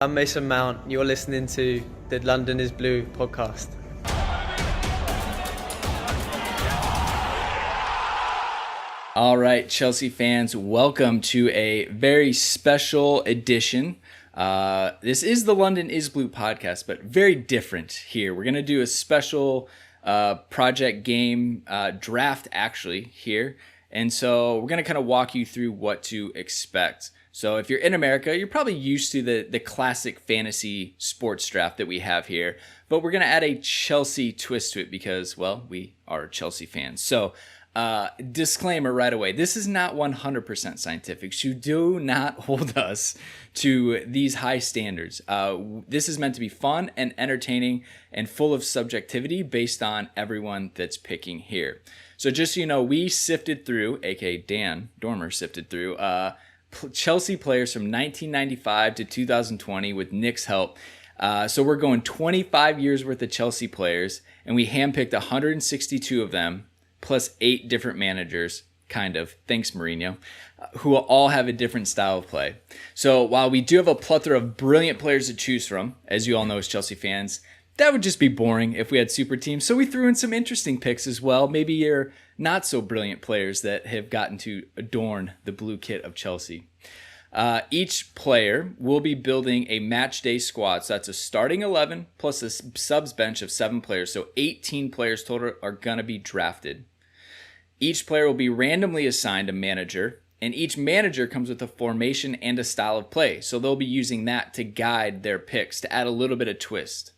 I'm Mason Mount. You're listening to the London is Blue podcast. All right, Chelsea fans, welcome to a very special edition. This is the London is Blue podcast, but very different here. We're going to do a special project game draft actually here. And so we're going to kind of walk you through what to expect. So if you're in America, you're probably used to the classic fantasy sports draft that we have here. But we're going to add a Chelsea twist to it because, well, we are Chelsea fans. So disclaimer right away, this is not 100% scientific. So do not hold us to these high standards. This is meant to be fun and entertaining and full of subjectivity based on everyone that's picking here. So just so you know, we sifted through, aka Dan Dormer sifted through, Chelsea players from 1995 to 2020 with Nick's help. So we're going 25 years worth of Chelsea players, and we handpicked 162 of them, plus 8 different managers, kind of, thanks Mourinho, who will all have a different style of play. So while we do have a plethora of brilliant players to choose from, as you all know as Chelsea fans, that would just be boring if we had super teams. So we threw in some interesting picks as well. Maybe you're not so brilliant players that have gotten to adorn the blue kit of Chelsea. Each player will be building a match day squad. So that's a starting 11 plus a subs bench of 7 players. So 18 players total are going to be drafted. Each player will be randomly assigned a manager, and each manager comes with a formation and a style of play. So they'll be using that to guide their picks to add a little bit of twist.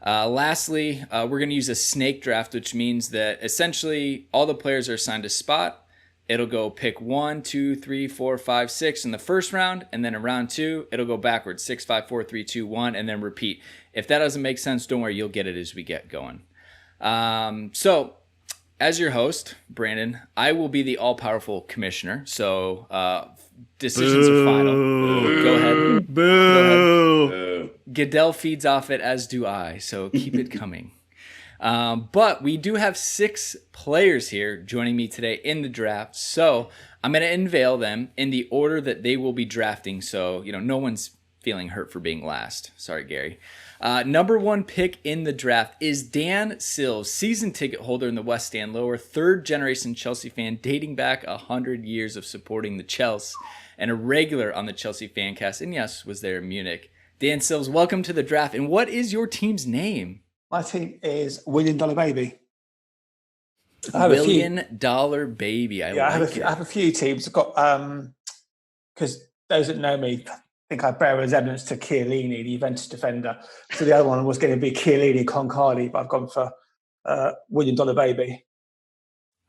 Lastly, we're going to use a snake draft, which means that essentially all the players are assigned a spot. It'll go pick 1, 2, 3, 4, 5, 6 in the first round, and then in round 2, it'll go backwards 6, 5, 4, 3, 2, 1, and then repeat. If that doesn't make sense, don't worry, you'll get it as we get going. So, as your host, Brandon, I will be the all-powerful commissioner. So, decisions are final. Go ahead. Go ahead. Goodell feeds off it, as do I. So keep it coming. But we do have 6 players here joining me today in the draft. So I'm going to unveil them in the order that they will be drafting. So, no one's feeling hurt for being last. Sorry, Gary. Number 1 pick in the draft is Dan Sills, season ticket holder in the West Stand Lower, 3rd generation Chelsea fan dating back 100 years of supporting the Chelsea, and a regular on the Chelsea Fancast, and yes, was there in Munich. Dan Sills, welcome to the draft. And what is your team's name? My team is $1 Million Baby. $1 Million Baby. I have a few teams. I've got, because those that know me think I bear resemblance to Chiellini, the Juventus defender. So the other one was going to be Chiellini Concardi, but I've gone for $1 Million Baby.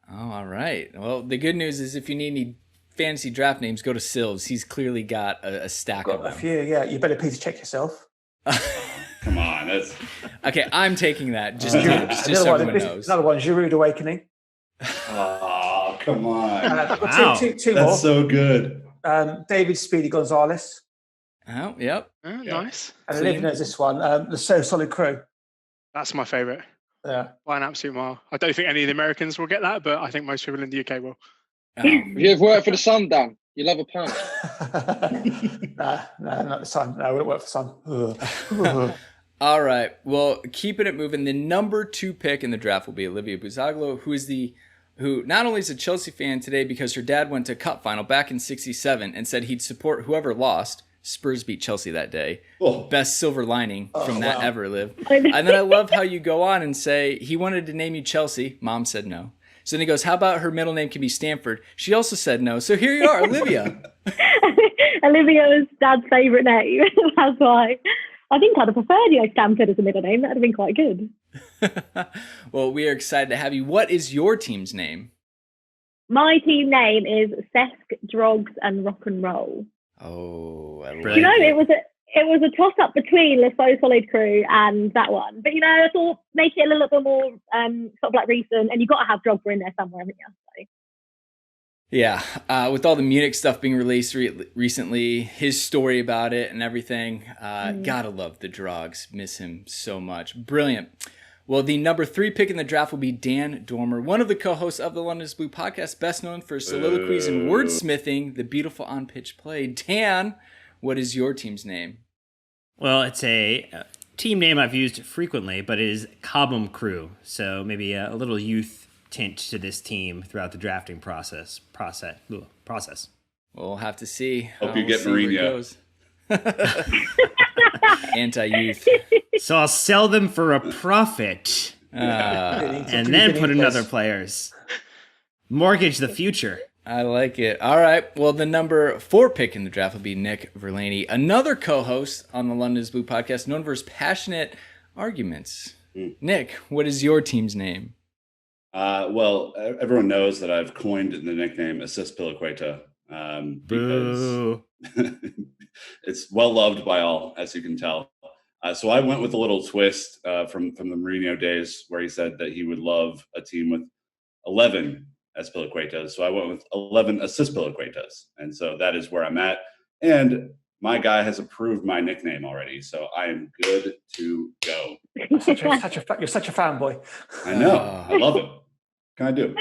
Oh, all right. Well, the good news is if you need any fantasy draft names, go to Sills. He's clearly got a stack of them. A few, yeah. You better Peter check yourself. Come on, that's okay. I'm taking that. Just so everyone knows. Another one, Giroud Awakening. Oh, come on! Wow. Two more. That's so good. David Speedy Gonzalez. Oh, yep. Oh, nice. And Olivia knows this one. The So Solid Crew. That's my favourite. Yeah. By an absolute mile. I don't think any of the Americans will get that, but I think most people in the UK will. If you've worked for the Sun, Dan, you love a punch. No, not the Sun. No, I wouldn't work for Sun. All right. Well, keeping it moving. The number 2 pick in the draft will be Olivia Buzaglo, who not only is a Chelsea fan today because her dad went to Cup final back in '67 and said he'd support whoever lost. Spurs beat Chelsea that day. Oh. Best silver lining from that ever lived. And then I love how you go on and say he wanted to name you Chelsea. Mom said no. So then he goes, how about her middle name can be Stanford? She also said no. So here you are, Olivia. Olivia was Dad's favourite name. That's why. I think I'd have preferred, Stanford as a middle name. That would have been quite good. Well, we are excited to have you. What is your team's name? My team name is Sesk, Drogs and Rock and Roll. Oh, I like it was a toss-up between the So Solid Crew and that one. But, I thought make it a little bit more sort of like recent, and you've got to have Drogba in there somewhere, haven't you? So. Yeah, with all the Munich stuff being released recently, his story about it and everything, gotta love the Drogs. Miss him so much. Brilliant. Well, the number 3 pick in the draft will be Dan Dormer, one of the co-hosts of the London is Blue podcast, best known for soliloquies and wordsmithing the beautiful on-pitch play. Dan, what is your team's name? Well, it's a team name I've used frequently, but it is Cobham Crew. So maybe a little youth tint to this team throughout the drafting process. We'll have to see. Hope you We'll get see where it Mourinho. goes. Anti-youth. So I'll sell them for a profit and then put in other players. Mortgage the future. I like it. All right. Well, the number 4 pick in the draft will be Nick Verlaney, another co-host on the London is Blue podcast, known for his passionate arguments. Nick, what is your team's name? Well, everyone knows that I've coined the nickname Assist Piliqueta because it's well loved by all, as you can tell. So I went with a little twist from the Mourinho days where he said that he would love a team with 11 Aspilicuetas. So I went with 11 Assist Piliquetas. And so that is where I'm at. And my guy has approved my nickname already. So I am good to go. You're such a fanboy. I know. I love it. Can I do?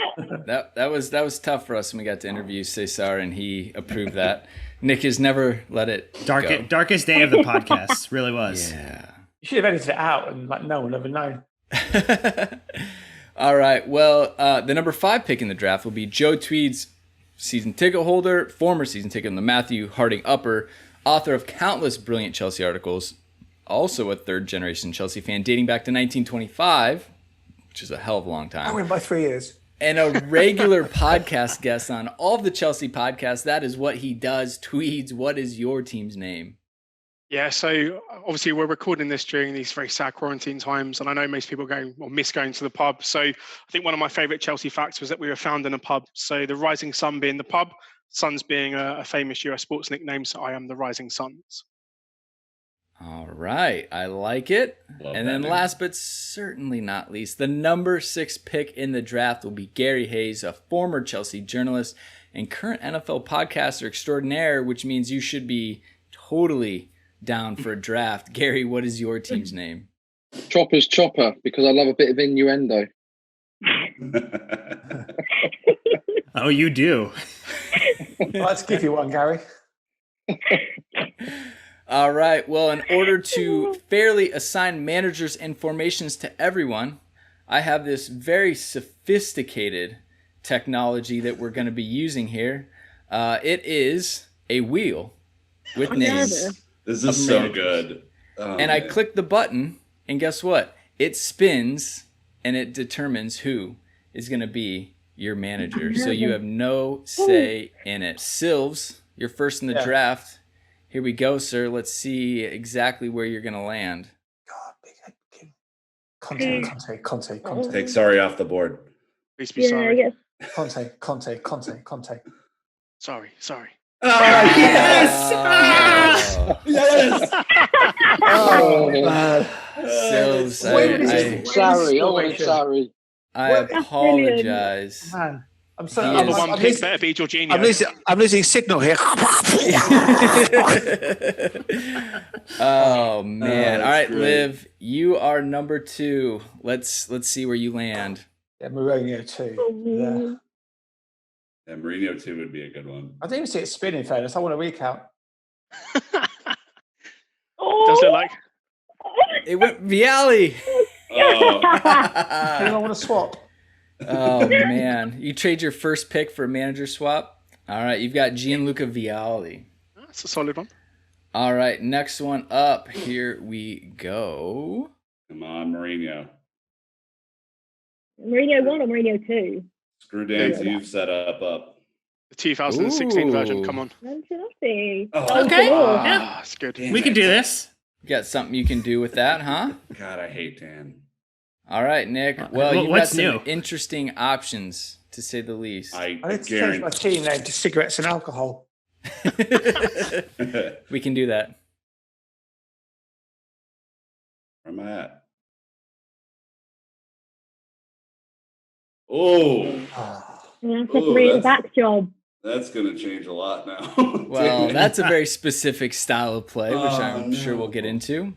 That was tough for us when we got to interview Cesar and he approved that. Nick has never let it go. Darkest day of the podcast, really was. Yeah. You should have edited it out and no one would ever known. All right. Well, the number 5 pick in the draft will be Joe Tweed's season ticket holder, former season ticket in the Matthew Harding Upper, author of countless brilliant Chelsea articles, also a third-generation Chelsea fan dating back to 1925, which is a hell of a long time. I win by 3 years. And a regular podcast guest on all of the Chelsea podcasts. That is what he does. Tweeds, what is your team's name? Yeah, so obviously we're recording this during these very sad quarantine times, and I know most people miss going to the pub. So I think one of my favourite Chelsea facts was that we were found in a pub. So the Rising Sun being the pub, Suns being a famous US sports nickname, so I am the Rising Suns. All right, I like it. And then last but certainly not least, the number 6 pick in the draft will be Gary Hayes, a former Chelsea journalist and current NFL podcaster extraordinaire, which means you should be totally down for a draft. Gary, what is your team's name? Chopper's Chopper, because I love a bit of innuendo. Oh, you do. Let's give you one, Gary. All right. Well, in order to fairly assign managers and formations to everyone, I have this very sophisticated technology that we're going to be using here. It is a wheel with names. This is so good. Oh, and I click the button, and guess what? It spins, and it determines who is going to be your manager. So you have no say in it. Silves, you're first in the draft. Here we go, sir. Let's see exactly where you're going to land. Conte. Take sorry off the board. Please be sorry. Yes. Conte. Sorry. Yes! Yes! Oh, man. Silves, Sorry. I apologize. Man. I'm He Number is- 1 pick better be Jorginho. I'm losing signal here. Oh man! All right, great. Liv, you are number 2. Let's see where you land. Yeah, Mourinho too. Yeah. Yeah, Mourinho 2 would be a good one. I didn't even see it spin, in fairness. I want to recount. Does it like? It went Vialli. Oh, Anyone want to swap? Oh man! You trade your first pick for a manager swap. All right, you've got Gianluca Vialli. That's a solid one. All right, next one up. Here we go. come on, Mourinho. Mourinho 1 or Mourinho 2? Screw Dan's you've set up. The 2016 version. Ooh. Come on. Ancelotti. Oh, Okay. cool. Yeah. That's good. We can do this. You got something you can do with that, huh? God, I hate Dan. All right, Nick. Well, you've got what's some new? interesting options, to say the least. I need to change my team name to cigarettes and alcohol. We can do that. Where am I at? Oh, That's Ooh, a great that's- back job. that's going to change a lot now. Well, that's a very specific style of play, which Oh, I'm sure we'll get into.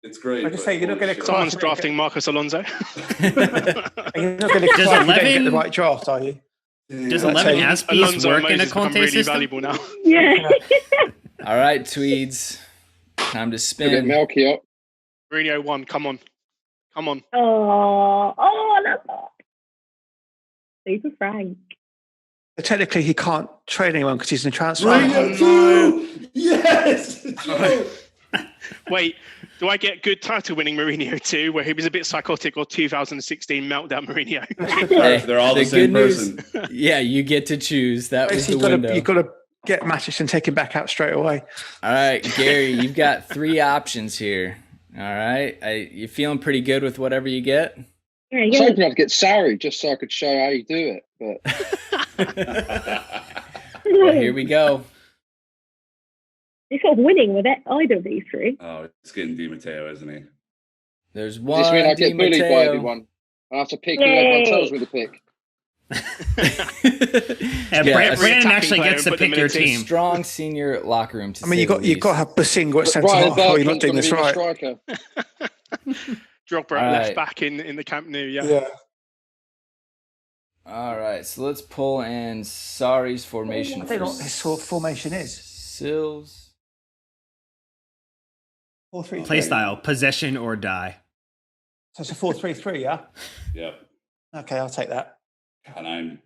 It's great. I just but say you're not holy going to. shit. Someone's drafting Marcus Alonso. You're not going to Does cry if you don't 11 get the right draft, are you? Does Yeah. 11 So, Aspies Alonso work and in a Moses become Conte really system? valuable now. Yeah. All right, Tweeds. Time to Look at spin. Melky up. Mourinho 1. Come on. Oh, I love that. Super Frank. But technically, he can't trade anyone because he's in a transfer. Mourinho 2! Yes! Joe! Wait, do I get good title winning Mourinho 2, where he was a bit psychotic, or 2016 meltdown Mourinho? Hey, They're all the same good person. news- yeah, you get to choose. That was the Basically, window. you've got to get Matic and take him back out straight away. All right, Gary, you've got 3 options here. All right, you feeling pretty good with whatever you get? There I you was go. hoping I'd get Sarri just so I could show how you do it. But Well, here we go. He's sort of winning with it, either of these three. Oh, it's getting Di Matteo, isn't he? There's does one. this mean I Di get bullied by Matteo. everyone? I have to pick who everyone Yay. tells me to pick. Yeah, Yeah, Brandon attacking actually player gets and to put them pick in your a team. team. Strong senior locker room. To I mean, say you've got to have Basingo at centre Ryan half, or you're Bertrand's not doing gonna this be my right. striker. Drogba All at left right. back in the Camp Nou, yeah. Yeah. All right, so let's pull in Sari's formation. I don't know for what his sort of formation is. Sills. 4-3-3. Play style, possession or die. So it's a 4-3-3, yeah? Yep. Okay, I'll take that. And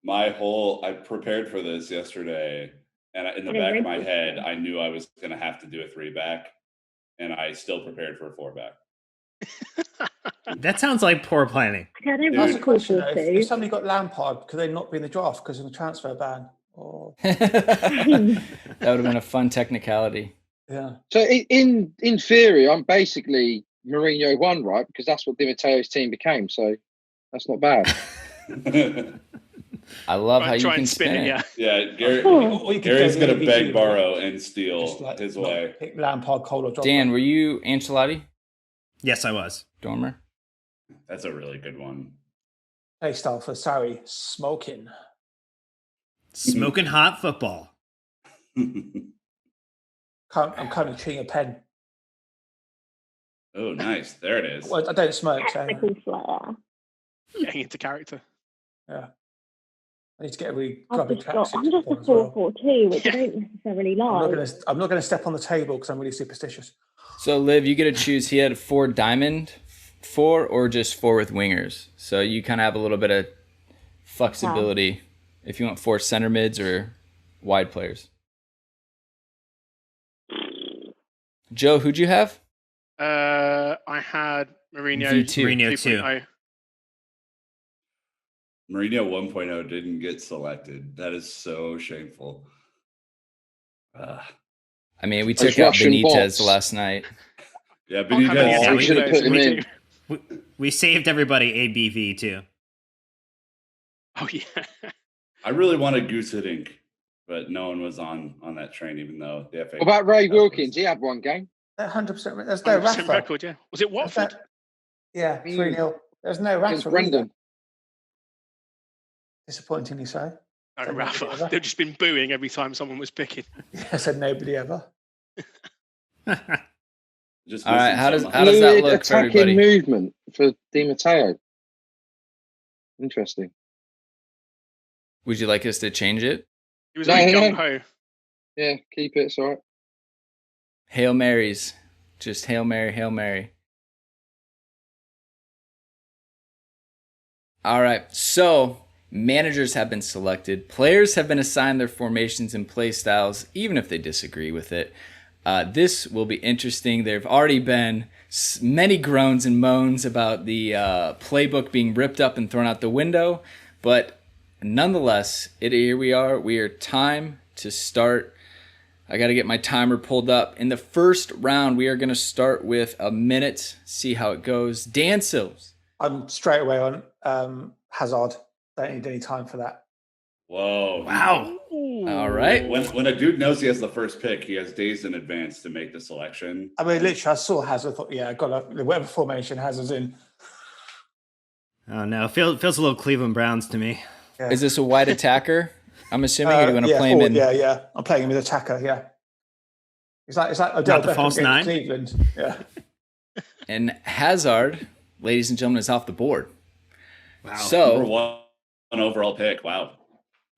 I prepared for this yesterday, and in the Yeah, back of my right. head, I knew I was going to have to do a 3-back, and I still prepared for a 4-back. That sounds like poor planning. I don't Dude. That's know a question, though. two. If somebody got Lampard, could they not be in the draft because of the transfer ban? Or That would have been a fun technicality. yeah. So in theory, I'm basically Mourinho 1, right? Because that's what Di Matteo's team became. So that's not bad. I love how Right, you try can and spin it, yeah. Yeah, Gary, Or you could Gary's go going to with beg, ABG, borrow, and just steal like his not way. Pick Lampard, Cole, or Drogba. Dan, were you Ancelotti? Yes, I was. Dormer? That's a really good one. Play style for Sarri, smoking. Smoking hot football. I'm currently chewing a pen. Oh, nice. There it is. Well, I don't smoke, so Technical flair. Getting into character. yeah. I need to get a really I've grubby just got, tracksuit I'm just on a as well. 4-4-2, which I don't necessarily like. I'm not gonna step on the table because I'm really superstitious. So, Liv, you get to choose. He had 4 diamond, 4 or just 4 with wingers. So you kind of have a little bit of flexibility if you want 4 center mids or wide players. Joe, who'd you have? I had Mourinho V2. Mourinho 2.0. Mourinho 1.0 didn't get selected. That is so shameful. I mean, we Those took out Russian Benitez bots. last night. Yeah, How many Benitez. attacking you should have players put him did we in. do? We saved everybody ABV too. Oh, yeah. I really wanted Goose Hiddink, but no one was on that train, even though the FA. What about Ray Wilkins? He had one game. 100%. There's no 100% Rafa. record, yeah. Was it There's Watford? no- Yeah, Mm. 3-0. There's no Against Rafa. Brendan. Either. Disappointingly so. No, Said nobody Rafa. ever. They've just been booing every time someone was picking. I said nobody ever. Just All right, missing how does someone. that Fluid look for attacking everybody? movement for Di Matteo. Interesting. Would you like us to change it? He was No, really no, no. gung ho. Yeah, keep it. It's all right. Hail Marys. Just Hail Mary, Hail Mary. All right, so managers have been selected. Players have been assigned their formations and play styles, even if they disagree with it. This will be interesting. There have already been many groans and moans about the playbook being ripped up and thrown out the window, but nonetheless, here we are. We are time to start. I got to get my timer pulled up. In the first round, we are going to start with a minute, see how it goes. Dan Sills. I'm straight away on Hazard. Don't need any time for that. Whoa. Wow. All right. When a dude knows he has the first pick, he has days in advance to make the selection. I mean, literally, I saw Hazard. Thought, yeah, I got whatever formation Hazard's in. Oh no, feels a little Cleveland Browns to me. Yeah. Is this a wide attacker? I'm assuming you're going to yeah, play him forward, in. Yeah. I'm playing him as attacker. Yeah. It's like Odell Not the Beckham false against nine? Cleveland. Yeah. And Hazard, ladies and gentlemen, is off the board. Wow. So Number 1 overall pick. Wow.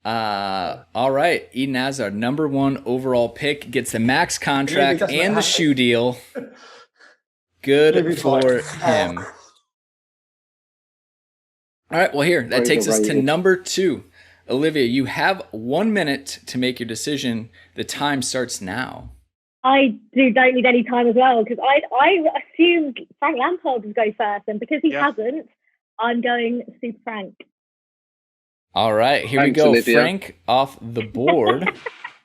All right. Eden Hazard, number 1 overall pick, gets the max contract doesn't and the have shoe it. deal. Good Maybe for twice. him. All right. Well, here, that takes us to Overrated. number 2. Olivia, you have 1 minute to make your decision. The time starts now. I don't need any time as well because I assumed Frank Lampard would go first, and because he hasn't, I'm going Super Frank. All right. Here Thanks, we go. Olivia. Frank off the board.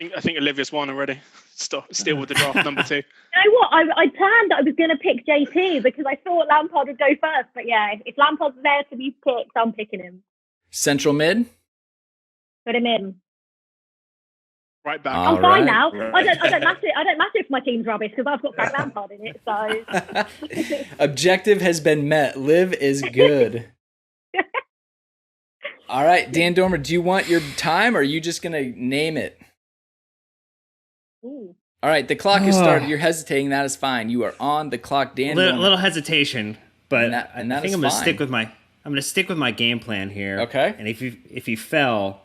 I think Olivia's won already. Still with the draft number 2. You know what? I planned that I was going to pick JT because I thought Lampard would go first. But yeah, if Lampard's there to be picked, I'm picking him. Central mid. Put him in. Right back. All I'm fine right. now. Right. I don't matter if my team's rubbish because I've got Frank Lampard in it. So Objective has been met. Live is good. All right, Dan Dormer, do you want your time or are you just going to name it? Ooh. All right, the clock is started. You're hesitating. That is fine. You are on the clock, Dan Dormer. Little hesitation, but And that I is think I'm going to fine. stick with my game plan here. Okay. And if you fell,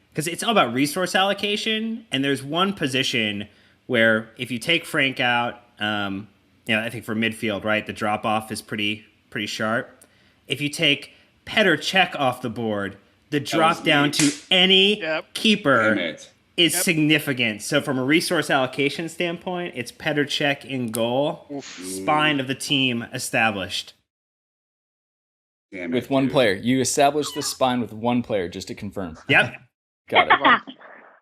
because it's all about resource allocation, and there's one position where if you take Frank out, I think for midfield, right, the drop off is pretty sharp. If you take Petr Cech off the board, the drop down neat. to any keeper Damn it. is significant. So from a resource allocation standpoint, it's Petr Cech in goal, spine of the team established. Damn With it, one dude. player. You established the spine with one player, just to confirm. Yep. Got it.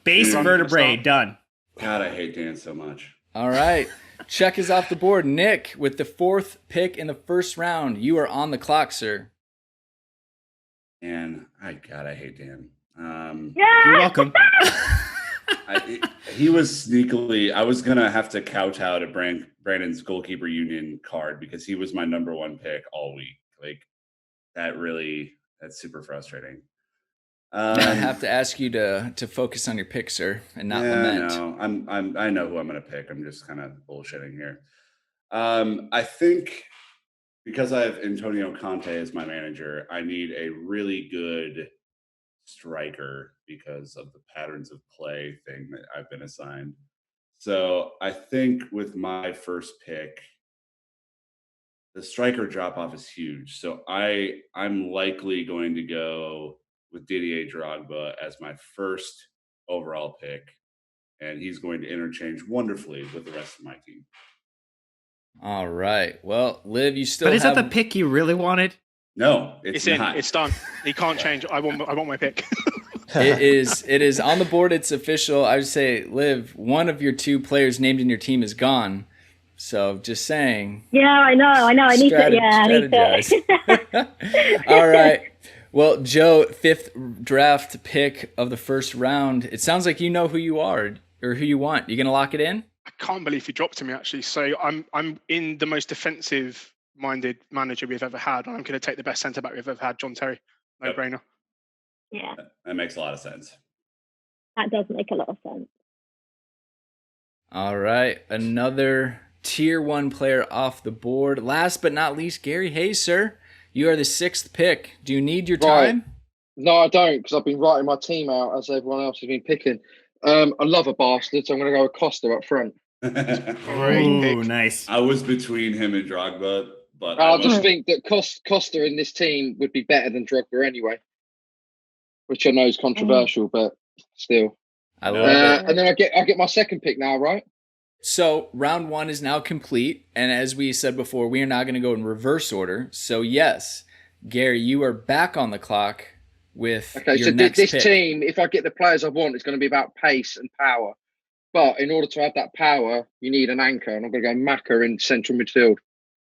Base Dude. vertebrae done. God, I hate Dan so much. All right. Check is off the board. Nick, with the 4th pick in the first round, you are on the clock, sir. And I hate Dan. You're welcome. He was sneakily. I was gonna have to kowtow out at Brandon's goalkeeper union card because he was my number 1 pick all week. Like that's super frustrating. I have to ask you to focus on your pick, sir, and not lament. No, I know who I'm gonna pick. I'm just kind of bullshitting here. I think because I have Antonio Conte as my manager, I need a really good striker because of the patterns of play thing that I've been assigned. So I think with my first pick, the striker drop off is huge. So I'm likely going to go with Didier Drogba as my first overall pick, and he's going to interchange wonderfully with the rest of my team. All right. Well, Liv, you still But is have... that the pick you really wanted? No, It's not. in. It's done. He can't change. I want my pick. It is on the board. It's official. I would say, Liv, one of your 2 players named in your team is gone. So just saying. Yeah, I know. I need to. Yeah, I need to. Strategize. All right. Well, Joe, 5th draft pick of the first round. It sounds like you know who you are or who you want. You gonna lock it in? I can't believe he dropped to me actually. So I'm in the most defensive-minded manager we've ever had. I'm going to take the best centre back we've ever had, John Terry. No Yep. brainer. Yeah, That makes a lot of sense. that does make a lot of sense. All right. Another tier 1 player off the board. Last but not least, Gary Hayes, sir. You are the 6th pick. Do you need your Right. time? No, I don't, because I've been writing my team out as everyone else has been picking. I love a bastard, so I'm going to go with Costa up front. Great Ooh, pick. nice. I was between him and Drogba, but I just think that Costa in this team would be better than Drogba anyway, which I know is controversial, but still. I love it. And then I get my second pick now, right? So round 1 is now complete. And as we said before, we are now going to go in reverse order. So yes, Gary, you are back on the clock with Okay, your so next this pick. team, if I get the players I want, it's going to be about pace and power. But in order to have that power, you need an anchor, and I'm going to go Maka in central midfield.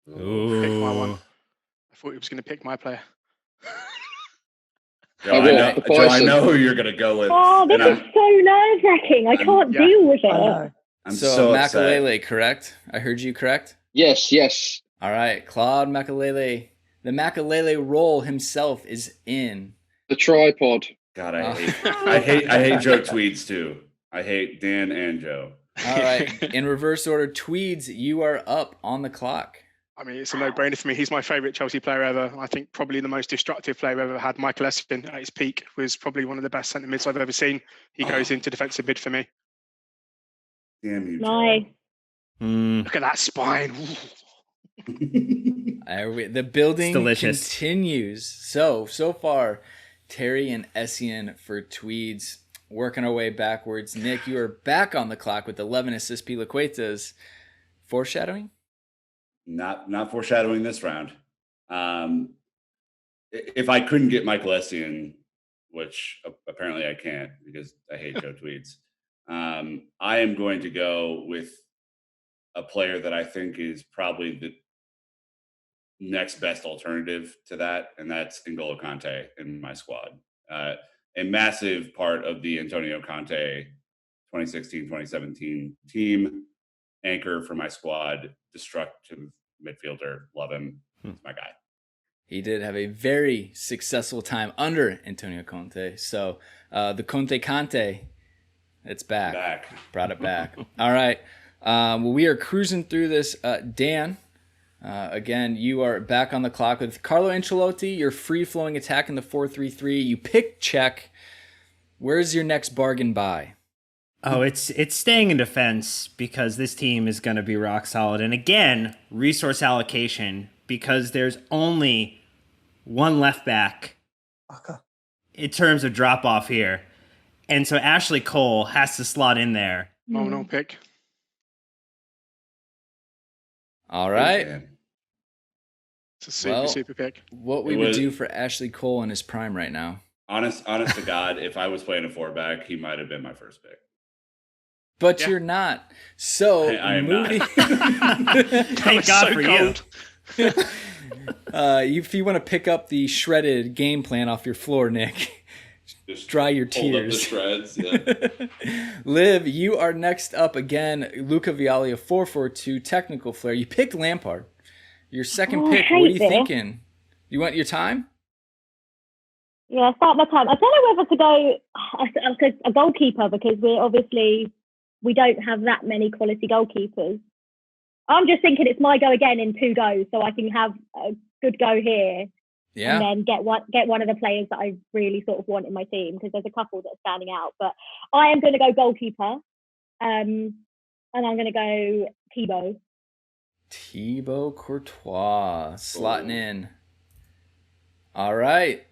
Pick my one. Ooh. I thought he was going to pick my player. Joe, I I will. know, The Joe, I Bison. know who you're going to go with. Oh, this and is so nerve-wracking. I can't yeah. deal with I it. know. I'm So so upset. Makalele, correct? I heard you correct? Yes. All right, Claude Makalele. The Makalele role himself is in. The tripod. God, Oh. I hate Joe tweets too. I hate Dan and Joe. All right, in reverse order, Tweeds, you are up on the clock. I mean, it's a no-brainer for me. He's my favourite Chelsea player ever. I think probably the most destructive player I've ever had. Michael Essien at his peak was probably one of the best centre mids I've ever seen. He goes into defensive mid for me. Damn you, Nice. Look at that spine. The building continues. So far, Terry and Essien for Tweeds. Working our way backwards. Nick, you are back on the clock with 11 assists. Pilicueta's foreshadowing? Not foreshadowing this round. If I couldn't get Michael Essien, which apparently I can't because I hate Joe Tweeds, I am going to go with a player that I think is probably the next best alternative to that, and that's N'Golo Kante in my squad. A massive part of the Antonio Conte 2016-2017 team, anchor for my squad, destructive midfielder, love him. He's my guy. He did have a very successful time under Antonio Conte. So the Conte, it's back. Brought it back. All right. Well, we are cruising through this. Dan, again, you are back on the clock with Carlo Ancelotti, your free-flowing attack in the 4-3-3. You pick check. Where's your next bargain buy? Oh, it's staying in defense because this team is going to be rock solid. And again, resource allocation because there's only one left back in terms of drop-off here. And so Ashley Cole has to slot in there. No pick. All right. It's a super pick. What we would do for Ashley Cole in his prime right now. Honest to God, if I was playing a 4-back, he might have been my first pick. But you're not. So I am not. Thank God for you. If you want to pick up the shredded game plan off your floor, Nick, just dry your tears. Hold up the shreds. Yeah. Liv, you are next up again. Luca Vialli, a 4-4-2 technical flair. You picked Lampard. Your second pick. What are you thinking? You want your time? Yeah, start my time. I don't know whether to go a goalkeeper because we don't have that many quality goalkeepers. I'm just thinking it's my go again in 2 goes, so I can have a good go here, and then get one of the players that I really sort of want in my team because there's a couple that are standing out. But I am going to go goalkeeper, and I'm going to go Thibaut Courtois slotting in. All right.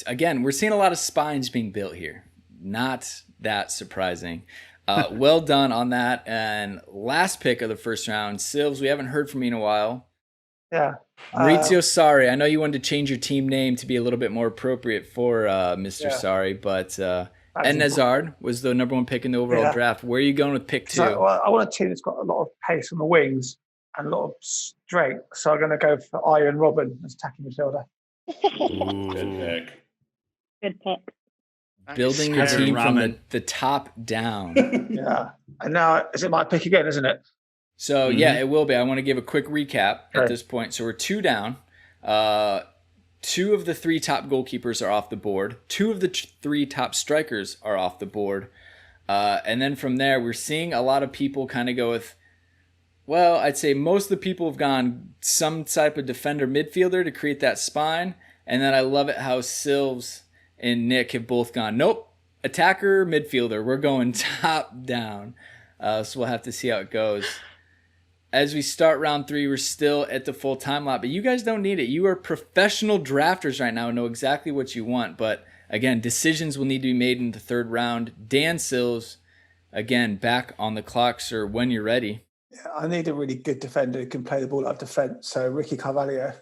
Again, we're seeing a lot of spines being built here. Not that surprising. Well done on that. And last pick of the first round, Silves, we haven't heard from you in a while. Yeah. Maurizio Sarri. I know you wanted to change your team name to be a little bit more appropriate for Mr. Sarri, but Eden Hazard was the number 1 pick in the overall draft. Where are you going with pick 2? I want a team that's got a lot of pace on the wings and a lot of strength. So I'm going to go for Iron Robin as attacking midfielder. Good pick. Building your team from the top down. Yeah. And now, is it my pick again, isn't it? So, yeah, it will be. I want to give a quick recap at this point. So we're 2 down. 2 of the 3 top goalkeepers are off the board. 2 of the 3 top strikers are off the board. And then from there, we're seeing a lot of people kind of go with, well, I'd say most of the people have gone some type of defender midfielder to create that spine. And then I love it how Silves and Nick have both gone, nope, attacker, midfielder. We're going top down. So we'll have to see how it goes. As we start round 3, we're still at the full time lot, but you guys don't need it. You are professional drafters right now and know exactly what you want. But again, decisions will need to be made in the 3rd round. Dan Silves, again, back on the clock, sir, when you're ready. Yeah, I need a really good defender who can play the ball out of defence. So Ricky Carvalho.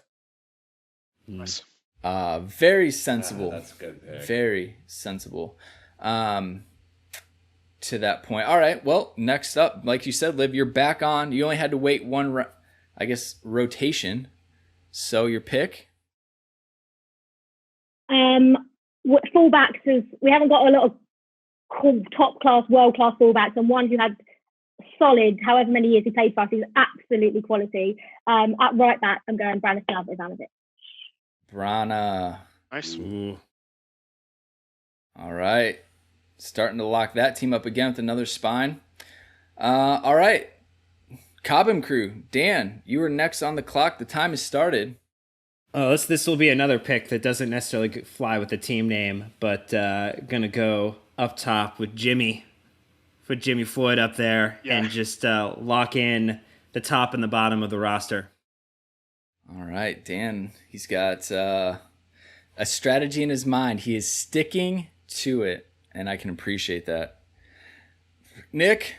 Nice. Very sensible. That's a good pick. Very sensible. To that point. All right. Well, next up, like you said, Liv, you're back on. You only had to wait 1, rotation. So your pick? Fullbacks is we haven't got a lot of cool, top class, world class fullbacks, and one who had solid, however many years he played for us, is absolutely quality. At right back, I'm going Branislav Ivanovic. Brana. Nice. Ooh. All right. Starting to lock that team up again with another spine. All right. Cobham crew, Dan, you are next on the clock. The time has started. Oh, this will be another pick that doesn't necessarily fly with the team name, but gonna go up top with Jimmy. Put Jimmy Floyd up there and just lock in the top and the bottom of the roster. All right, Dan, he's got a strategy in his mind. He is sticking to it, and I can appreciate that. Nick,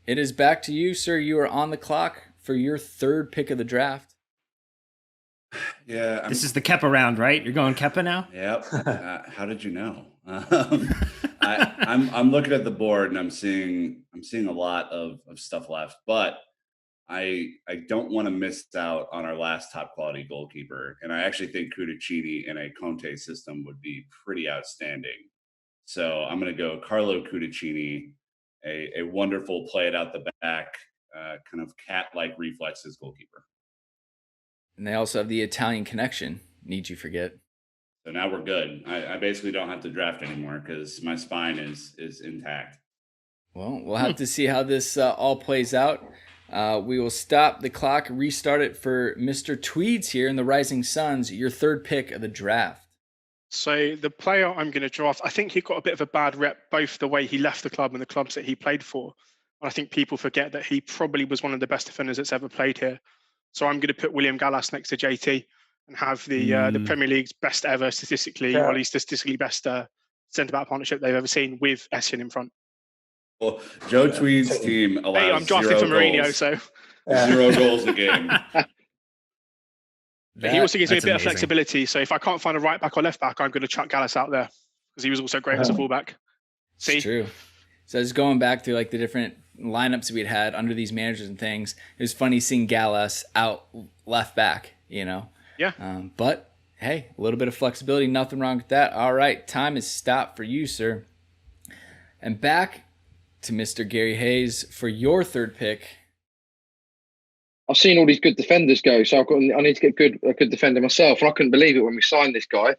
it is back to you, sir. You are on the clock for your third pick of the draft. Yeah. This is the Keppa round, right? You're going Keppa now? Yep. How did you know? I'm looking at the board and I'm seeing a lot of stuff left, but I don't want to miss out on our last top quality goalkeeper. And I actually think Cudicini in a Conte system would be pretty outstanding. So I'm going to go Carlo Cudicini, a wonderful play it out the back, kind of cat-like reflexes goalkeeper. And they also have the Italian connection. Need you forget. So now we're good. I basically don't have to draft anymore because my spine is intact. Well, we'll have to see how this all plays out. We will stop the clock, restart it for Mr. Tweeds here in the Rising Suns, your third pick of the draft. So the player I'm going to draft, I think he got a bit of a bad rep, both the way he left the club and the clubs that he played for. And I think people forget that he probably was one of the best defenders that's ever played here. So I'm going to put William Gallas next to JT and have the Premier League's best ever statistically, or at least the statistically best centre-back partnership they've ever seen with Essien in front. Well, Joe Tweed's team allows Hey, I'm drafting for Mourinho, goals. so 0 goals a game. But he also gives me a bit of amazing. flexibility. So if I can't find a right back or left back, I'm going to chuck Gallas out there because he was also great as a fullback. See? It's true. So I was going back through like the different lineups we'd had under these managers and things. It was funny seeing Gallas out left back, you know? Yeah. But hey, a little bit of flexibility, nothing wrong with that. All right, time is stopped for you, sir. And back to Mr. Gary Hayes for your third pick. I've seen all these good defenders go, so I need to get a good defender myself. And I couldn't believe it when we signed this guy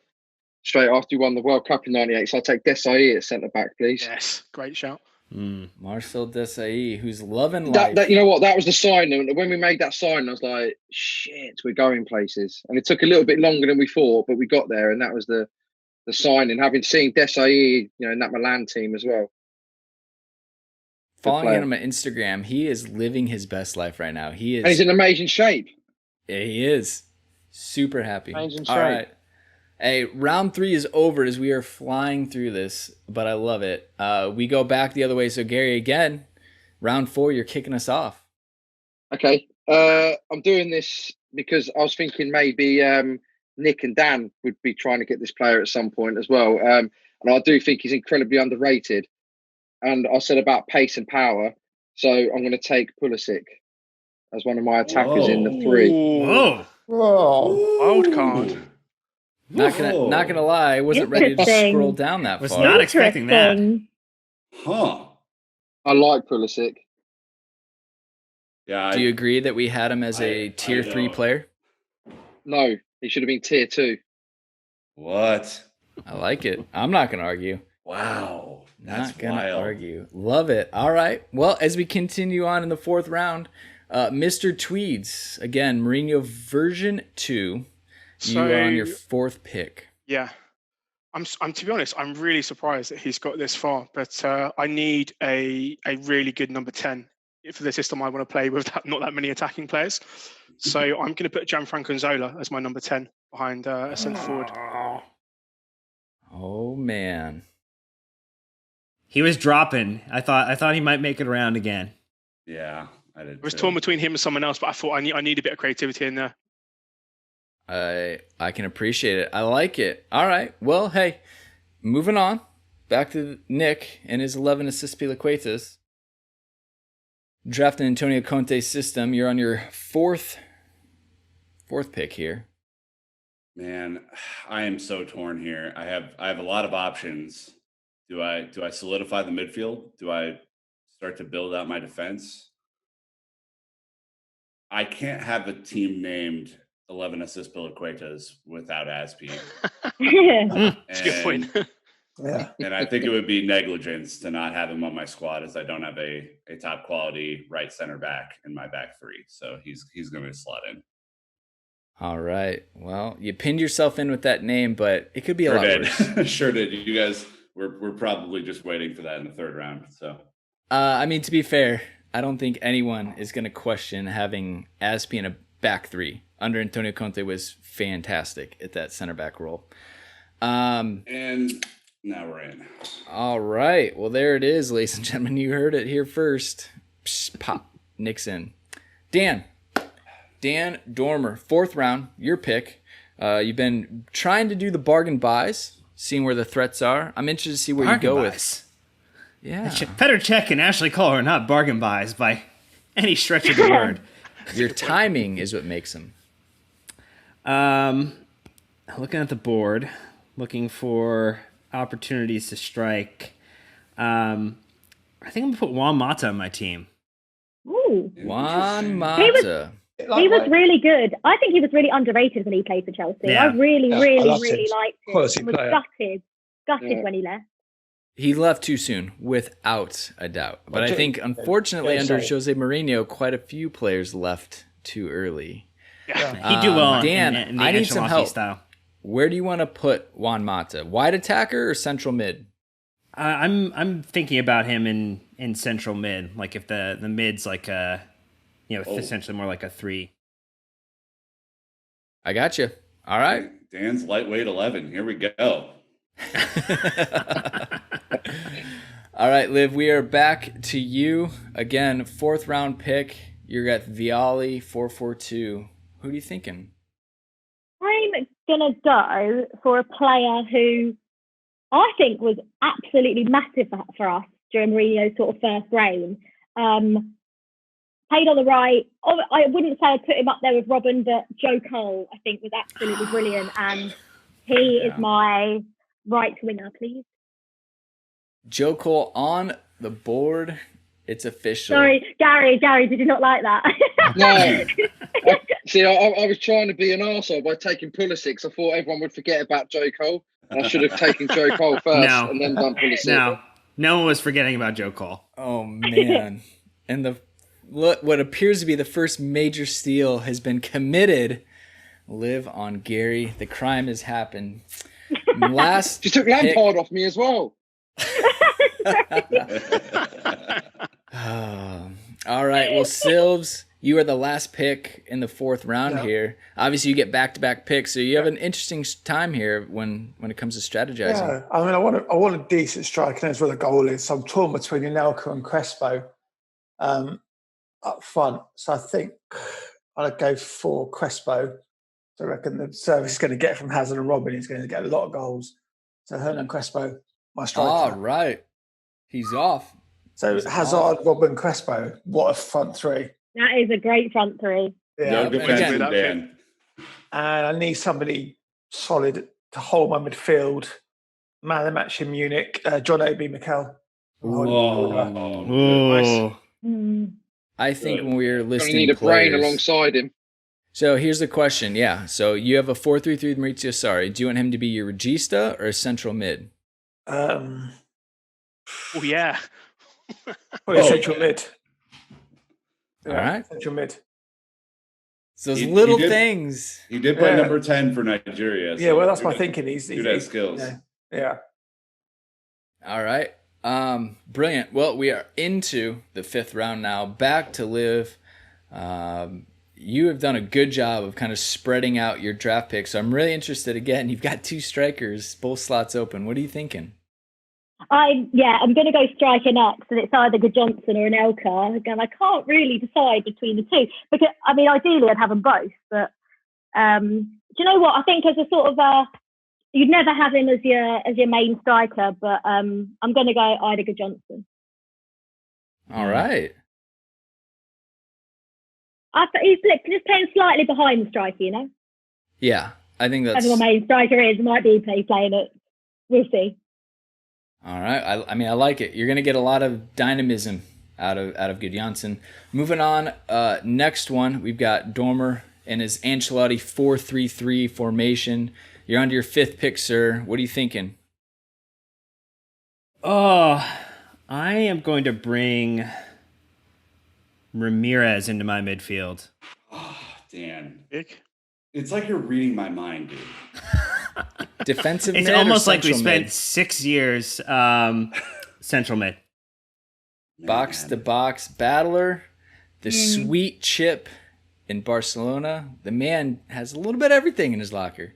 straight after he won the World Cup in '98. So I'll take Desailly at centre back, please. Yes, great shout. Marcel Desailly, who's loving life. That you know what? That was the sign. And when we made that sign, I was like, shit, we're going places. And it took a little bit longer than we thought, but we got there. And that was the sign. And having seen Desailly, you know, in that Milan team as well. Following him on Instagram, he is living his best life right now. He is. And he's in amazing shape. Yeah, he is. Super happy. Amazing All shape. right. Hey, round 3 is over as we are flying through this, but I love it. We go back the other way. So, Gary, again, round 4, you're kicking us off. Okay. I'm doing this because I was thinking maybe Nick and Dan would be trying to get this player at some point as well. And I do think he's incredibly underrated. And I said about pace and power. So I'm going to take Pulisic as one of my attackers in the 3. Whoa. Whoa. Wild card. Not gonna lie, I wasn't ready to Interesting. scroll down that Was far. not expecting that. Interesting. Huh. I like Pulisic. Yeah. Do you agree that we had him as a tier 3 don't. player? No, he should have been tier 2. What? I like it. I'm not gonna argue. Wow. That's Not gonna wild. argue. Love it. All right. Well, as we continue on in the 4th round, Mr. Tweeds, again, Mourinho version 2. You are on your 4th pick. Yeah. I'm to be honest, I'm really surprised that he's got this far, but I need a really good number 10 for the system I want to play with not that many attacking players. So I'm going to put Gianfranco Nzola as my number 10 behind a centre forward. Oh man. He was dropping. I thought he might make it around again. Yeah, I did. I was torn between him and someone else, but I thought I need a bit of creativity in there. I can appreciate it. I like it. All right. Well, hey, moving on. Back to Nick and his 11 assist Pilaquetas. Drafting Antonio Conte's system. You're on your fourth pick here. Man, I am so torn here. I have a lot of options. Do I solidify the midfield? Do I start to build out my defense? I can't have a team named 11 assist Pilaquetas without Aspi. That's a good point. Yeah. And I think it would be negligence to not have him on my squad, as I don't have a top quality right center back in my back three. So he's going to slot in. All right. Well, you pinned yourself in with that name, but it could be a lot worse. Sure did. You guys we're probably just waiting for that in the third round. So, I mean, to be fair, I don't think anyone is going to question having Aspi in a back three. Under Antonio Conte was fantastic at that center back role. And now we're in. All right. Well, there it is, ladies and gentlemen. You heard it here first. Psh, pop. Nixon. Dan Dormer, 4th round, your pick. You've been trying to do the bargain buys, seeing where the threats are. I'm interested to see where Bargain you go buys. with. Yeah. Petr Cech and Ashley Cole are not bargain buys by any stretch of the word. Your timing is what makes them. Looking at the board, looking for opportunities to strike. I think I'm going to put Juan Mata on my team. Ooh. Juan Mata. He was really good. I think he was really underrated when he played for Chelsea. Yeah. I really I liked him. him. Quality I was player. gutted when he left. He left too soon, without a doubt. But I think, unfortunately, under Jose Mourinho, quite a few players left too early. He'd do well Dan, in the I need some Ancelotti help. style. Where do you want to put Juan Mata? Wide attacker or central mid? I'm thinking about him in central mid, like if the mid's like essentially more like a 3. I got you. All right. Dan's lightweight 11. Here we go. All right, Liv, we are back to you. Again, 4th round pick. You're at Viali, 442. Who are you thinking? I'm going to go for a player who I think was absolutely massive for us during Mourinho's sort of first reign. Played on the right. I wouldn't say I'd put him up there with Robin, but Joe Cole, I think, was absolutely brilliant. And he is my right winger, please. Joe Cole on the board. It's official. Sorry, Gary, did you not like that? No. I was trying to be an arsehole by taking Pulisic. I thought everyone would forget about Joe Cole. And I should have taken Joe Cole first and then done Pulisic. No one was forgetting about Joe Cole. Oh, man. And what appears to be the first major steal has been committed. Live on Gary. The crime has happened. Last She took Lampard off me as well. All right. Well, Silves, you are the last pick in the 4th round here. Obviously, you get back-to-back picks, so you have an interesting time here when it comes to strategizing. Yeah, I mean, I want a decent striker as well as a goalie. So I'm torn between Anelka and Crespo up front. So I think I'd go for Crespo. So I reckon the service is going to get from Hazard and Robin is going to get a lot of goals. So Hernan Crespo, my striker. All right. He's off. So Hazard, Robin, Crespo. What a front three. That is a great front three. Yeah. No defense in Dan. And I need somebody solid to hold my midfield. Man of the match in Munich, John Obi Mikel. Ooh. I think when we were You listing need a players, brain alongside him. So here's the question. Yeah. So you have a 4-3-3 with Maurizio Sarri. Do you want him to be your regista or a central mid? Oh, yeah. Probably central mid. All right. Central mid. So those He little did- things. He did play number 10 for Nigeria. Yeah, so well, that's my dude thinking. He's has skills. Yeah. All right. Brilliant. Well, we are into the 5th round now. Back to Liv. You have done a good job of kind of spreading out your draft picks. So I'm really interested. Again, you've got 2 strikers, both slots open. What are you thinking? I'm going to go striker next, and it's either Good Johnson or an Elka. Again, I can't really decide between the two because, I mean, ideally I'd have them both. But do you know what? I think as a sort of you'd never have him as your main striker, but I'm going to go either Good Johnson. All right. He's just playing slightly behind the striker, you know. Yeah, I think that's. Whoever my main striker is, might be playing it. We'll see. All right. I mean, I like it. You're going to get a lot of dynamism out of Good Janssen. Moving on, next one, we've got Dormer and his Ancelotti 4-3-3 formation. You're on to your 5th pick, sir. What are you thinking? Oh, I am going to bring Ramirez into my midfield. Oh, Dan. Big. It's like you're reading my mind, dude. Defensive It's mid or almost like we central spent mid? 6 years central mid. Box Man. to box battler, the sweet chip in Barcelona. The man has a little bit of everything in his locker.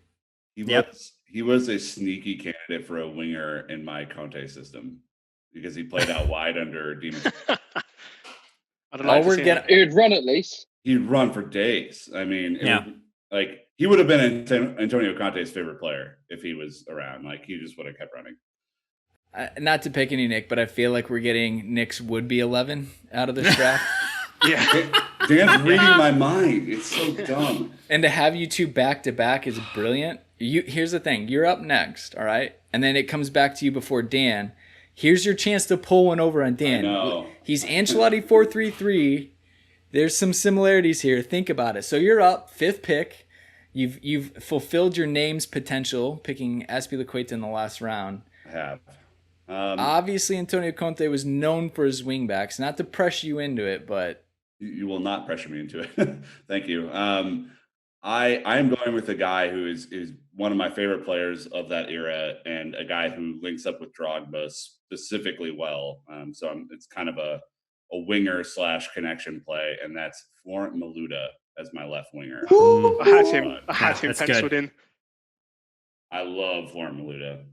He was a sneaky candidate for a winger in my Conte system because he played out wide under Dimitri. I don't like to see that. He would run at least. He'd run for days. I mean, Yeah. he would have been Antonio Conte's favorite player if he was around. Like, he just would have kept running. Not to pick any Nick, but I feel like we're getting Nick's would-be 11 out of this draft. Yeah. Dan's reading my mind. It's so dumb. And to have you two back-to-back is brilliant. Here's the thing. You're up next, all right? And then it comes back to you before Dan. Here's your chance to pull one over on Dan. I know. He's Ancelotti 4-3-3. There's some similarities here. Think about it. So you're up, 5th pick. You've fulfilled your name's potential, picking Azpilicueta in the last round. I have. Obviously, Antonio Conte was known for his wingbacks. Not to pressure you into it, but You will not pressure me into it. Thank you. I am going with a guy who is one of my favorite players of that era and a guy who links up with Drogba specifically well. It's kind of a winger / connection play, and that's Florent Maluda as my left winger. I had him That's penciled good. in. I love Florent Maluda.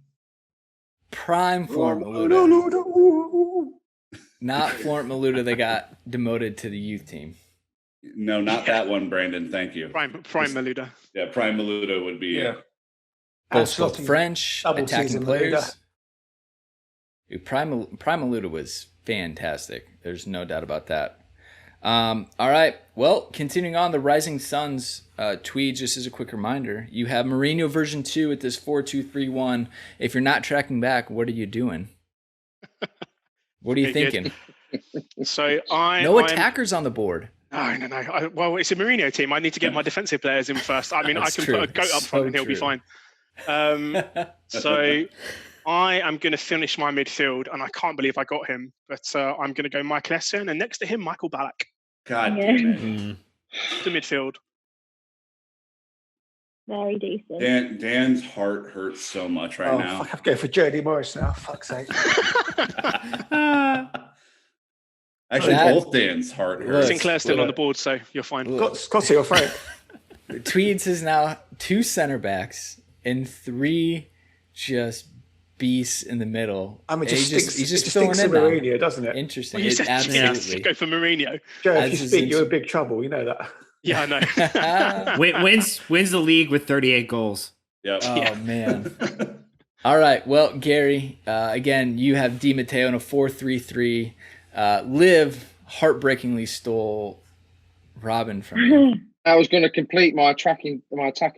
prime Florent Maluda. Not Florent Maluda that got demoted to the youth team. No, not that one, Brandon. Thank you. Prime Maluda. Yeah, Prime Maluda would be. Both Ancelotti, French, double attacking season players. Maluda. Dude, Prime Maluda was fantastic. There's no doubt about that. All right. Well, continuing on, the Rising Suns tweet, just as a quick reminder, you have Mourinho version 2 at this 4-2-3-1. If you're not tracking back, what are you doing? What are you Very thinking? So No attackers on the board. No. Well, it's a Mourinho team. I need to get my defensive players in first. I mean, I That's can true. put a goat up So front and he'll be true. fine. So I am going to finish my midfield, and I can't believe I got him. But I'm going to go Michael Essien, and next to him, Michael Ballack. God Yeah. damn it. Mm. The midfield. Very decent. Dan's heart hurts so much right now. Fuck, I have to go for Jody Morris now. Fuck's sake. Actually, That- both Dan's heart Look, hurts. Sinclair's still on the board, so you're fine. Scotty or Frank? Tweeds is now 2 center backs and 3 just beasts in the middle. I mean, He's it just just filling stinks in of now. Mourinho, doesn't it? Interesting. Well, you It said yes, absolutely. go for Mourinho. Joe, As if you is speak, in- you're in big trouble. You know that. Yeah, I know. Wins the league with 38 goals. Yep. Oh, man. All right. Well, Gary, again, you have Di Matteo in a 4-3-3. Liv heartbreakingly stole Robin from you. I was going to complete my attacking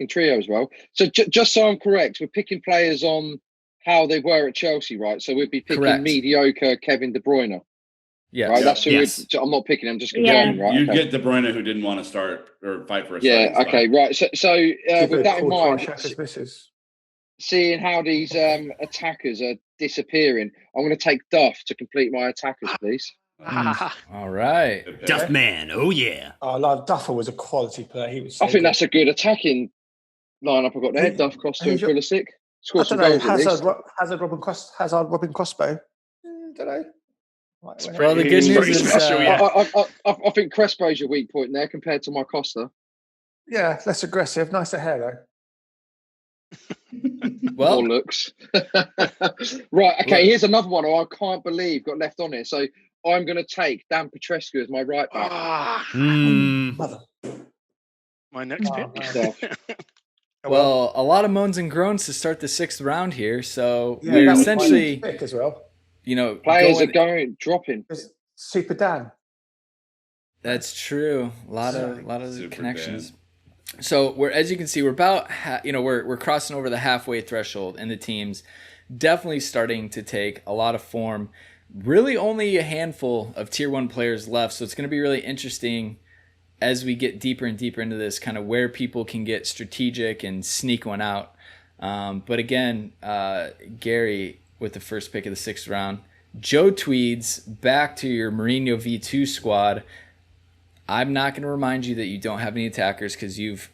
trio as well. So just so I'm correct, we're picking players on how they were at Chelsea, right? So we'd be picking Correct. mediocre Kevin De Bruyne, Yes. right? That's who Yes. I'm not picking. I'm just Yeah. confirming, right? You Okay. get De Bruyne, who didn't want to start or fight for a Yeah. starting Okay. spot. Right. So with that in mind, Shaq's missus. seeing how these attackers are disappearing, I'm going to take Duff to complete my attackers, please. All right. Good pick. Duff man. Oh, yeah. Oh, like Duffer was a quality player. He was. So I think good. that's a good attacking lineup I've got there. Who- Duff, Costa, and who's your- Pulisic. I Scored some don't know. goals at least. Hazard, Robin Crossbow. Don't know. Well, the good He's news pretty is special, yeah. I think Crespo's your weak point there compared to my Costa. Yeah, less aggressive, nicer hair well, More looks. Right, okay, here's another one I can't believe got left on here. So I'm going to take Dan Petrescu as my right back. though. Mm. Mother. My next Oh, pick. man. well, a lot of moans and groans to start the 6th round here. So Yeah, we're that was my essentially, pick as well. Players going- are going dropping. It's Super Dan. That's true. A lot of Super connections. So we're, as you can see, we're about we're crossing over the halfway threshold, and the teams definitely starting to take a lot of form. Really, only a handful of tier 1 players left, so it's going to be really interesting as we get deeper and deeper into this, kind of where people can get strategic and sneak one out. But again, Gary, with the first pick of the 6th round. Joe tweeds back to your Mourinho V2 squad. I'm not going to remind you that you don't have any attackers because you've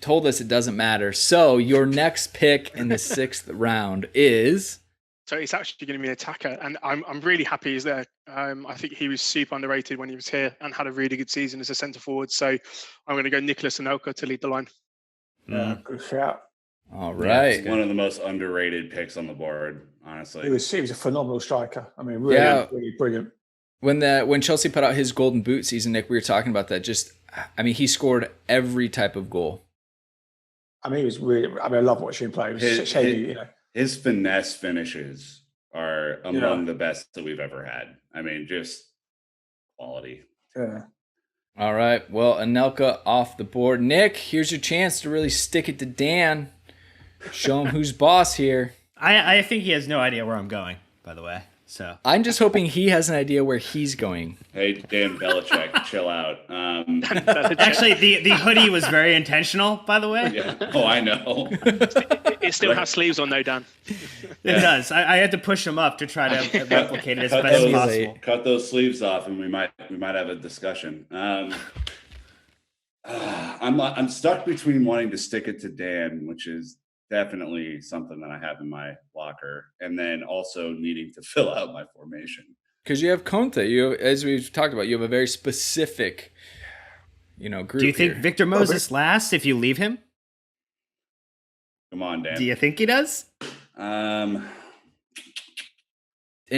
told us it doesn't matter. So your next pick in the 6th round is... So it's actually going to be an attacker, and I'm really happy he's there. I think he was super underrated when he was here and had a really good season as a centre forward. So I'm going to go Nicholas Anelka to lead the line. Yeah, good shout. All right. It's one of the most underrated picks on the board, honestly. He was a phenomenal striker. I mean, really brilliant. When Chelsea put out his Golden Boot season, Nick, we were talking about that. He scored every type of goal. I mean, he was really. I mean, I love watching him play. It was shady, His finesse finishes are among the best that we've ever had. I mean, just quality. Yeah. All right. Well, Anelka off the board. Nick, here's your chance to really stick it to Dan. Show him who's boss here. I think he has no idea where I'm going, by the way. So I'm just hoping he has an idea where he's going. Hey, Dan Belichick, chill out. Actually, the hoodie was very intentional, by the way. Yeah. Oh, I know. It still has sleeves on, though, Dan. It does. I had to push him up to try to replicate it as best as possible. Cut those sleeves off, and we might have a discussion. I'm stuck between wanting to stick it to Dan, which is definitely something that I have in my locker, and then also needing to fill out my formation. Because you have Conte, as we've talked about, you have a very specific, group. Do you think here. Victor Moses lasts if you leave him? Come on, Dan. Do you think he does? And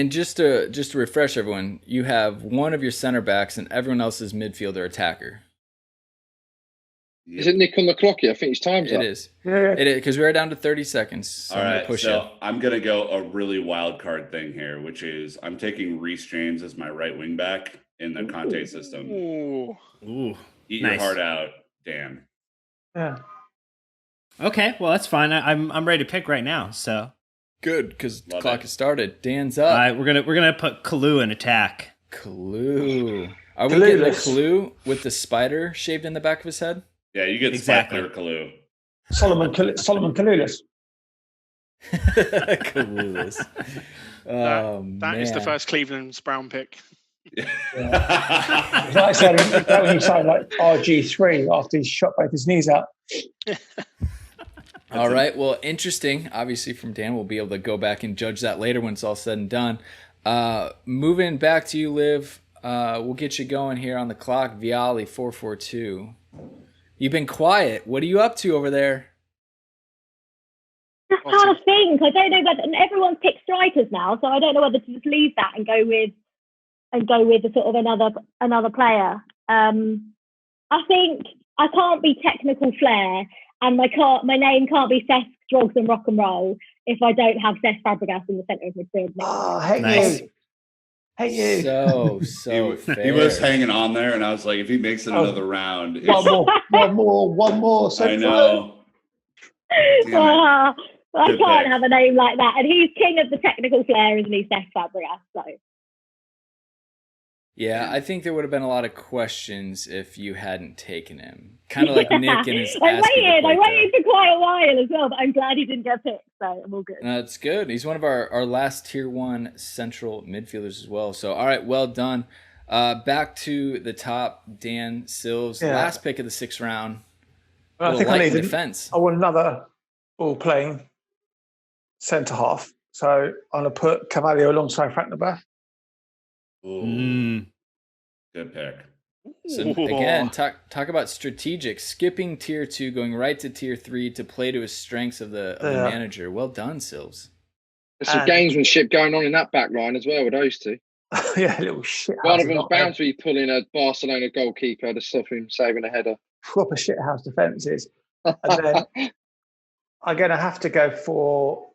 just to refresh everyone, you have one of your center backs and everyone else's midfielder attacker. Is it Nick on the clock here? I think his time's up. It is. It is, because we're down to 30 seconds. So all right, so I'm going to go a really wild card thing here, which is I'm taking Reece James as my right wing back in the Conte system. Ooh. Eat Nice. your heart out, Dan. Yeah. Okay, well that's fine. I'm ready to pick right now. So good, because the Love clock it. has started. Dan's all up. right, we're gonna put Kalu in attack. Kalu. Are we getting the Kalu with the spider shaved in the back of his head? Yeah, you get Exactly. Spike Kalu. Solomon Kaloulis. Kaloulis. That is the first Cleveland's Brown pick. It's like saying when you sound like RG3 after he's shot both his knees out. All right. Well, interesting. Obviously, from Dan, we'll be able to go back and judge that later when it's all said and done. Moving back to you, Liv. We'll get you going here on the clock. Viali 442. You've been quiet. What are you up to over there? Just trying to think. I don't know whether, and everyone's picked strikers now, so I don't know whether to just leave that and go with a sort of another player. I think I can't be technical flair, and my name can't be Seth Drugs and Rock and Roll if I don't have Seth Fabregas in the centre of midfield. Oh, hate Nice. you. Hate you. So fair. He was hanging on there, and I was like, if he makes it another round, One more. I know. Damn it. I Good can't pick. have a name like that. And he's king of the technical flair, isn't he, Seth Fabregas? So. Yeah, I think there would have been a lot of questions if you hadn't taken him. Kind of like Nick and his I waited for quite a while as well, but I'm glad he didn't get picked, so I'm all good. That's good. He's one of our last tier 1 central midfielders as well. So, all right, well done. Back to the top, Dan Silves. Yeah. Last pick of the 6th round. I think I need defense. I want another ball-playing centre-half. So I'm going to put Cavalier alongside Frank Leboeuf. Ooh, good pick. So again, talk about strategic, skipping tier 2, going right to tier 3 to play to his strengths of the manager. Well done, Silves. There's some gamesmanship going on in that back line as well with those two. Yeah, little shit. One of them's bound to be pulling a Barcelona goalkeeper to stop him saving a header. Proper shithouse defences. And then I'm going to have to go for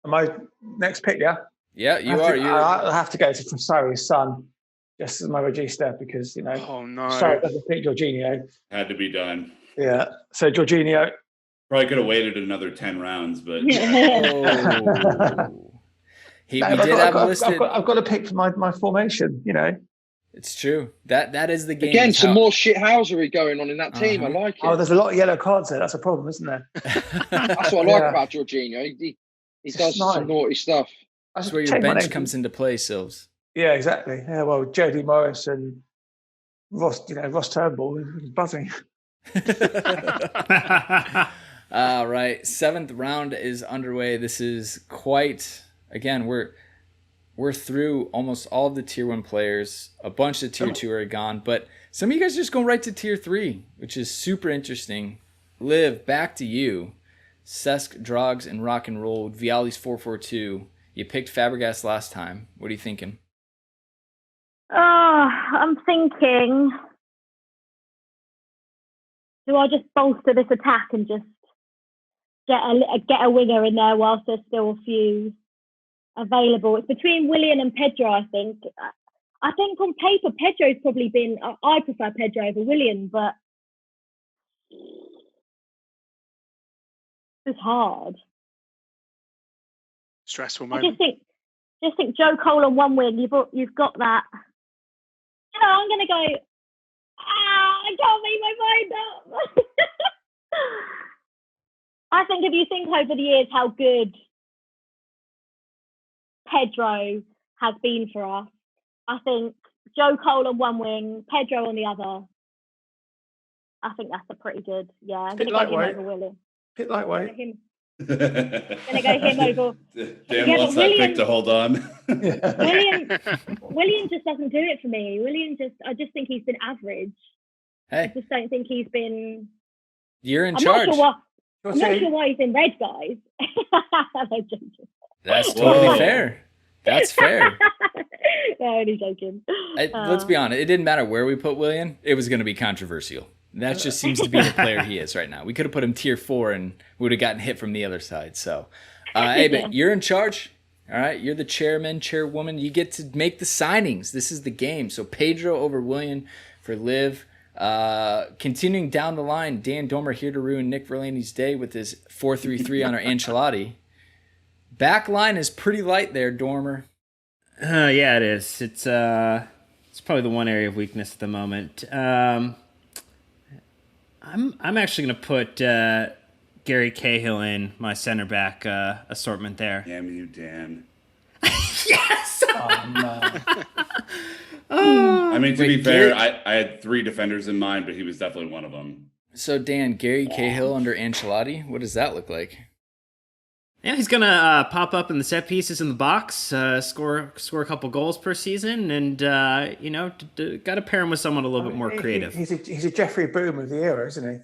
my next pick, yeah? Yeah, you are. I have to go to Frossari's son, just as my regista, because, Oh, no. Sorry, doesn't pick Jorginho. Had to be done. Yeah, so Jorginho. Probably could have waited another 10 rounds, but We did have listed. I've got to pick for my formation, It's true. That is the game. Again, some more shithousery going on in that team. I like it. Oh, there's a lot of yellow cards there. That's a problem, isn't there? That's what I like about Jorginho. He does some naughty stuff. That's where your bench comes into play, Silves. Yeah, exactly. Yeah, well, Jody Morris and Ross Turnbull is buzzing. All right, 7th round is underway. This is again, we're through almost all of the tier 1 players. A bunch of tier 2 are gone, but some of you guys are just going right to tier 3, which is super interesting. Liv, back to you. Cesc, Drogs, and Rock and Roll. Vialli's 4-4-2. You picked Fabregas last time. What are you thinking? I'm thinking, do I just bolster this attack and just get a winger in there whilst there's still a few available? It's between Willian and Pedro, I think. I think on paper, Pedro's probably been... I prefer Pedro over Willian, but it's hard. Stressful I moment. just think Joe Cole on one wing. You've got that. I'm going to go... I can't make my mind up. I think if you think over the years how good Pedro has been for us, I think Joe Cole on one wing, Pedro on the other. I think that's a pretty good. Yeah, I'm going to go him over Willian. Bit lightweight. I'm going to go him over. Dan wants that pick to hold on. Willian just doesn't do it for me. I just think he's been average. Hey, I just don't think he's been. You're in charge. I'm not sure why he's in red, guys. That's totally fair. That's fair. No, only joking. Let's be honest. It didn't matter where we put Willian. It was going to be controversial. That just seems to be the player he is right now. We could have put him tier 4 and we would have gotten hit from the other side. So, hey, but you're in charge. All right. You're the chairwoman. You get to make the signings. This is the game. So Pedro over Willian for Liv. Continuing down the line, Dan Dormer here to ruin Nick Verlaney's day with his 4-3-3 on our Ancelotti. Back line is pretty light there, Dormer. Yeah, it is. It's probably the one area of weakness at the moment. I'm actually going to put Gary Cahill in my center back assortment there. Damn you, Dan. Yes! Oh, I mean, to be fair, I had 3 defenders in mind, but he was definitely one of them. So, Dan, Gary Cahill under Ancelotti, what does that look like? Yeah, he's gonna pop up in the set pieces in the box, score a couple goals per season, and got to pair him with someone a little bit more creative. He's a Jeffrey Boom of the era, isn't he?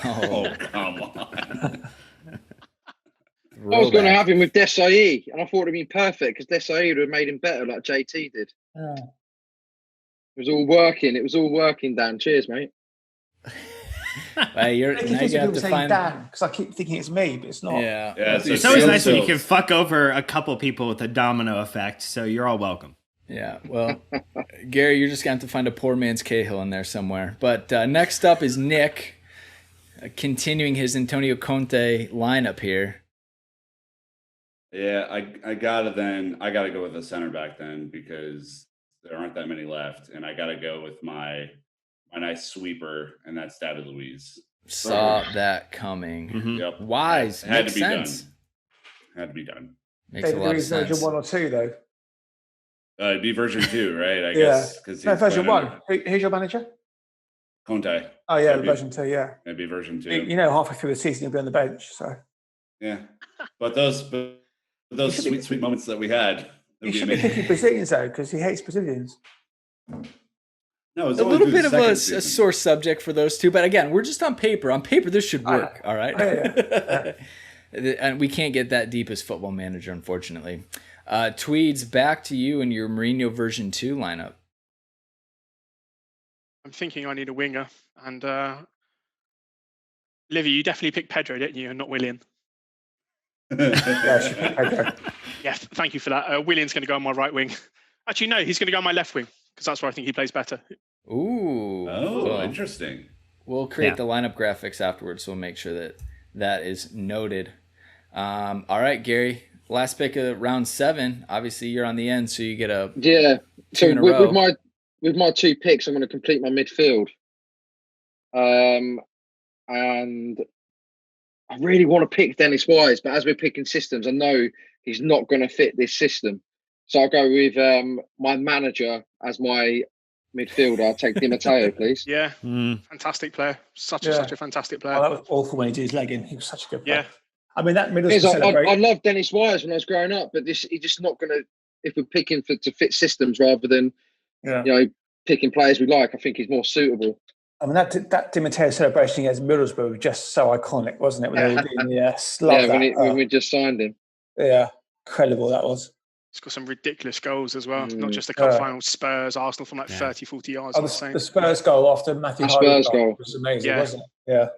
Oh come on! I was going to have him with Desai, and I thought it'd been perfect because Desai would have made him better, like JT did. Oh. It was all working. It was all working, Dan. Cheers, mate. Now you have to find Dan because I keep thinking it's me, but it's not. Yeah. It's always nice when you can fuck over a couple people with a domino effect. So you're all welcome. Yeah. Well, Gary, you're just going to have to find a poor man's Cahill in there somewhere. But next up is Nick, continuing his Antonio Conte lineup here. Yeah, I gotta go with a center back then because there aren't that many left, and I gotta go with my nice sweeper, and that's David Luiz. Saw that coming. Mm-hmm. Yep. Wise. Had Makes to be sense. done. Had to be done. Makes a lot of sense. Version 1 or 2, though. It'd be version 2, right? I guess. No, version 1. Who's your manager? Conte. Oh, yeah, version 2, yeah. Maybe version 2. You know, halfway through the season, you'll be on the bench, so. Yeah. But those sweet moments that we had. You should be picking Brazilians, though, because he hates Brazilians. No, it's a little bit of a sore subject for those two, but again, we're just on paper. On paper, this should work, all right? Yeah. And we can't get that deep as Football Manager, unfortunately. Tweeds, back to you in your Mourinho version 2 lineup. I'm thinking I need a winger, and Livy, you definitely picked Pedro, didn't you, and not Willian? Yeah, she picked Pedro. Yeah, thank you for that. Willian's going to go on my right wing. Actually, no, he's going to go on my left wing because that's where I think he plays better. Ooh. Oh, well, interesting. We'll create the lineup graphics afterwards, so we'll make sure that is noted. All right, Gary. Last pick of round 7. Obviously, you're on the end, so you get a So in a row. with my 2 picks, I'm going to complete my midfield. And I really want to pick Dennis Wise, but as we're picking systems, I know he's not going to fit this system. So I'll go with my manager as my midfielder. I'll take Di Matteo, please. Yeah, fantastic player. Such a fantastic player. Oh, that was awful when he did his leg in. He was such a good player. Yeah. I mean, that Middlesbrough celebration. I loved Dennis Wise when I was growing up, but he's just not going to, if we're picking to fit systems rather than, picking players we like, I think he's more suitable. I mean, that Di Matteo celebration against Middlesbrough was just so iconic, wasn't it? When they were doing when we just signed him. Yeah, incredible that was. He's got some ridiculous goals as well. Not just the cup final, Spurs, Arsenal from 30, 40 yards. The Spurs goal after Matthew Hardy's goal was amazing, wasn't it? Yeah.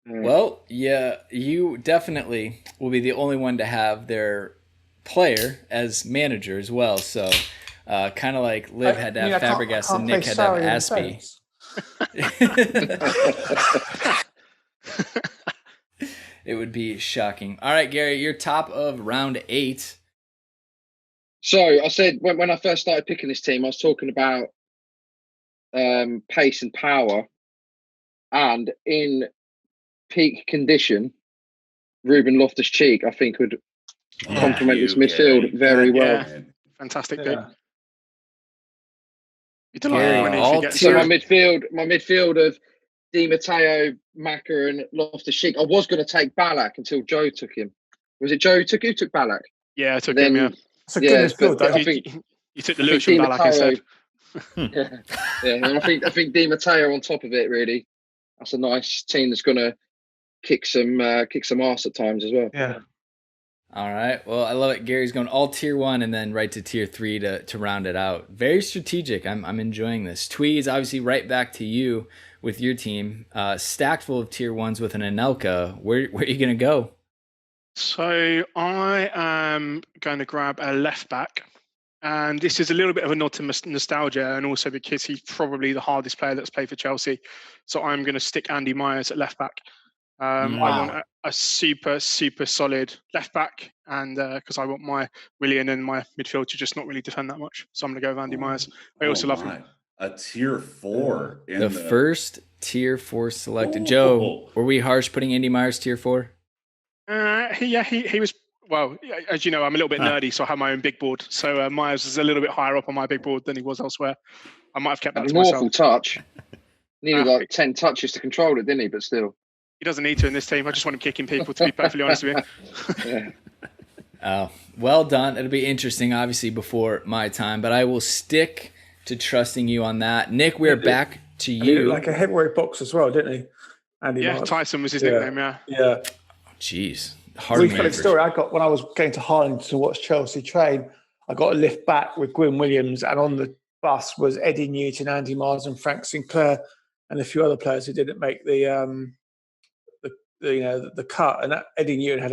Well, you definitely will be the only one to have their player as manager as well. So, kind of like Liv had to have Fabregas and Nick had to have Aspie. It would be shocking. All right, Gary, you're top of round 8. So I said when I first started picking this team, I was talking about pace and power, and in peak condition, Ruben Loftus-Cheek I think would complement this midfield very well. Fantastic pick. So my midfield of Di Matteo, Maka, and Loftus-Cheek. I was going to take Ballack until Joe took him. Was it Joe who took Ballack? Yeah, I took him. Yeah, it's a good midfield. I think you took the Lewis from Ballack instead. And I think Di Matteo on top of it. Really, that's a nice team that's going to kick some arse at times as well. Yeah. All right. Well, I love it. Gary's going all tier 1 and then right to tier 3 to round it out. Very strategic. I'm enjoying this. Twee is obviously right back to you with your team, stacked full of tier 1s with an Anelka. Where are you going to go? So I am going to grab a left back. And this is a little bit of a nod to nostalgia, and also because he's probably the hardest player that's played for Chelsea. So I'm going to stick Andy Myers at left back. I want a super solid left back, and because I want my Willian and my midfield to just not really defend that much. So I'm going to go with Andy Myers. I also love him. A tier 4 in the first tier 4 selected. Joe, were we harsh putting Andy Myers tier 4? He was. Well, as you know, I'm a little bit nerdy, so I have my own big board. So Myers is a little bit higher up on my big board than he was elsewhere. I might have kept that to myself. An awful touch. Needed like 10 touches to control it, didn't he? But still. He doesn't need to in this team. I just want him kicking people, to be perfectly honest with you. Oh, well done. It'll be interesting, obviously, before my time, but I will stick to trusting you on that. Nick, we're back to you. Like a heavyweight box as well, didn't he? Andy Myers. Tyson was his nickname, Yeah. Oh, jeez. Really funny story. I got when I was going to Harlem to watch Chelsea train. I got a lift back with Gwyn Williams, and on the bus was Eddie Newton, Andy Myers, and Frank Sinclair, and a few other players who didn't make the cut. And Eddie Newton had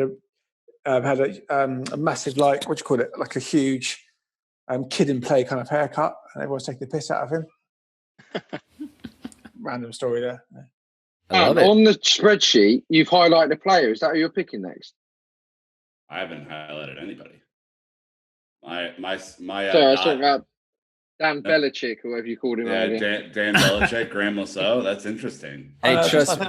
a massive, like, what do you call it, like a huge kid in play kind of haircut, and everyone's taking the piss out of him. Random story there. On the spreadsheet, you've highlighted a player. Is that who you're picking next? I haven't highlighted anybody. My Sorry, I was talking about Dan Belichick, or whatever you called him. Yeah, Dan Belichick, Graham Lasso. That's interesting. Hey, trust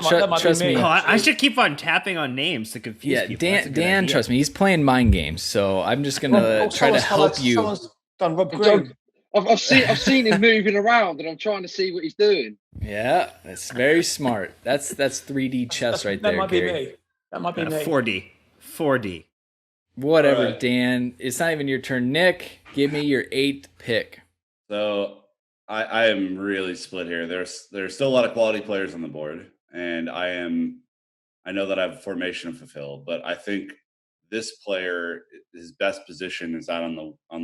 me. Oh, I should keep on tapping on names to confuse people. Dan, trust me. He's playing mind games, so I'm just gonna try to help you. Someone's done Rob Green. I've seen him moving around, and I'm trying to see what he's doing. Yeah, that's very smart. That's 3D chess right there. That might Gary. be me. That might be me. 4D. Whatever, right. Dan. It's not even your turn. Nick, give me your 8th pick. So I am really split here. There's still a lot of quality players on the board, and I know that I have a formation to fulfill, but I think this player, his best position is out on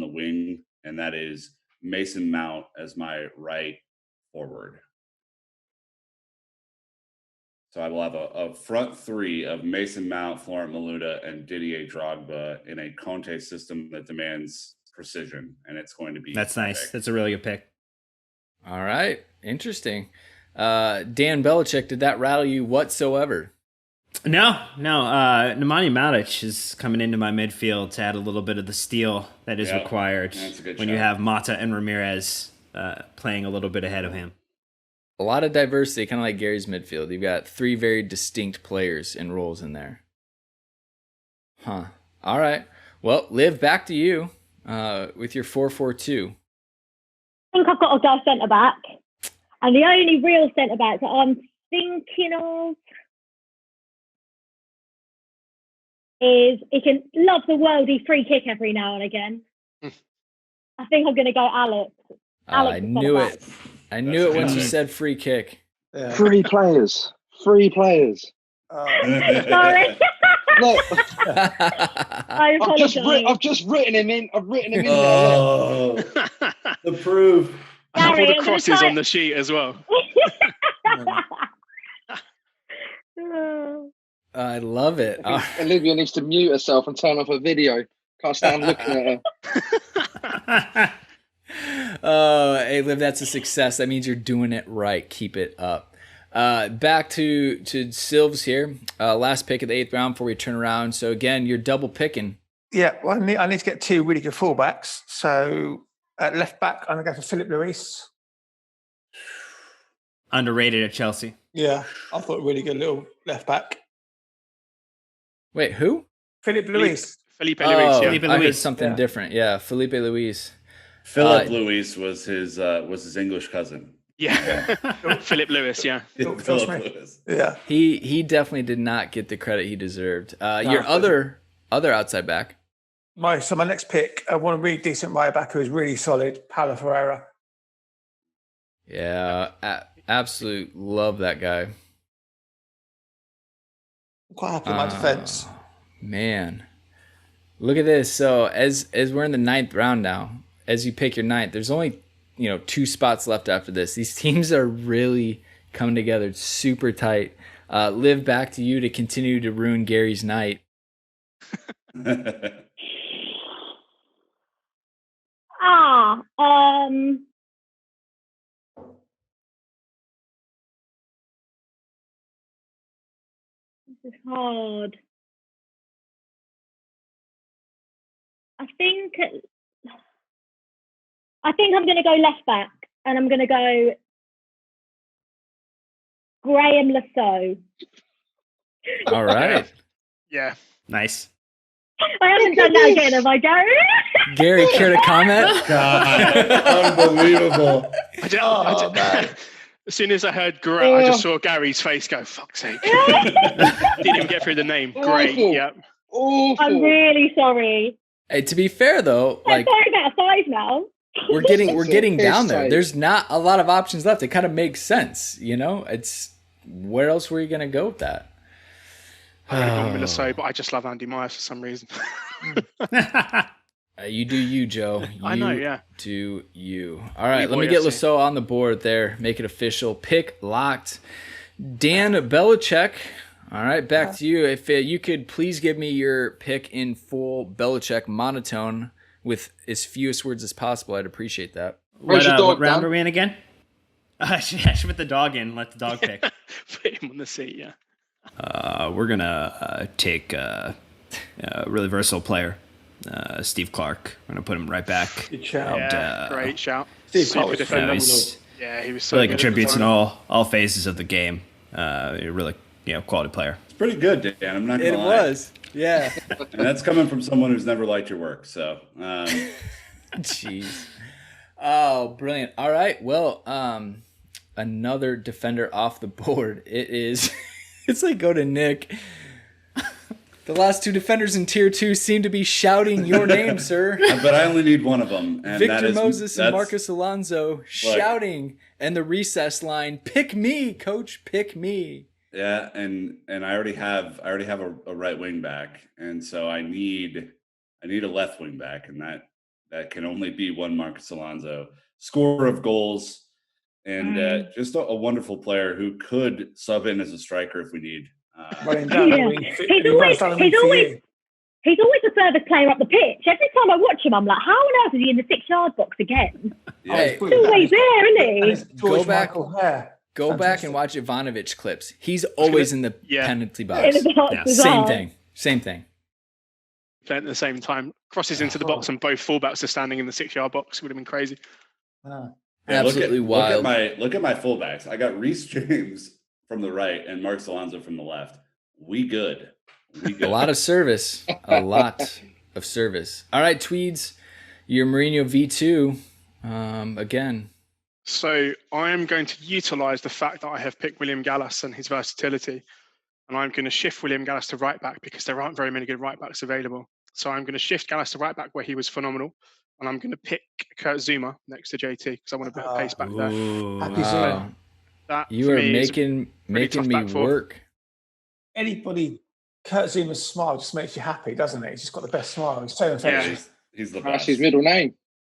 the wing, and that is Mason Mount as my right forward. So I will have a front 3 of Mason Mount, Florent Malouda, and Didier Drogba in a Conte system that demands precision, and it's going to be... That's nice. That's a really good pick. All right. Interesting. Dan Belichick, did that rattle you whatsoever? No. Nemanja Matic is coming into my midfield to add a little bit of the steel that is required when you have Mata and Ramirez playing a little bit ahead of him. a lot of diversity, kind of like Gary's midfield. You've got 3 very distinct players and roles in there. Huh. All right. Well, Liv, back to you with your 4-4-2. I think I've got to go centre back, and the only real centre back that I'm thinking of is he can love the worldie free kick every now and again. I think I'm going to go Alex. Alex I knew it. I knew it when you said free kick. Yeah. Free players. Sorry. Look, I apologise. I've just written him in. I've written him in Oh, the proof. I have all Gary, the I'm crosses gonna on the sheet as well. I love it. I think Olivia needs to mute herself and turn off her video. Can't stand looking at her. Oh, hey, Liv, that's a success. That means you're doing it right. Keep it up. Back to Silves here. Last pick of the 8th round before we turn around. So again, you're double picking. Yeah, well, I need to get 2 really good fullbacks. So at left back, I'm going to go for Philip Luis. Underrated at Chelsea. Yeah, I thought really good little left back. Wait, who? Philip Luis. Felipe Oh, Luis, yeah. Felipe I heard Luis. something different. Yeah, Felipe Luis. Philip Luis was his English cousin. Yeah. Philip Lewis, yeah. Phil Philip Smith. Lewis. Yeah. He definitely did not get the credit he deserved. Your other outside back. My next pick, I want a really decent right back who is really solid, Paulo Ferreira. Yeah, absolute love that guy. I'm quite happy with my defence. Man, look at this. So as we're in the 9th round now, as you pick your 9th, there's only 2 spots left after this. These teams are really coming together. It's super tight. Liv, back to you to continue to ruin Gary's night. This is hard. I think I'm going to go left back, and I'm going to go Graham Lasso. All right. Yeah. Nice. I haven't done that again, have I, Gary? Gary, care to comment? God, unbelievable. As soon as I heard Gray, I just saw Gary's face go, fuck's sake. Didn't even get through the name. Great, yeah. Awful. I'm really sorry. Hey, to be fair though, I'm sorry about 5 now. we're getting down there. sake. There's not a lot of options left. It kind of makes sense, It's where else were you gonna go with that? I would have gone with Lasso, but I just love Andy Myers for some reason. You do you, Joe. I know, yeah. Do you. All right, let me get Lasso on the board there. Make it official. Pick locked. Dan Belichick. All right, back to you. If you could please give me your pick in full Belichick monotone with as fewest words as possible, I'd appreciate that. Where's your dog, What round Dan? are we in again? I should put the dog in. Let the dog pick. Put him on the seat, yeah. We're gonna take a really versatile player, Steve Clark. We're gonna put him right back. Good shout. Yeah, great shout. Steve Super Clark was defender. he's- Yeah, he was so Really good at the contributes in time. all phases of the game. A really quality player. It's pretty good, Dan. I'm not gonna It lie. was. Yeah. And that's coming from someone who's never liked your work. So Jeez. Oh, brilliant. All right. Well, another defender off the board. It is. It's like go to Nick. The last 2 defenders in tier 2 seem to be shouting your name, sir. but I only need one of them. And Victor that is, Moses and that's- Marcus Alonso shouting, and the recess line, "Pick me, coach, pick me." Yeah, and I already have a right wing back, and so I need a left wing back, and that can only be one Marcus Alonso, scorer of goals, and just a wonderful player who could sub in as a striker if we need. He's always the furthest player up the pitch. Every time I watch him, I'm like, how on earth is he in the 6-yard box again? Hey, He's always there, isn't he? Go back. Go back Fantastic. and watch Ivanovic clips. He's always in the penalty In box. the box Yeah, as Same well. thing. Same thing. Playing at the same time. Crosses into the box and both fullbacks are standing in the 6-yard box. Would have been crazy. Yeah, Absolutely wild. Look at my fullbacks. I got Reece James from the right and Marcos Alonso from the left. We good. A lot of service. A lot of service. All right, Tweeds, your Mourinho V2 again. So I am going to utilise the fact that I have picked William Gallas and his versatility, and I'm going to shift William Gallas to right back because there aren't very many good right backs available. So I'm going to shift Gallas to right back where he was phenomenal, and I'm going to pick Kurt Zuma next to JT because I want a bit of pace back there. Happy Zuma. That You for are me is making tough me back four. work. Anybody, Kurt Zuma's smile just makes you happy, doesn't it? He's just got the best smile. He's so infectious. He's the That's best. his middle name.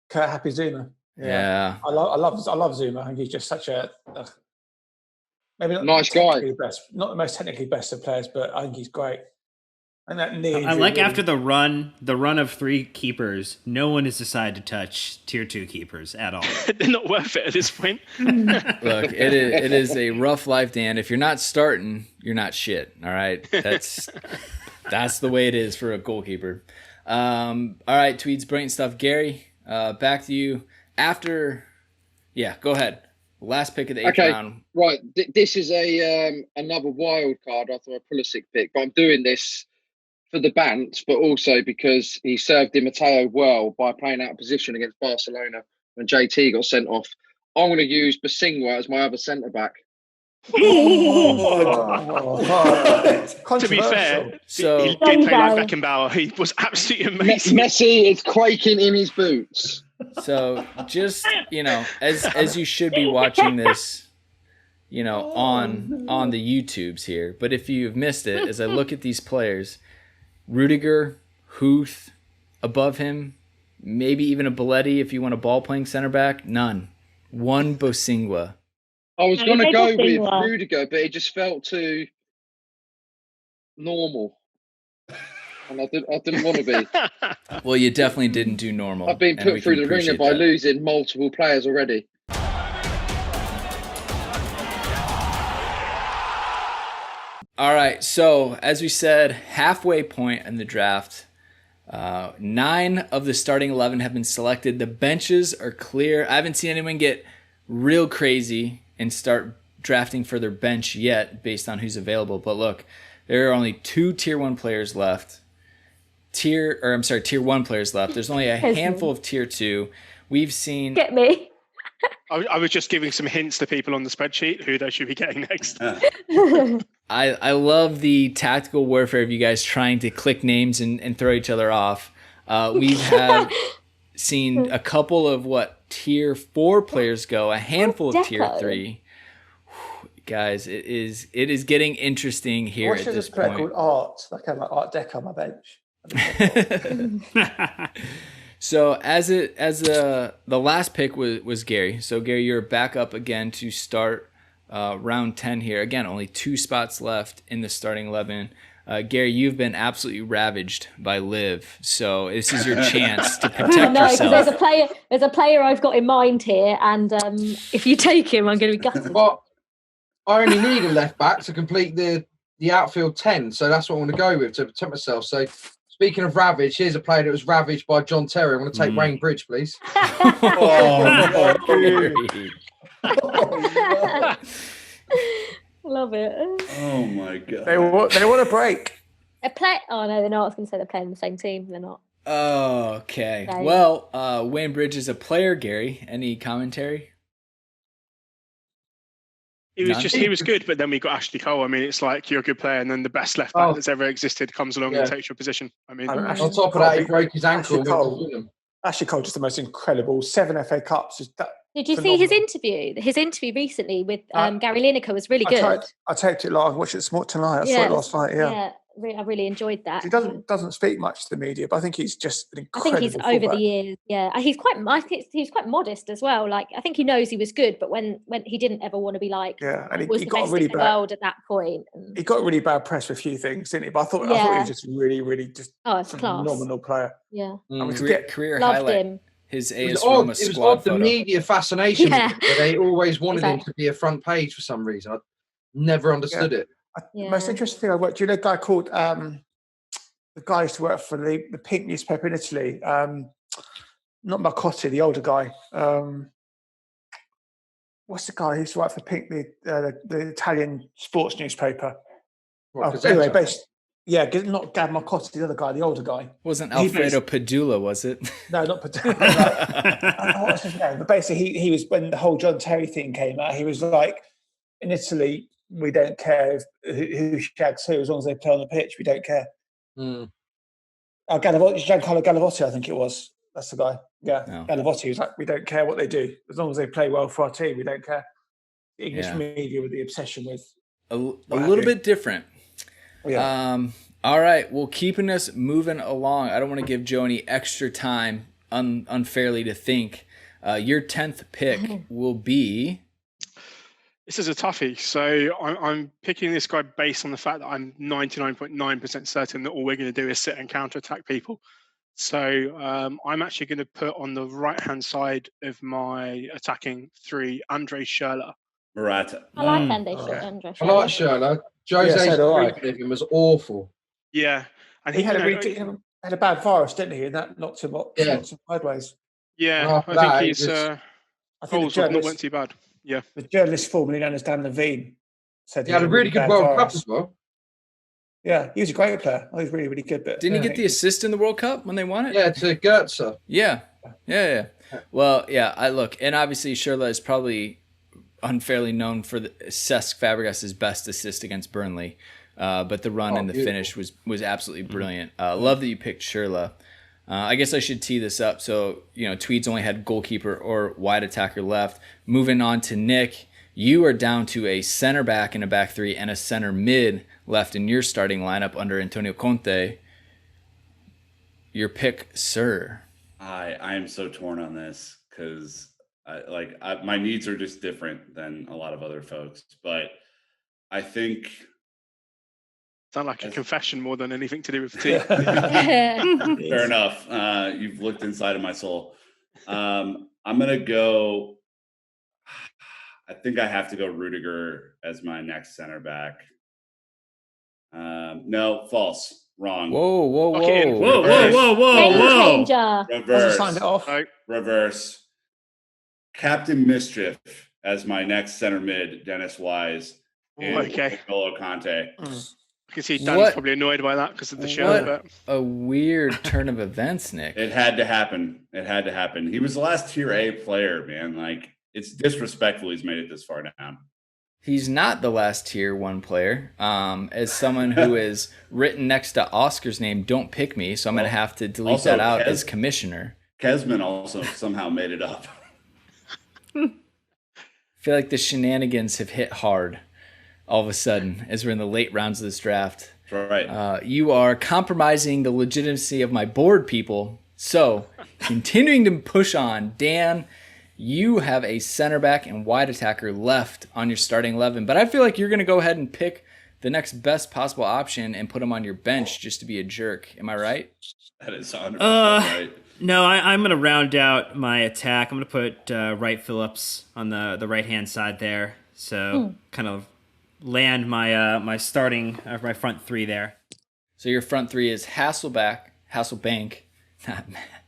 Kurt Happy Zuma. Yeah. I love Zuma. I think he's just such a maybe not Nice technically best, not the most technically best of players, but I think he's great. And that knee I like injury after the run of 3 keepers, no one has decided to touch tier 2 keepers at all. They're not worth it at this point. Look, it is a rough life, Dan. If you're not starting, you're not shit. All right, that's the way it is for a goalkeeper. All right, Tweeds, brilliant stuff. Gary, back to you after. Yeah, go ahead. Last pick of the 8th round. Right, this is a another wild card after a Pulisic pick, but I'm doing this for the Bant, but also because he served Di Matteo well by playing out of position against Barcelona when JT got sent off. I'm going to use Basingwa as my other centre back. To be fair, So he did play like Beckenbauer. He was absolutely amazing. Messi is quaking in his boots. So just, as you should be watching this, on the YouTubes here. But if you've missed it, as I look at these players, Rudiger, Huth, above him, maybe even a Belletti if you want a ball-playing center back, none. One Bosingwa. I was going to go with Rudiger, but it just felt too normal. And I didn't want to be. Well, you definitely didn't do normal. I've been put through the ringer by losing multiple players already. All right, so as we said, halfway point in the draft. 9 of the starting 11 have been selected. The benches are clear. I haven't seen anyone get real crazy and start drafting for their bench yet based on who's available. But look, there are only 2 tier 1 players left. Tier 1 players left. There's only a handful of tier 2. We've seen... Get me. I was just giving some hints to people on the spreadsheet who they should be getting next. I love the tactical warfare of you guys trying to click names and throw each other off. We have seen a couple of tier 4 players go, a handful of tier 3. Whew, guys, it is getting interesting here at this point. Called Art, like Art Deco on my bench. So the last pick was Gary. So Gary, you're back up again to start round 10 here. Again, only 2 spots left in the starting 11. Gary, you've been absolutely ravaged by Liv, so this is your chance to protect yourself. No, because there's a player I've got in mind here, and if you take him, I'm going to be gutted. Well, I only need a left back to complete the outfield 10, so that's what I want to go with to protect myself. So, speaking of ravage, here's a player that was ravaged by John Terry. I'm going to take Wayne Bridge, please. Love it. Oh my god! They want a break. Oh no, they're not. I was going to say they're playing the same team. They're not. Okay. Well, Wayne Bridge is a player. Gary, any commentary? He was good, but then we got Ashley Cole. I mean, it's like you're a good player, and then the best left back that's ever existed comes along and takes your position. I mean, on top of that, he broke his ankle. Ashley Cole, just the most incredible 7 FA Cups. Did you see his interview? His interview recently with Gary Lineker was really good. I taped it live. I watched it tonight. I saw it last night. Yeah. I really enjoyed that. He doesn't speak much to the media, but I think he's just an incredible. I think he's over the years. Yeah, he's quite. I think he's quite modest as well. Like I think he knows he was good, but when he didn't ever want to be like, and he got really bad world at that point. He got really bad press for a few things, didn't he? But I thought he was just really, really just a phenomenal player. Yeah, career loved highlight. Him. His It AS was Roma odd, it was squad odd the photo. media fascination. They always wanted him to be a front page for some reason. I never understood it. The most interesting thing I worked. Do you know a guy called the guy used to work for the Pink newspaper in Italy? Not Marcotti, the older guy. what's the guy who's right for Pink, the Italian sports newspaper? What, Anyway, Gazzetta? not Gav Marcotti, the other guy, the older guy. Wasn't Alfredo Padula, was it? No, not Padula. What's his name? But basically, he was, when the whole John Terry thing came out, he was like, in Italy, we don't care who shags who, as long as they play on the pitch, we don't care. Giancarlo Galavotti, I think it was. That's the guy. Yeah, Galavotti was like, we don't care what they do. As long as they play well for our team, we don't care. The English media with the obsession with... A little bit different. Yeah. All right. Well, keeping us moving along. I don't want to give Joe any extra time unfairly to think. Your 10th pick will be... This is a toughie. So I'm picking this guy based on the fact that I'm 99.9% certain that all we're going to do is sit and counter-attack people. So I'm actually going to put on the right-hand side of my attacking three, Andre Schürrle. Morata. I like Andre Schürrle. I like Schürrle. Jose's treatment of him was awful. Yeah. And he had a bad virus, didn't he? And that knocked him up sideways. Yeah, I think he's... goals not went too bad. Yeah. The journalist formerly known as Dan Levine said he had a really good World Cup as well. Yeah, he was a great player. He was really, really good. But didn't he get the assist in the World Cup when they won it? Yeah, to Goetze. Yeah. Well, and obviously Schürrle is probably unfairly known for Cesc Fabregas's best assist against Burnley, but the run and the finish was absolutely brilliant. Love that you picked Schürrle. I guess I should tee this up. So, Tweeds only had goalkeeper or wide attacker left. Moving on to Nick, you are down to a center back and a back three and a center mid left in your starting lineup under Antonio Conte. Your pick, sir. I am so torn on this because my needs are just different than a lot of other folks. But I think... Sound like a confession more than anything to do with tea. Fair enough. You've looked inside of my soul. I'm going to go... I think I have to go Rudiger as my next center back. No, false. Wrong. Whoa. Reverse. Signed it off. Reverse. Captain Mischief as my next center mid, Dennis Wise. N'Golo Kante. I can see Dan's probably annoyed by that because of the show. But a weird turn of events, Nick. It had to happen. He was the last tier A player, man. It's disrespectful he's made it this far down. He's not the last tier 1 player. As someone who is written next to Oscar's name, don't pick me, so I'm going to have to delete that out as commissioner. Kesman also somehow made it up. I feel like the shenanigans have hit hard all of a sudden as we're in the late rounds of this draft. That's right. You are compromising the legitimacy of my board, people. So, continuing to push on, Dan, you have a center back and wide attacker left on your starting 11, but I feel like you're going to go ahead and pick the next best possible option and put him on your bench just to be a jerk. Am I right? That is 100% right. No, I'm going to round out my attack. I'm going to put Wright Phillips on the right-hand side there. So kind of land my starting my front three there. So your front three is Hasselbank, not Matt.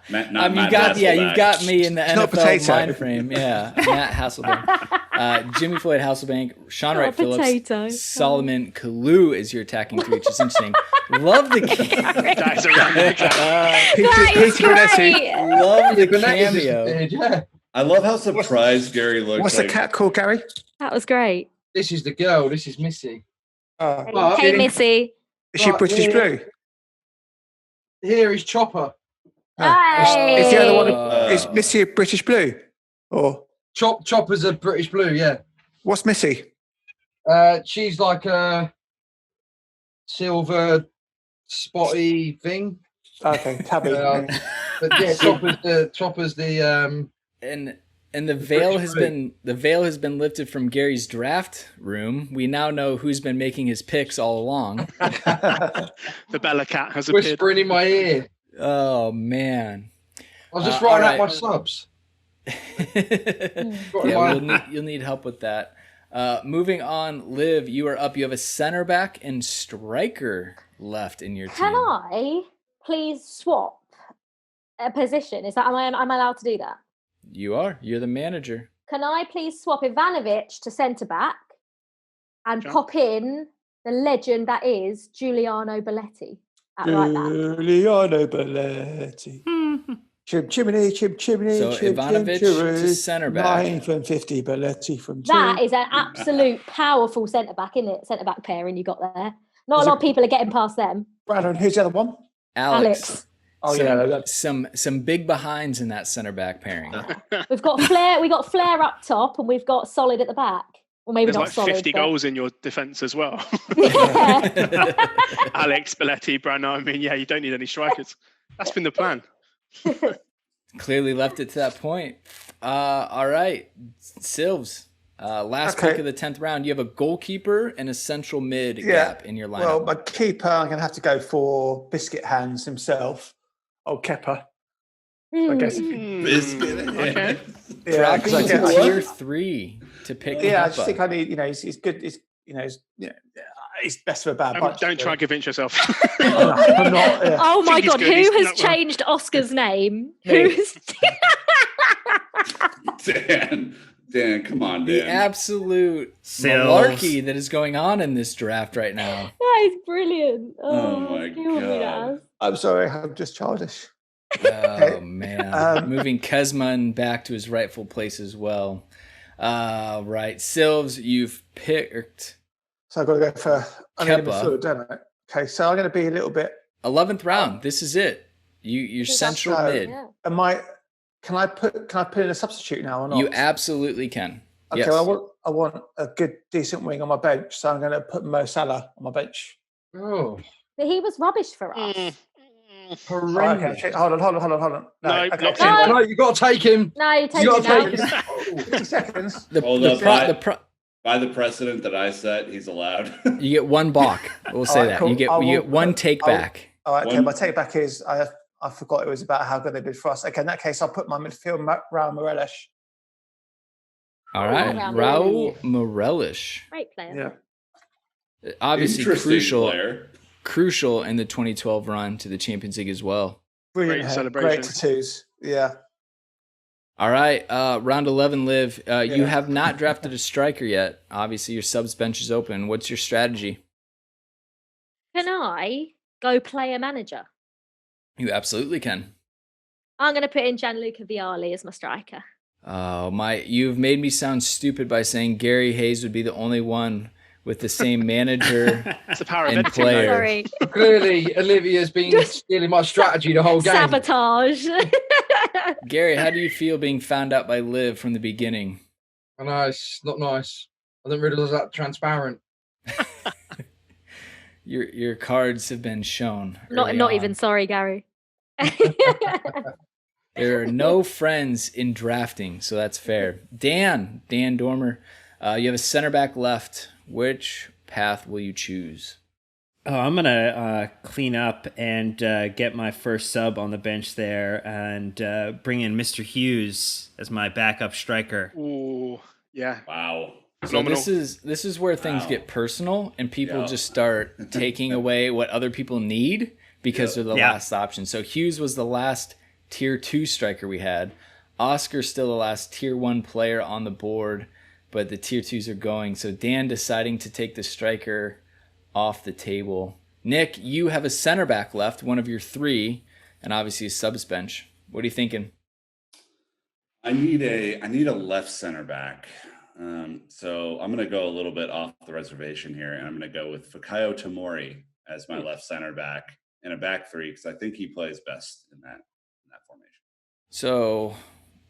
You've got me in the NFL mind frame. Yeah, Matt Hasselbank, Jimmy Floyd Hasselbank, Sean Wright Phillips, Solomon Kalou is your attacking three, which is interesting. Love the cameo. I love how surprised Gary looks. What's the cat called, Gary? That was great. This is the girl. This is Missy. Hey, Missy. Is she British Blue? Here is Chopper. Is the other one? Is Missy a British Blue? Or Chopper's a British Blue? Yeah. What's Missy? She's like a silver spotty thing. Okay, tabby. But yeah, Chopper's the and the veil has been lifted from Gary's draft room. We now know who's been making his picks all along. The Bella cat has appeared. Whispering in my ear. Oh man! I was just writing out my subs. You'll need help with that. Moving on, Liv, you are up. You have a center back and striker left in your team. Can I please swap a position? Am I allowed to do that? You are. You're the manager. can I please swap Ivanovic to centre back and Sure. pop in the legend that is Giuliano Belletti at right back? Giuliano Belletti. Chimney, chimney, So Ivanovic to centre back. 9 from 50, Belletti from 2. That is an absolute powerful centre back, isn't it? Centre back pairing you got there. Not Is a lot it- of people are getting past them. Brandon, who's the other one? Alex. Oh, Some big behinds in that centre back pairing. We've got Flair. We got Flair up top, and we've got Solid at the back. Or maybe There's not like Solid. 50 but- goals in your defence as well. Yeah. Alex, Belletti, Brano. I mean, yeah, you don't need any strikers. That's been the plan. Clearly left it to that point. All right, Silves. Last pick of the 10th round. You have a goalkeeper and a central mid gap in your lineup. Well, my keeper, I'm going to have to go for Biscuit Hands himself. Oh, Kepper. I guess. Biscuit. Okay. Yeah, Dropping because to tier 3 to pick Yeah, I Kepper. just think I need. He's good. He's best of a bad bunch. Don't try and convince yourself. I'm not. Yeah. Oh my Think he's God! good, Who he's has not well. changed Oscar's name? Me. Who's? Dan, come on, The Dan. absolute Sills. malarkey that is going on in this draft right now. That is brilliant. Oh my kill me, God. Naz. I'm sorry. I'm just childish. Oh man, moving Kezman back to his rightful place as well. Right, Silves, you've picked So I've got to go for Kepa. midfielder, don't I? Okay, so I'm going to be a little bit. 11th round. This is it. You're central so. mid. Yeah. Can I put in a substitute now or not? You absolutely can. Okay, Yes. well, I want a good, decent wing on my bench, so I'm going to put Mo Salah on my bench. Oh, But he was rubbish for us. horrendous. Okay, hold on. No, okay, not so- too No, you got to take him. No, you take You it gotta now. take him. 50 seconds. Hold up, by the precedent that I set, he's allowed. You get one balk. We'll say Alright, that. cool. You get one take back. All right, okay, One- my take back is I forgot it was about how good they did for us. Okay, in that case, I'll put my midfield Raul Morelos. All right, Raul Raul Morelos. Great player. Yeah. Obviously Interesting crucial in the 2012 run to the Champions League as well. Brilliant Great head, celebration. great tattoos. Yeah. All right, round 11, Liv. You have not drafted a striker yet. Obviously, your subs bench is open. What's your strategy? Can I go player manager? You absolutely can. I'm going to put in Gianluca Vialli as my striker. Oh my! You've made me sound stupid by saying Gary Hayes would be the only one with the same manager It's the power of and editing. player. though. Sorry. Clearly, Olivia's been stealing my strategy the whole game. Sabotage. Gary, how do you feel being found out by Liv from the beginning? I know, it's not nice. I didn't realise that transparent. Your cards have been shown. not early on. even sorry, Gary. There are no friends in drafting, so that's fair. Dan Dormer, you have a center back left. Which path will you choose? Oh, I'm going to clean up and get my first sub on the bench there and bring in Mr. Hughes as my backup striker. Ooh, yeah. Wow. So Phenomenal. this is where things Wow. get personal and people Yeah. just start taking away what other people need because they're the Yeah. last option. So Hughes was the last tier 2 striker we had. Oscar's still the last tier 1 player on the board, but the tier 2s are going. So Dan deciding to take the striker off the table. Nick, you have a center back left, one of your 3, and obviously a subs bench. What are you thinking? I need a left center back. So I'm going to go a little bit off the reservation here, and I'm going to go with Fikayo Tomori as my left center back in a back 3 because I think he plays best in that formation. So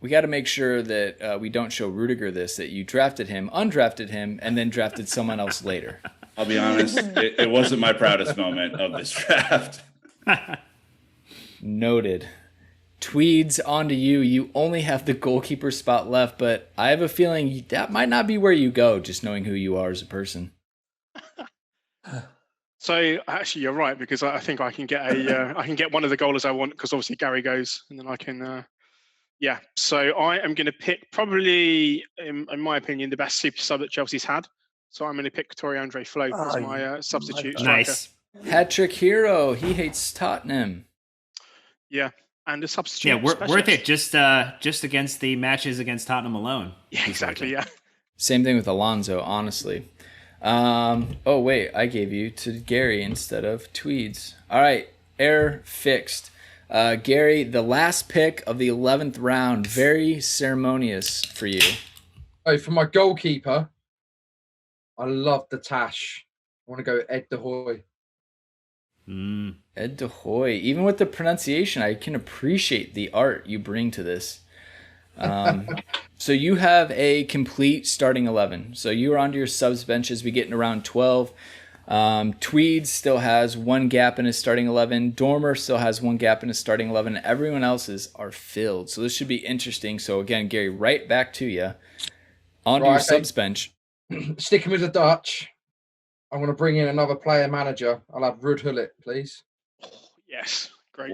we got to make sure that we don't show Rudiger that you drafted him, undrafted him, and then drafted someone else later. I'll be honest, it wasn't my proudest moment of this draft. Noted. Tweeds, on to you. You only have the goalkeeper spot left, but I have a feeling that might not be where you go, just knowing who you are as a person. So actually, you're right because I think I can get I can get one of the goalers I want because obviously Gary goes, and then I can. Yeah. So I am going to pick probably, in my opinion, the best super sub that Chelsea's had. So I'm going to pick Torre Andre Flo as my substitute striker. Nice. Hat-trick hero. He hates Tottenham. Yeah. and a substitute. Yeah, worth it specialist. just against the matches against Tottenham alone. Yeah, exactly. Yeah. Same thing with Alonso, honestly. Oh, wait, I gave you to Gary instead of Tweeds. All right, error fixed. Gary, the last pick of the 11th round, very ceremonious for you. Oh, for my goalkeeper, I love the Tash. I want to go Ed De Hoy. Ed De Hoy. Even with the pronunciation, I can appreciate the art you bring to this. So you have a complete starting 11. So you are onto your subs bench as we get in around 12. Tweed still has one gap in his starting 11. Dormer still has one gap in his starting 11. Everyone else's are filled. So this should be interesting. So again, Gary, right back to you. Onto your subs bench. Sticking with the Dutch, I'm going to bring in another player manager. I'll have Ruud Gullit, please. Yes. Great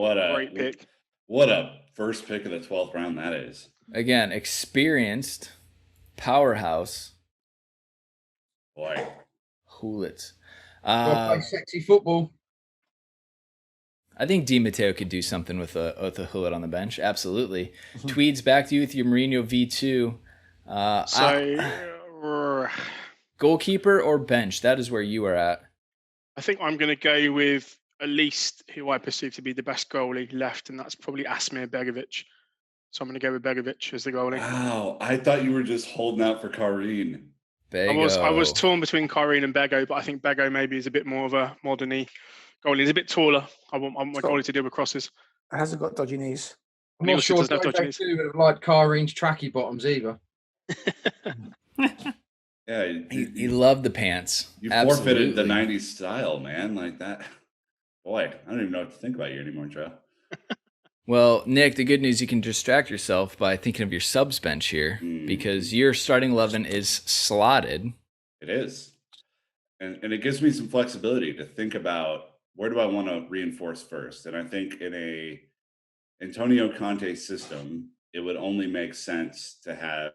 pick. What a first pick of the 12th round that is. Again, experienced powerhouse. Boy. Gullit. Play sexy football. I think Di Matteo could do something with a Gullit on the bench. Absolutely. Tweeds, back to you with your Mourinho V2. Goalkeeper or bench? That is where you are at. I think I'm going to go with at least who I perceive to be the best goalie left, and that's probably Asmir Begovic. So I'm going to go with Begovic as the goalie. Wow, I thought you were just holding out for Karine. I was torn between Karine and Bego, but I think Bego maybe is a bit more of a modern-y goalie. He's a bit taller. I want my goalie to deal with crosses. It hasn't got dodgy knees. I'm not sure if I would have liked Karine's tracky bottoms either. Yeah, he loved the pants. You forfeited the 90s style, man. Like that. Boy, I don't even know what to think about you anymore, Joe. Well, Nick, the good news, you can distract yourself by thinking of your subs bench here because your starting 11 is slotted. It is. And it gives me some flexibility to think about where do I want to reinforce first. And I think in a Antonio Conte system, it would only make sense to have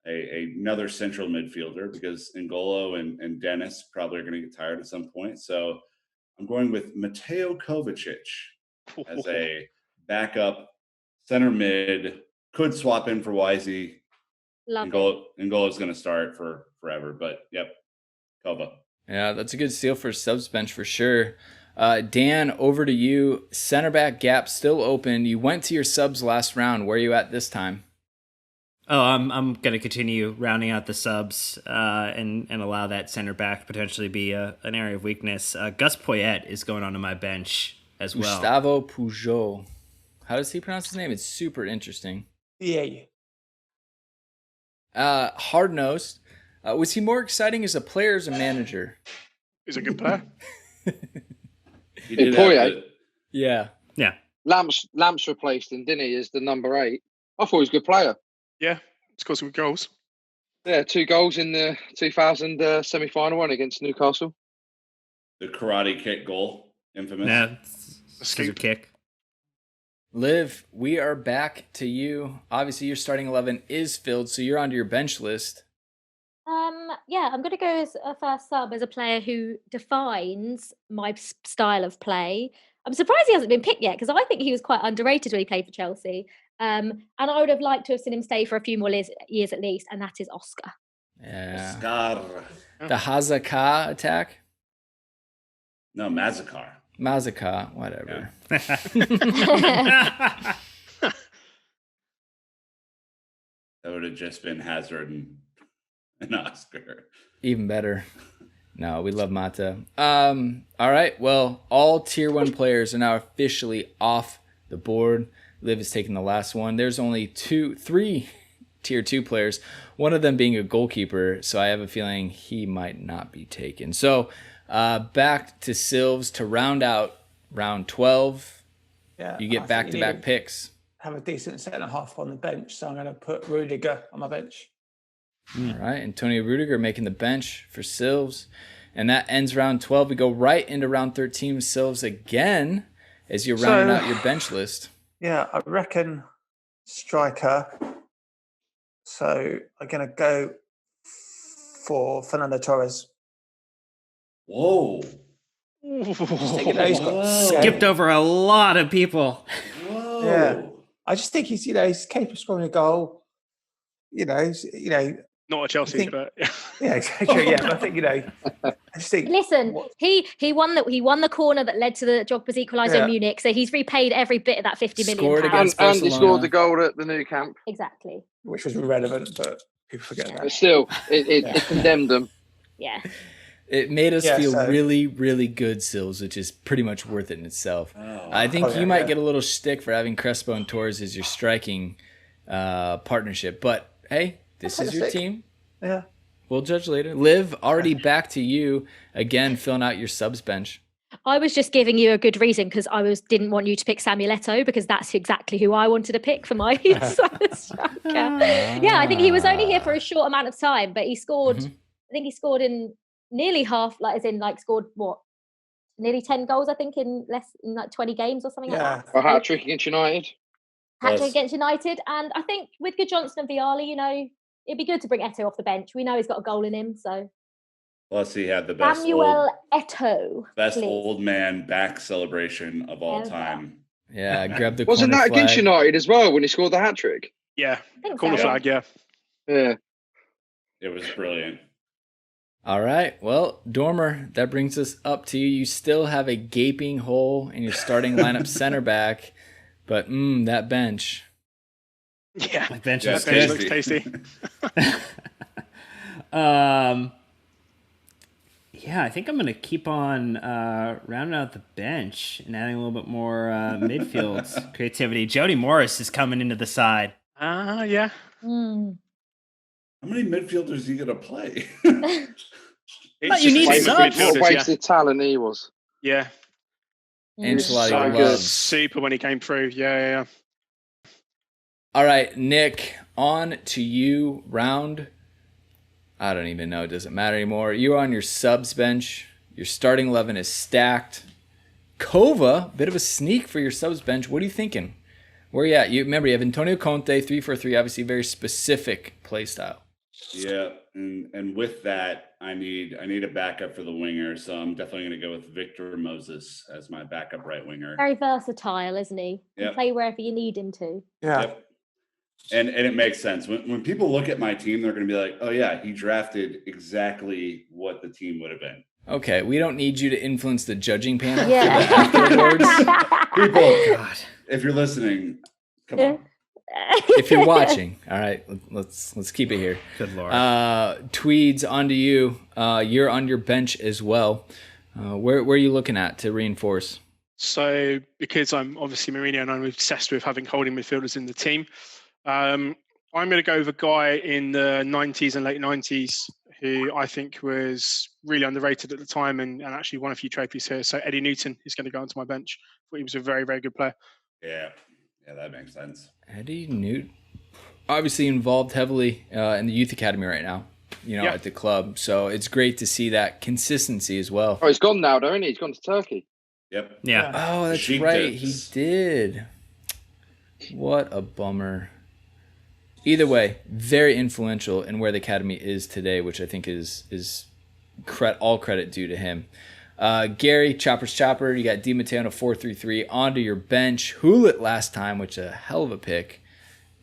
another central midfielder because N'Golo and Dennis probably are going to get tired at some point. So I'm going with Mateo Kovacic as a backup center mid. Could swap in for Wisey. N'Golo's going to start for forever, but yep, Kova. Yeah, that's a good steal for subs bench for sure. Dan, over to you. Center back gap still open. You went to your subs last round. Where are you at this time? Oh, I'm going to continue rounding out the subs and allow that center back potentially be an area of weakness. Gus Poyet is going onto my bench as well. Gustavo Pujol. How does he pronounce his name? It's super interesting. Yeah. Hard-nosed. Was he more exciting as a player or as a manager? He's a good player. He did Poyet. Yeah. Lamps replaced him, didn't he, as the number 8? I thought he was a good player. Yeah, he's got some good goals. Yeah, 2 goals in the 2000 semi-final one against Newcastle. The karate kick goal, infamous. Yeah, scissor kick. Liv, we are back to you. Obviously, your starting 11 is filled, so you're onto your bench list. Yeah, I'm going to go as a first sub as a player who defines my style of play. I'm surprised he hasn't been picked yet because I think he was quite underrated when he played for Chelsea. And I would have liked to have seen him stay for a few more years at least, and that is Oscar. Yeah. Oscar. The Hazaka attack? No, Mazakar. Mazaka, whatever. Yeah. That would have just been Hazard and Oscar. Even better. No, we love Mata. All right, well, all Tier 1 players are now officially off the board. Liv is taking the last one. There's only 3 Tier 2 players, one of them being a goalkeeper, so I have a feeling he might not be taken. So back to Silves to round out round 12. Yeah, you get back-to-back picks. Have a decent centre-half on the bench, so I'm going to put Rudiger on my bench. All right, Antonio Rudiger making the bench for Silves. And that ends round 12. We go right into round 13 with Silves again as you're rounding out your bench list. Yeah, I reckon striker. So I'm going to go for Fernando Torres. Whoa. Skipped over a lot of people. Whoa. Yeah. I just think he's capable of scoring a goal. Not a Chelsea, but yeah, exactly. Yeah, but I think I just think. Listen, he won the corner that led to the Drogba's equaliser in Munich, so he's repaid every bit of that 50 million. Scored against and he Barcelona. scored the goal at the new camp. Exactly. Which was irrelevant, but people forget that. But still, it condemned them. Yeah. It made us feel really, really good, Sills, which is pretty much worth it in itself. I think you might get a little shtick for having Crespo and Torres as your striking partnership, but hey, this is your team. Yeah. We'll judge later. Liv, already back to you again, filling out your subs bench. I was just giving you a good reason because didn't want you to pick Samuel Eto'o because that's exactly who I wanted to pick for my striker. Yeah, I think he was only here for a short amount of time, but he scored. I think he scored in nearly half, scored what? Nearly 10 goals, I think, in 20 games or something like that. A hat-trick against United. Hat-trick against United. And I think with Good Johnson and Vialli, it'd be good to bring Eto'o off the bench. We know he's got a goal in him, so. Plus, he had the best Samuel Eto'o. old man back celebration of all time. Yeah, grab the Wasn't that against United as well when he scored the hat-trick? Yeah, corner flag, yeah. Yeah. It was brilliant. All right. Well, Dormer, that brings us up to you. You still have a gaping hole in your starting lineup center back, but that bench. Yeah, that bench looks tasty. Yeah, I think I'm going to keep on rounding out the bench and adding a little bit more midfield creativity. Jody Morris is coming into the side. Yeah. How many midfielders are you going to play? You need subs. What a wasted talent he was. Yeah. So good. Super when he came through. Yeah. All right, Nick, on to you. Round. I don't even know. It doesn't matter anymore. You're on your subs bench. Your starting 11 is stacked. Kova, bit of a sneak for your subs bench. What are you thinking? Where are you at? Remember, you have Antonio Conte, 3-4-3, obviously very specific play style. Yeah, and with that, I need a backup for the winger, so I'm definitely going to go with Victor Moses as my backup right winger. Very versatile, isn't he? He can play wherever you need him to. Yeah. Yep. And it makes sense. When people look at my team, they're going to be like, oh, yeah, he drafted exactly what the team would have been. Okay, we don't need you to influence the judging panel. Yeah. People, God, if you're listening, come on. If you're watching, all right, let's keep it here. Good Lord. Tweeds, onto you. You're on your bench as well. Where are you looking at to reinforce? So because I'm obviously Mourinho and I'm obsessed with having holding midfielders in the team, I'm going to go with a guy in the 90s and late 90s who I think was really underrated at the time and actually won a few trophies here. So Eddie Newton is going to go onto my bench. I thought he was a very, very good player. Yeah, that makes sense. Eddie Newton, obviously involved heavily in the youth academy right now, at the club. So it's great to see that consistency as well. Oh, he's gone now, though, isn't he? He's gone to Turkey. Yep. Yeah. Oh, that's right. He did. What a bummer. Either way, very influential in where the academy is today, which I think is all credit due to him. Gary, Chopper's Chopper, you got Di Matteo on a 4-3-3 onto your bench. Hewlett last time, which is a hell of a pick.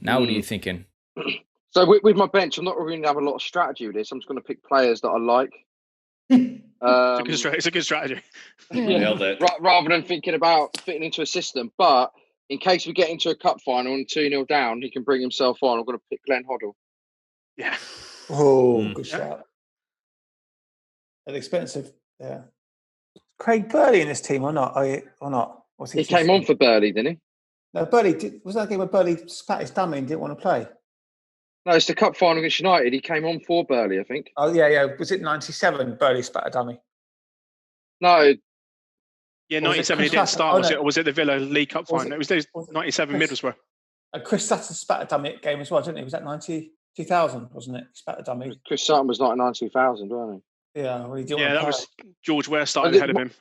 Now what are you thinking? So with my bench, I'm not really going to have a lot of strategy with this. I'm just going to pick players that I like. It's a good strategy. Nailed it. Rather than thinking about fitting into a system. But in case we get into a cup final and 2-0 down, he can bring himself on. I'm going to pick Glenn Hoddle. Yeah. Oh, good shout. An expensive, yeah. Craig Burley in this team or not? He came on for Burley, didn't he? No, Burley was that a game where Burley spat his dummy and didn't want to play? No, it's the cup final against United. He came on for Burley, I think. Oh yeah. Was it 97? Burley spat a dummy. No. Yeah, 97 he didn't start, was it? Or was it the Villa League Cup final? It was 97 Middlesbrough. Chris Sutton spat a dummy at game as well, didn't he? Was that 2000, wasn't it? Spat a dummy. Chris Sutton was 99-2000, wasn't he? Yeah, well, that was George Ware started ahead of him.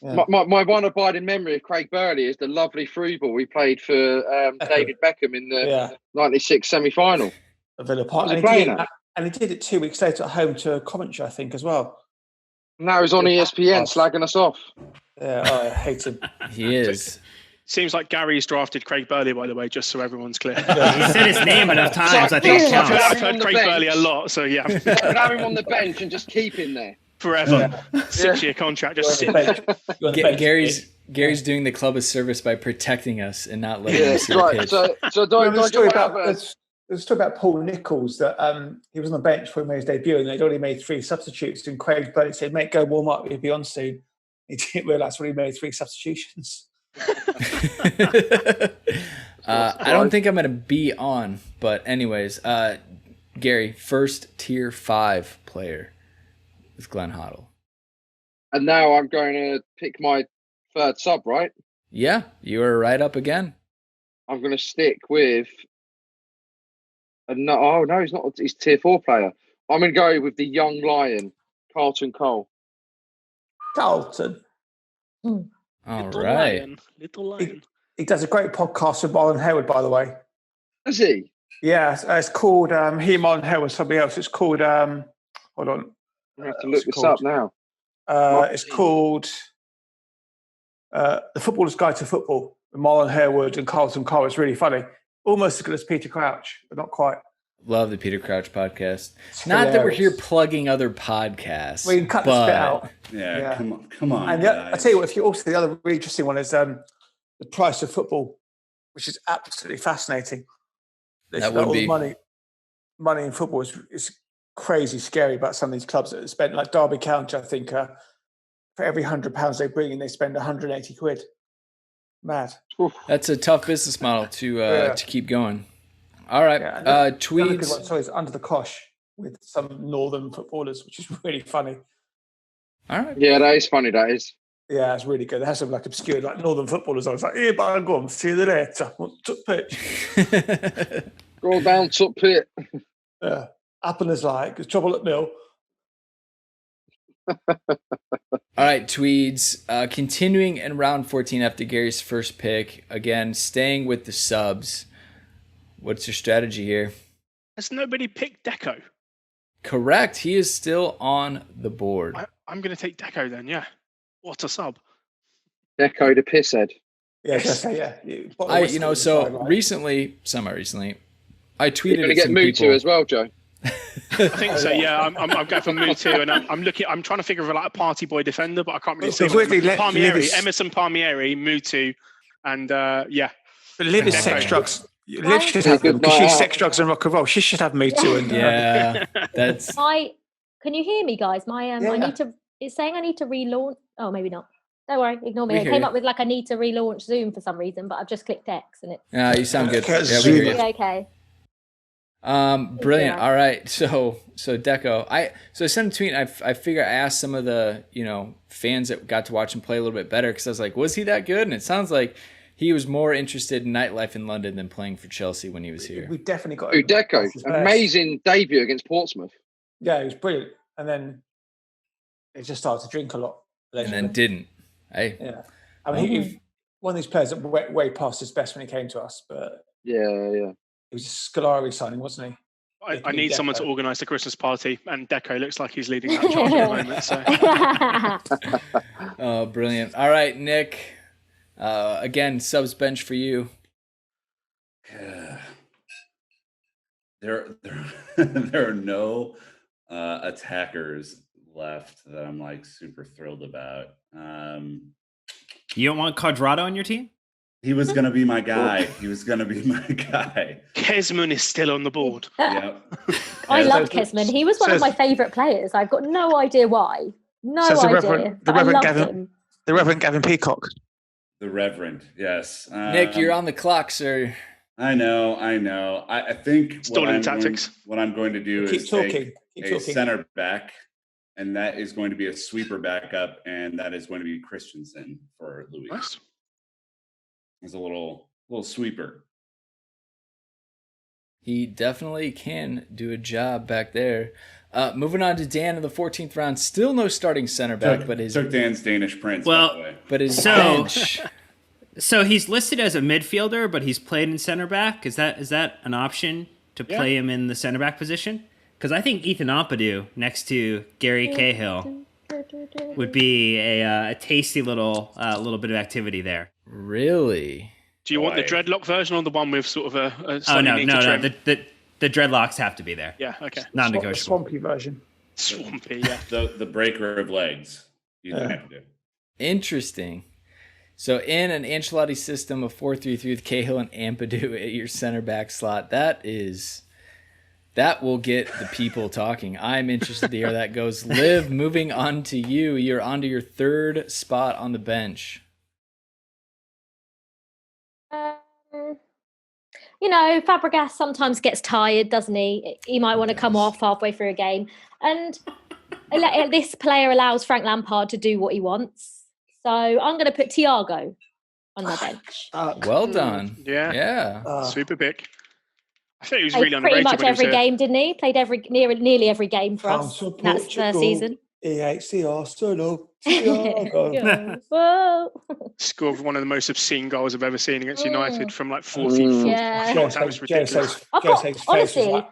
Yeah. My one abiding memory of Craig Burley is the lovely through ball he played for David Beckham in the 96 semi-final. Villa Park. And he did it 2 weeks later at home to Coventry, I think, as well. Now he's on ESPN slagging us off. Yeah, I hate him. He is. Seems like Gary's drafted Craig Burley, by the way, just so everyone's clear. He said his name enough times. I think it counts. I've heard Craig Burley a lot, so yeah. Put him on the bench and just keep him there. Forever. 6-year contract, just sit there. Gary's doing the club a service by protecting us and not letting us see right. the pitch. So there's a story about Paul Nichols that he was on the bench for his debut and they'd already made 3 substitutes. And Craig Burley said, "Mate, go warm up. You'll be on soon." He didn't realise when he made 3 substitutions. I don't think I'm going to be on, but anyways, Gary, first tier 5 player is Glenn Hoddle. And now I'm going to pick my 3rd sub, right? Yeah, you are right up again. I'm going to stick with. No, he's not. He's tier 4 player. I'm going to go with the young lion, Carlton Cole. Carlton. All right. Little lion. He does a great podcast with Marlon Hayward, by the way. Does he? Yeah, it's called he, Marlon Hayward, somebody else. It's called hold on. I have to look this up now. It's called The Footballer's Guide to Football with Marlon Hayward and Carlton Cole. It's really funny. Almost as good as Peter Crouch, but not quite. Love the Peter Crouch podcast. Not that we're here plugging other podcasts. We can cut this bit out. Yeah. Come on. And I tell you what, the other really interesting one is the price of football, which is absolutely fascinating. That would be money in football is crazy scary about some of these clubs that spend, like Derby County. I think for every £100 they bring in, they spend 180 quid. Mad. That's a tough business model to keep going. All right, tweets. So it's Under the Cosh with some northern footballers, which is really funny. All right. Yeah, that is funny. That is. Yeah, it's really good. They have some like obscure like northern footballers. I was like, "Here, but go on, see you later." Took pitch. Go down, top pit. Yeah, Appin is like there's trouble at Mill. All right, Tweeds. Continuing in round 14 after Gary's first pick. Again, staying with the subs. What's your strategy here? Has nobody picked Deco? Correct. He is still on the board. I'm going to take Deco then, yeah. What a sub. Deco the pisshead. Yes. Recently, semi-recently, I tweeted You're going to get Mutu as well, Joe. I think so. Yeah, I'm going for Mutu, and I'm trying to figure out like a party boy defender, but I can't really see. Palmieri, Emerson Palmieri, Mutu, and yeah. But Liv is sex drugs. Liv should have them because she's sex drugs and rock and roll. She should have Mutu. And yeah, that's. Can you hear me, guys? I need to. It's saying I need to relaunch. Oh, maybe not. Don't worry, ignore me. It came up with like I need to relaunch Zoom for some reason, but I've just clicked X and it's. Yeah, you sound good. Yeah, we hear you. Okay. Brilliant. All right. So Deco, I sent a tweet. I figure I asked some of the fans that got to watch him play a little bit better because I was like, was he that good? And it sounds like he was more interested in nightlife in London than playing for Chelsea when he was here. We definitely got Deco, amazing debut against Portsmouth. Yeah, he was brilliant, and then he just started to drink a lot, allegedly. And then didn't. Hey. Yeah, I mean, he one of these players that went way past his best when he came to us, but yeah. It was a Scolari signing, wasn't he? I need someone to organise a Christmas party, and Deco looks like he's leading that charge at the moment. So. Oh, brilliant! All right, Nick. Again, subs bench for you. There are no attackers left that I'm like super thrilled about. You don't want Quadrado on your team? He was going to be my guy. Kesman is still on the board. Yep. I love Kesman. He was one of my favourite players. I've got no idea why. No idea. The Reverend Gavin Peacock. The Reverend, yes. Nick, you're on the clock, sir. I know. I think tactics. What I'm going to do is take a center back, and that is going to be a sweeper backup, and that is going to be Christensen for Louis. Nice. He's a little sweeper. He definitely can do a job back there. Moving on to Dan in the 14th round. Still no starting center back, but his took Dan's Danish Prince. By the way. But his bench. So he's listed as a midfielder, but he's played in center back. Is that an option to play him in the center back position? Because I think Ethan Ampadu next to Gary Cahill would be a tasty little bit of activity there. Really? Do you want the dreadlock version or the one with sort of a Oh slightly no. trim? The dreadlocks have to be there. Yeah, okay. Non-negotiable. Swampy version. Swampy, yeah. The breaker of legs. You have to do. Interesting. So in an Ancelotti system of 4-3-3 with Cahill and Ampadu at your center back slot, that will get the people talking. I'm interested to hear how that goes. Liv, moving on to you. You're onto your third spot on the bench. Fabregas sometimes gets tired, doesn't he? He might want to come off halfway through a game. And this player allows Frank Lampard to do what he wants. So I'm going to put Thiago on my bench. Well done. Yeah. Super pick. I think he was Played really underrated. pretty much every game, didn't he? Played nearly every game for us. That's first season. EHC Arsenal. Thiago. Scored one of the most obscene goals I've ever seen against United from like 40. Yeah. That was ridiculous. Honestly,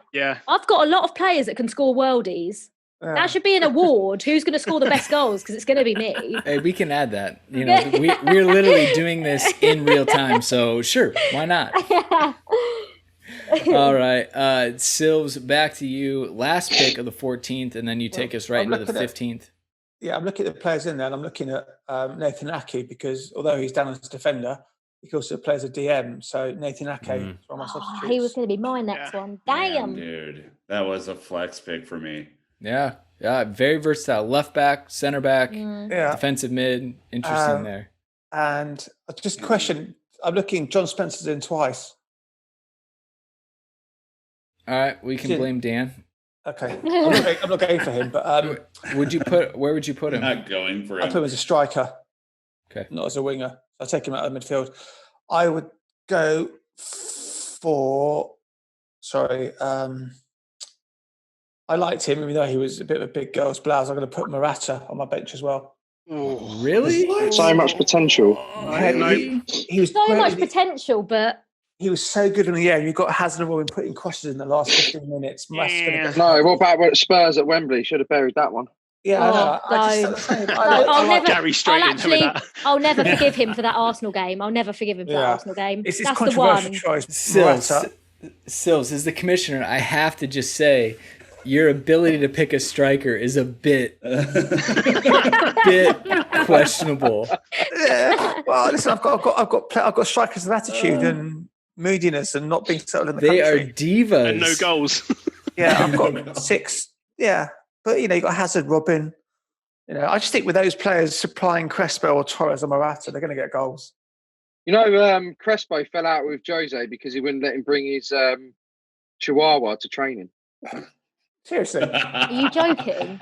I've got a lot of players that can score worldies. Yeah. That should be an award. Who's going to score the best goals? Because it's going to be me. Hey, we can add that. We're literally doing this in real time. So sure, why not? All right. Silves, back to you. Last pick of the 14th, and then you take us right into the 15th. I'm looking at the players in there, and I'm looking at Nathan Ake, because although he's down as a defender, he also plays a DM. So Nathan Ake is one of my substitutes. He was going to be my next one. Damn. Dude, that was a flex pick for me. Yeah, very versatile. Left back, center back, defensive mid. Interesting there. And just question, I'm looking, John Spencer's in twice. All right, we can blame Dan. Okay, I'm not going for him, but where would you put him? Not going for him. I put him as a striker. Okay, not as a winger. I'll take him out of the midfield. I would go for. I liked him, even though he was a bit of a big girl's blouse. I'm going to put Morata on my bench as well. Oh, really? So much potential. He was so much potential, but he was so good in the air. You've got Hazard and Robin putting crosses in the last 15 minutes. No, what about Spurs at Wembley? Should have buried that one. Yeah, I'll never forgive him for that Arsenal game. I'll never forgive him for that Arsenal game. It's That's controversial the one. choice. Sills, as the commissioner, I have to just say, your ability to pick a striker is a bit questionable. Yeah. Well, listen, I've got strikers of attitude and moodiness and not being settled in the country. They are divas and no goals. Yeah, I've got 6. Yeah, but you've got Hazard, Robin. I just think with those players supplying Crespo or Torres or Morata, they're going to get goals. Crespo fell out with Jose because he wouldn't let him bring his Chihuahua to training. Seriously? Are you joking?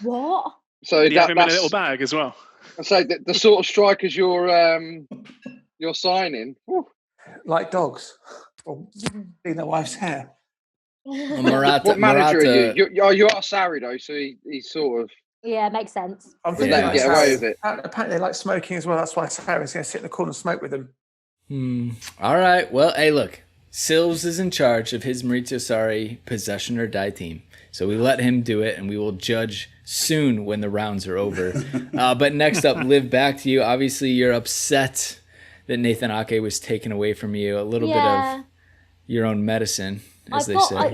What? So you have him in a little bag as well. So the sort of strikers you're signing, like dogs, or being their wife's hair. Morata. What manager are you? You are Sarri though, so he's sort of. Yeah, makes sense. I'm thinking let him get away with it. Apparently, they like smoking as well. That's why Sarri's going to sit in the corner and smoke with them. All right. Well, hey, look. Silves is in charge of his Maurizio Sarri possession or die team. So we let him do it, and we will judge soon when the rounds are over. But next up, Liv, back to you. Obviously, you're upset that Nathan Ake was taken away from you. A little bit of your own medicine, as they say.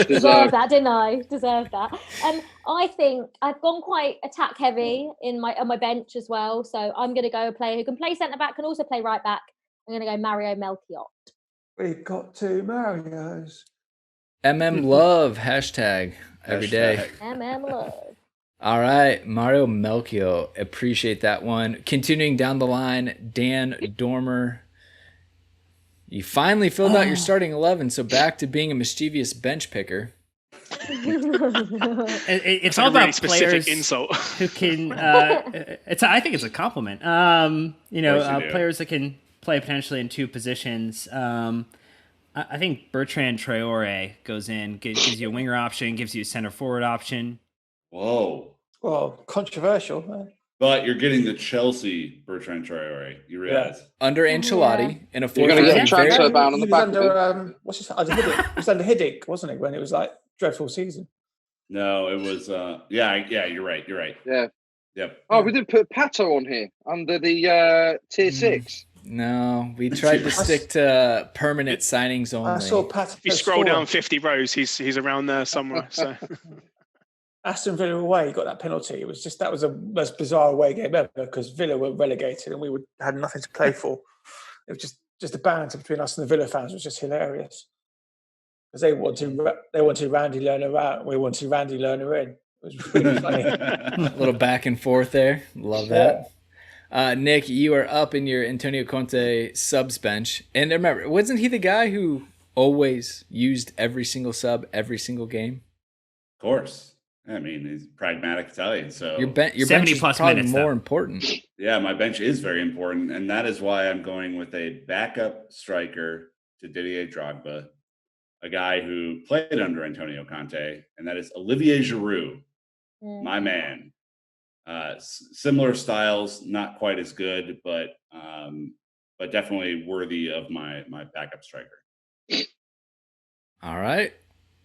Deserve that, didn't I? Deserve that. I think I've gone quite attack heavy on my bench as well. So I'm going to go a player who can play centre back, can also play right back. I'm going to go Mario Melchiot. We've got 2 Marios. Love hashtag every day. Love. All right, Mario Melchior. Appreciate that one. Continuing down the line, Dan Dormer. You finally filled out your starting 11, so back to being a mischievous bench picker. It's all about players insult. Who can. I think it's a compliment. Players that can play potentially in 2 positions. I think Bertrand Traore goes in, gives you a winger option, gives you a center forward option. Whoa. Well, controversial. But you're getting the Chelsea Bertrand Traore. You realize under Ancelotti in a 4-3-3. You're going to get transfer ban on the back. He was under Hiddink, wasn't it? When it was like dreadful season. No, it was. Yeah. You're right. Yeah. Yep. Oh, we didn't put Pato on here under the tier 6. No, we tried to stick to permanent signings only. I saw Pat. If you scroll down 50 rows, he's around there somewhere. So Aston Villa away got that penalty. It was just that was the most bizarre away game ever because Villa were relegated and we had nothing to play for. It was just the banter between us and the Villa fans was just hilarious because they wanted Randy Lerner out, we wanted Randy Lerner in. It was really funny. A little back and forth there. Love that. Nick, you are up in your Antonio Conte subs bench. And remember, wasn't he the guy who always used every single sub every single game? Of course. I mean, he's pragmatic Italian. So your bench is 70 plus probably minutes, more though. important. Yeah, my bench is very important. And that is why I'm going with a backup striker to Didier Drogba, a guy who played under Antonio Conte, and that is Olivier Giroud, my man. Similar styles, not quite as good, but definitely worthy of my backup striker. All right.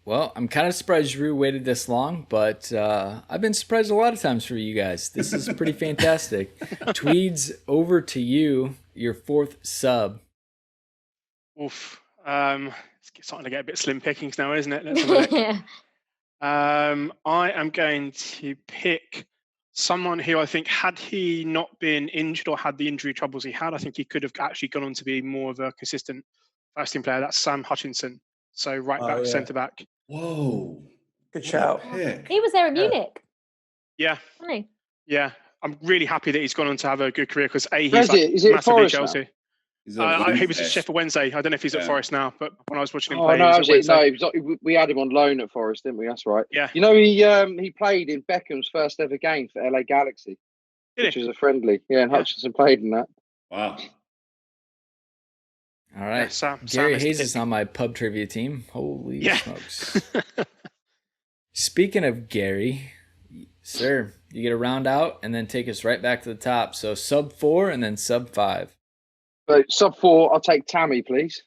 Well, I'm kind of surprised Giroud waited this long, but I've been surprised a lot of times for you guys. This is pretty fantastic. Tweeds, over to you, your fourth sub. Oof. It's starting to get a bit slim pickings now, isn't it? Let's have a look. I am going to pick someone who I think, had he not been injured or had the injury troubles he had, I think he could have actually gone on to be more of a consistent first team player. That's Sam Hutchinson. So right back, centre back. Whoa. Good shout. He was there at Munich. Yeah. Right. Yeah. I'm really happy that he's gone on to have a good career because he's Is it massively Forest Chelsea. He He was at Sheffield Wednesday. I don't know if he's at Forest now, but when I was watching him play, we had him on loan at Forest, didn't we? That's right. Yeah. You know, he played in Beckham's first ever game for LA Galaxy, which was a friendly. Yeah, and Hutchinson played in that. Wow. All right. Gary Hayes is on my pub trivia team. Holy smokes. Speaking of Gary, sir, you get a round out and then take us right back to the top. So sub 4 and then sub 5. But sub 4, I'll take Tammy, please.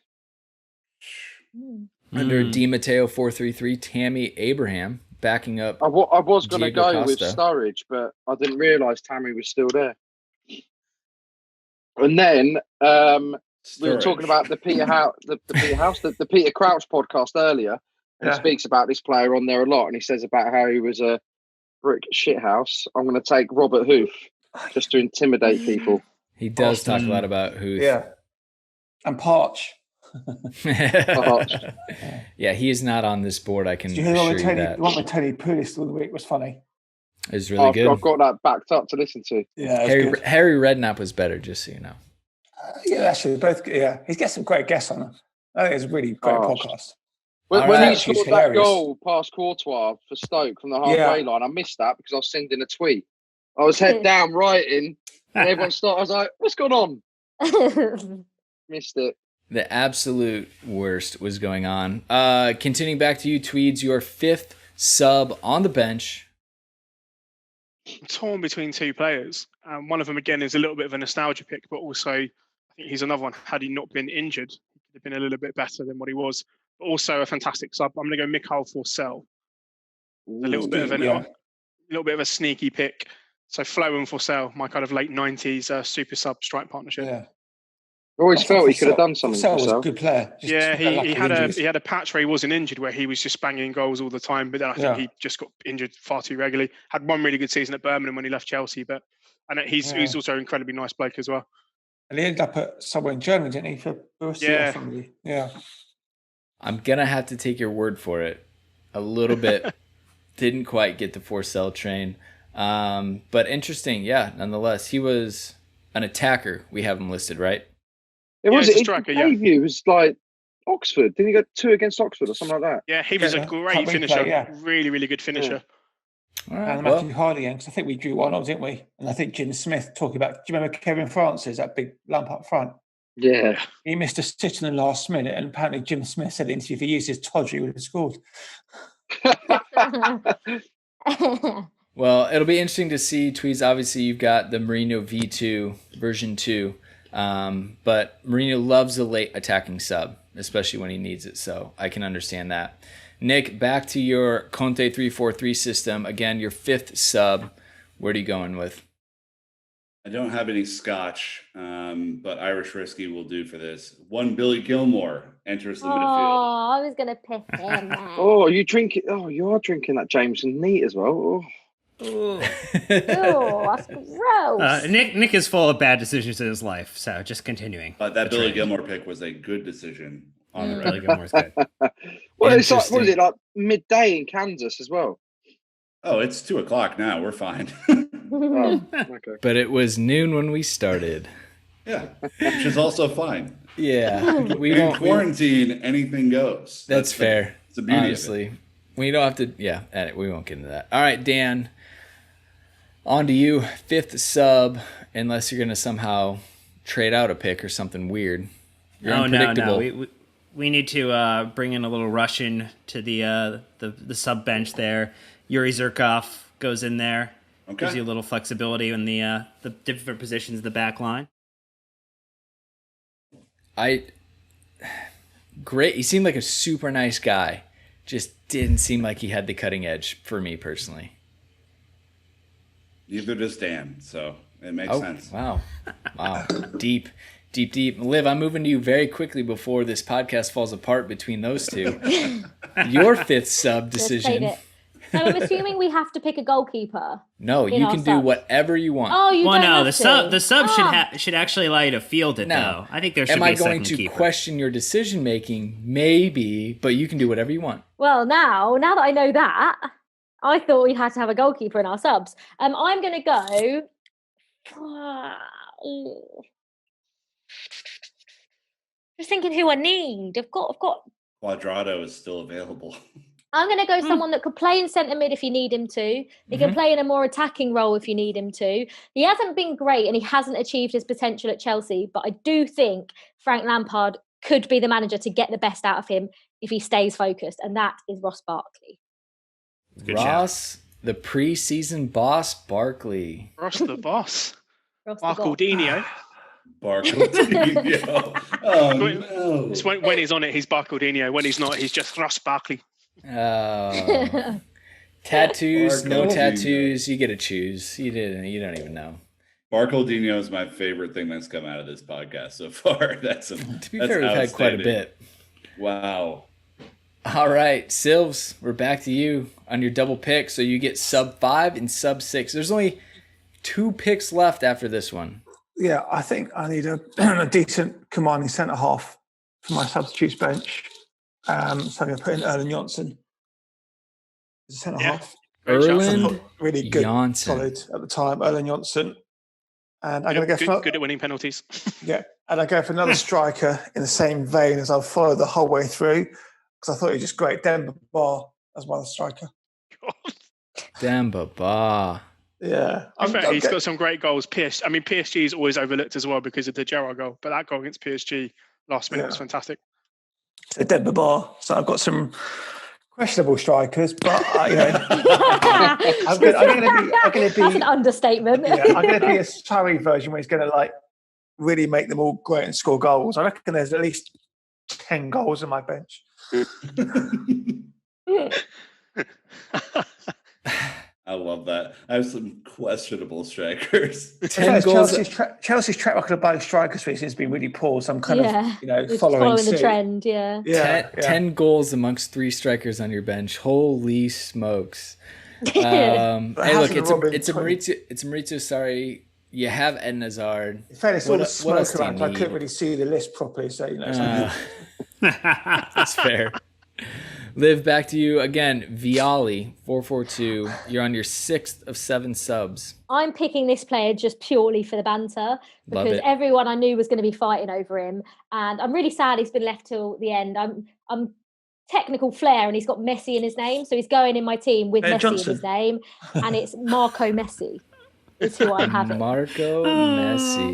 Under Di Matteo 433, Tammy Abraham backing up. I was going to go with Costa. Sturridge, but I didn't realise Tammy was still there. And then we were talking about the Peter the Peter Crouch podcast earlier. And he speaks about this player on there a lot, and he says about how he was a brick shithouse. I'm going to take Robert Hoof just to intimidate people. He does talk a lot about Hoof. Yeah. And Parch. Yeah, he is not on this board. I can assure you that. The one with Tony Pulis all the week was funny. It was really good. I've got that backed up to listen to. Yeah, Harry Redknapp was better, just so you know. Yeah, actually, both. Yeah, he's got some great guests on. I think it's a really great podcast. When he scored that goal past Courtois for Stoke from the halfway line, I missed that because I was sending a tweet. I was head down writing, and everyone started. I was like, "What's going on?" Missed it. The absolute worst was going on. Continuing back to you, Tweeds, your fifth sub on the bench. I'm torn between two players. One of them, again, is a little bit of a nostalgia pick, but also I think he's another one. Had he not been injured, he could have been a little bit better than what he was. But also a fantastic sub. I'm going to go Mikhail Forsell. A little bit of a sneaky pick. So Flo and Forsell, my kind of late 90s super sub strike partnership. Yeah. I always felt he could have done something. Forsell was a good player. He had a patch where he wasn't injured, where he was just banging goals all the time. But then I think he just got injured far too regularly. Had one really good season at Birmingham when he left Chelsea, he's also an incredibly nice bloke as well. And he ended up at somewhere in Germany, didn't he? For Borussia or somebody. Yeah. I'm gonna have to take your word for it. A little bit. Didn't quite get the Forsell train, but interesting. Yeah, nonetheless, he was an attacker. We have him listed, right? It was It was like Oxford. Didn't he go 2 against Oxford or something like that? Yeah, he was a great finisher. Really, really good finisher. All right, and Matthew Hardy, because I think we drew 1-0, didn't we? And I think Jim Smith talking about. Do you remember Kevin Francis, that big lump up front? Yeah. He missed a stitch in the last minute, and apparently Jim Smith said in the interview if he used his Todger, he would have scored. Well, it'll be interesting to see, Tweez. Obviously, you've got the Mourinho V2 version 2, but Mourinho loves a late attacking sub, especially when he needs it. So I can understand that. Nick, back to your Conte 3-4-3 system. Again, your 5th sub. What are you going with? I don't have any Scotch, but Irish whiskey will do for this. One Billy Gilmore enters the midfield. Oh, I was going to pick him. Oh, you are drinking that Jameson neat as well. Oh, that's gross. Nick is full of bad decisions in his life, so just continuing. But that Billy Gilmore pick was a good decision. On the Billy Gilmore's good. Well, it's like, what is it, like midday in Kansas as well? Oh, it's 2:00 now. We're fine. Oh, okay. But it was noon when we started. Yeah, which is also fine. Yeah, In quarantine, anything goes. That's fair. It's the beauty honestly. of it. We don't have to. Yeah, we won't get into that. All right, Dan. On to you. 5th sub, unless you're going to somehow trade out a pick or something weird. You're unpredictable. No. We need to bring in a little Russian to the sub bench there. Yuri Zirkov goes in there. Okay. Gives you a little flexibility in the different positions of the back line. Great. He seemed like a super nice guy. Just didn't seem like he had the cutting edge for me personally. Neither does Dan, so it makes sense. Wow. Deep. Liv, I'm moving to you very quickly before this podcast falls apart between those two. Your 5th sub decision. So I'm assuming we have to pick a goalkeeper. No, you can do whatever you want. Oh, you don't have to. The sub should actually allow you to field it, though. I think there should be a second keeper. Am I going to question your decision making? Maybe, but you can do whatever you want. Well, now that I know that, I thought we had to have a goalkeeper in our subs. I'm going to go. Just thinking who I need. I've got. Quadrado is still available. I'm going to go someone that could play in centre mid if you need him to. He can play in a more attacking role if you need him to. He hasn't been great and he hasn't achieved his potential at Chelsea, but I do think Frank Lampard could be the manager to get the best out of him if he stays focused, and that is Ross Barkley. Ross, the preseason boss, Barkley. Ross the boss. Barcaldino. Barcaldino. Oh, no. It's when he's on it, he's Barcaldino. When he's not, he's just Ross Barkley. Tattoos, no tattoos. You get to choose. You don't even know. Barcaldino is my favorite thing that's come out of this podcast so far. To be fair, we've had quite a bit. Wow. All right, Silves, we're back to you on your double pick. So you get sub 5 and sub 6. There's only 2 picks left after this one. Yeah, I think I need a decent commanding centre half for my substitutes bench. So I'm going to put in Erling Johnson as a centre half. Erling really good, Johnson. solid at the time. Erling Johnson, and I'm going to go good at winning penalties. Yeah, and I go for another striker in the same vein as I've followed the whole way through because I thought he was just great. Demba Ba as well as striker. Demba Ba. Yeah, he's got some great goals. PSG is always overlooked as well because of the Gerrard goal, but that goal against PSG last minute was fantastic. So Demba Ba. So I've got some questionable strikers, but I'm going to be. That's an understatement. Yeah, I'm going to be a Surrey version where he's going to really make them all great and score goals. I reckon there's at least 10 goals on my bench. I love that. I have some questionable strikers. 10 goals. Chelsea's track record of buying strikers recently has been really poor. So I'm kind of following the trend. Yeah. 10 goals amongst 3 strikers on your bench. Holy smokes! Hey, look, it's a Maurizio Sarri. You have Eden Hazard. In fairness, all the smoke around. I couldn't really see the list properly, so that's fair. Liv, back to you again. Vialli, 442. You're on your 6th of 7 subs. I'm picking this player just purely for the banter because everyone I knew was going to be fighting over him, and I'm really sad he's been left till the end. I'm technical flair, and he's got Messi in his name, so he's going in my team with Messi in his name, and it's Marco Messi. Is who I'm having. Marco Messi.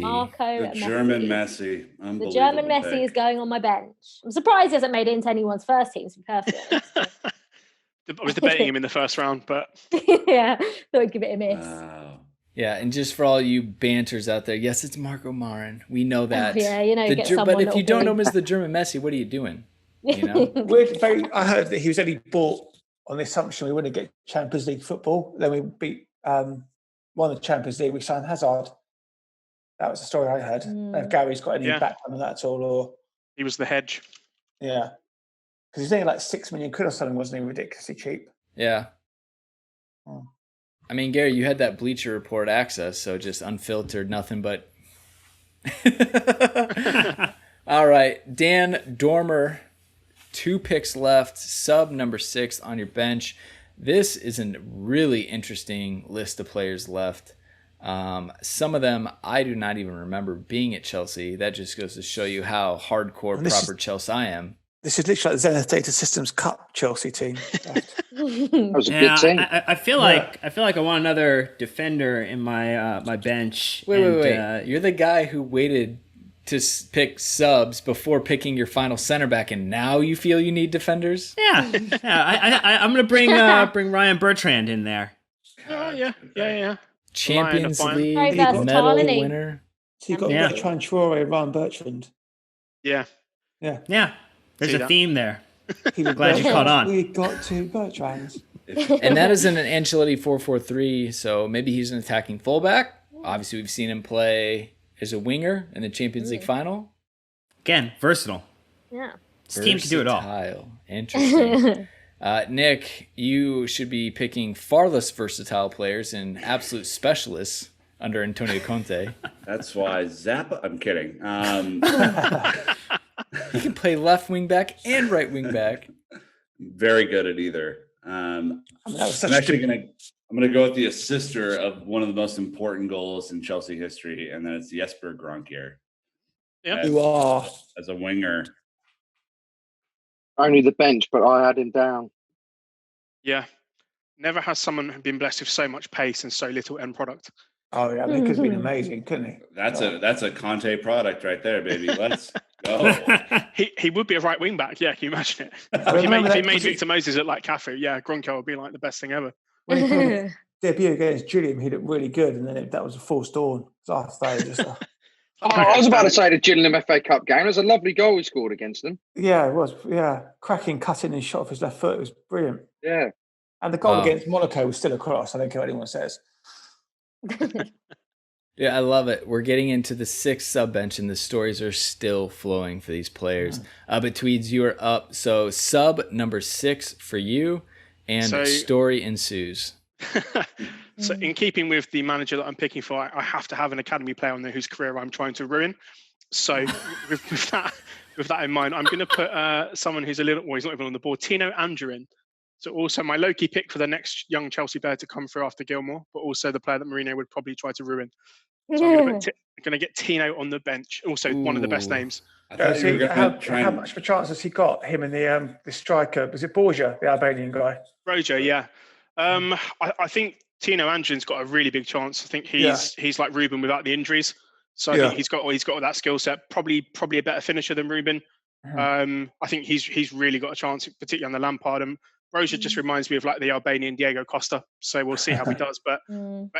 The German Messi. The German Messi is going on my bench. I'm surprised he hasn't made it into anyone's first team, to be perfectly honest. I was debating him in the first round, but... yeah, thought I'd give it a miss. Wow. Yeah, and just for all you banters out there, yes, it's Marco Marin. We know that. Get someone. But if you don't know him as the German Messi, what are you doing? You know, I heard that he was only bought on the assumption we wouldn't get Champions League football. Then we beat won the Champions League. We signed Hazard. That was the story I heard. I don't know if Gary's got any background on that at all, or He was the hedge. yeah, because he's only like £6 million or something, wasn't he? Ridiculously cheap. yeah. Oh. I mean, Gary, you had that Bleacher Report access, so just unfiltered, nothing but. All right, Dan Dormer, 2 picks left, sub number 6 on your bench. This is a really interesting list of players left. Some of them I do not even remember being at Chelsea. That just goes to show you how hardcore proper Chelsea I am. This is literally like the Zenith Data Systems Cup Chelsea team. That was a good team. I feel like I want another defender in my my bench. Wait. You're the guy who waited to pick subs before picking your final center back, and now you feel you need defenders? Yeah. I'm gonna bring Ryan Bertrand in there. Oh yeah. Champions League Very versatile, medal isn't he? winner. So you've got Bertrand Traore and Ryan Bertrand. Yeah. There's a theme there. Glad you caught on. We got 2 Bertrands. And that is in an Ancelotti 4-4-3, so maybe he's an attacking fullback. Obviously, we've seen him play as a winger in the Champions League final. Again, versatile. Yeah. This team can do it all. Versatile. Interesting. Nick, you should be picking far less versatile players and absolute specialists under Antonio Conte. That's why Zappa. I'm kidding. He can play left wing back and right wing back. Very good at either. I'm gonna go with the assister of one of the most important goals in Chelsea history, and then it's Jesper Gronkier. Yeah, you are as a winger. Only the bench, but I had him down. Yeah. Never has someone been blessed with so much pace and so little end product. Oh yeah, Nick has been amazing, couldn't he? That's a Conte product right there, baby. Let's go. He would be a right wing back. Yeah, can you imagine it? If he made Victor Moses look like Cafu, Gronko would be like the best thing ever. When he played debut against Gilliam, he looked really good, and then that was a forced dawn. So I was about to say the Gillingham FA Cup game. It was a lovely goal he scored against them. Yeah, it was. Yeah, cracking, cutting and shot off his left foot. It was brilliant. Yeah. And the goal against Monaco was still a cross. I don't care what anyone says. Yeah, I love it. We're getting into the 6th sub bench, and the stories are still flowing for these players. But Tweeds, you are up. So sub number 6 for you, and story ensues. So in keeping with the manager that I'm picking for, I have to have an academy player on there whose career I'm trying to ruin. So with that in mind, I'm going to put someone who's he's not even on the board, Tino Anjorin. So also my low-key pick for the next young Chelsea player to come through after Gilmore, but also the player that Mourinho would probably try to ruin. So I'm going to get Tino on the bench. Also one of the best names. How much of a chance has he got? Him and the striker, was it Borgia, the Albanian guy? Borgia, yeah. I think Tino Anjorin's got a really big chance. I think he's like Ruben without the injuries. So I think he's got that skill set. Probably a better finisher than Ruben. I think he's really got a chance, particularly on the Lampard. And Borgia just reminds me of like the Albanian Diego Costa. So we'll see how he does. But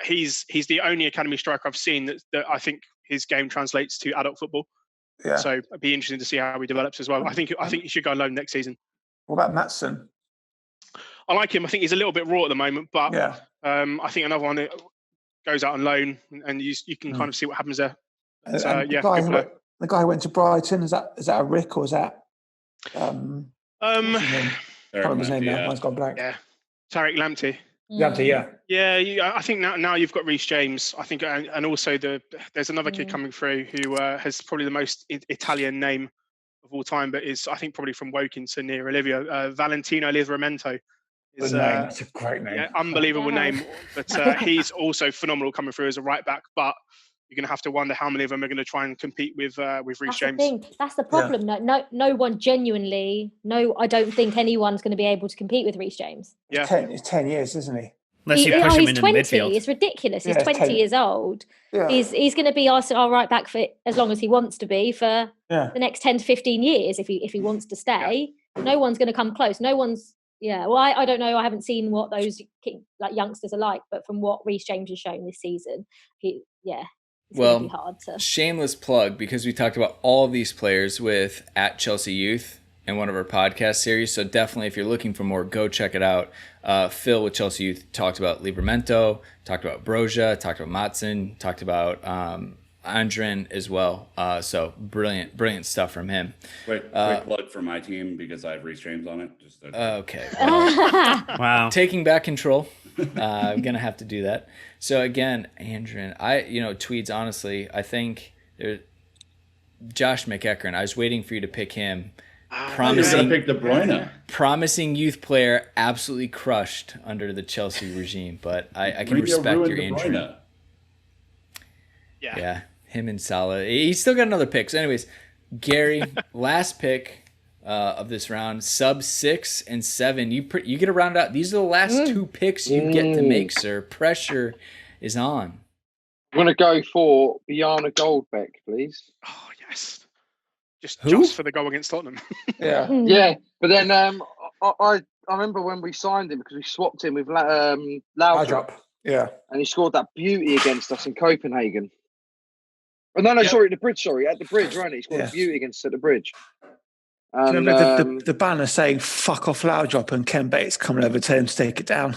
he's the only academy striker I've seen that I think his game translates to adult football. Yeah. So it'd be interesting to see how he develops as well. I think he should go on loan next season. What about Maatsen? I like him. I think he's a little bit raw at the moment, but I think another one that goes out on loan, and you can kind of see what happens there. The guy who went to Brighton, is that a Rick or is that? I can't remember his name now. Mine's gone blank. Yeah, Tariq Lamptey. Lamptey, yeah. I think now you've got Reece James. I think, and also there's another kid coming through who has probably the most Italian name of all time, but is I think probably from Wokinson near Olivia. Valentino Livramento. That's a great name. Yeah, unbelievable name. But he's also phenomenal coming through as a right back. But you're going to have to wonder how many of them are going to try and compete with Reece James. That's the problem. No one genuinely. No, I don't think anyone's going to be able to compete with Reece James. Yeah, it's 10 years, isn't he? Unless you push him he's into 20. the midfield. It's ridiculous. He's 20 years old. Yeah. He's going to be our right back for as long as he wants to be for the next 10 to 15 years if he wants to stay. No one's going to come close. No one's. Yeah, well, I don't know. I haven't seen what those youngsters are like, but from what Reece James has shown this season, it's going to be hard to. Shameless plug, because we talked about all of these players with at Chelsea Youth, in one of our podcast series. So definitely, if you're looking for more, go check it out. Phil with Chelsea Youth talked about Livramento, talked about Broja, talked about Matson, talked about Andren as well. So brilliant stuff from him. Quick plug for my team because I have restreams on it. Okay. Well, Wow. taking back control. I'm gonna have to do that. So again, Andren, Tweeds. Honestly, I think Josh McEachern. I was waiting for you to pick him. Promising, pick De Bruyne. Promising youth player, absolutely crushed under the Chelsea regime. But I can respect your Andren. Yeah, him and Salah. He's still got another pick. So, anyways, Gary, last pick of this round, sub 6 and 7. You get to round out. These are the last 2 picks you get to make, sir. Pressure is on. I'm going to go for Bjarne Goldbeck, please. Oh, yes. Just for the goal against Tottenham. Yeah. But then I remember when we signed him because we swapped him with Laudrup. Yeah. And he scored that beauty against us in Copenhagen. Oh, no, sorry, at the bridge, right? He scored a beauty against us at the bridge. And, do you remember the banner saying "fuck off Laudrup" and Ken Bates coming over to him to take it down?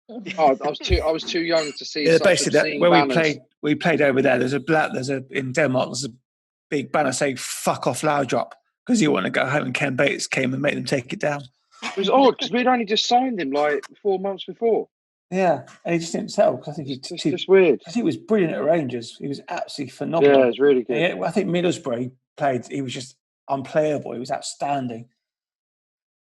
I was too young to see. Yeah, basically, where we played over there. In Denmark. There's a big banner saying "fuck off Laudrup" because you want to go home, and Ken Bates came and made them take it down. It was odd because we'd only just signed him like 4 months before. Yeah, and he just didn't sell because I think it's just weird. I think he was brilliant at Rangers. He was absolutely phenomenal. Yeah, it was really good. I think Middlesbrough played. He was just unplayable. He was outstanding.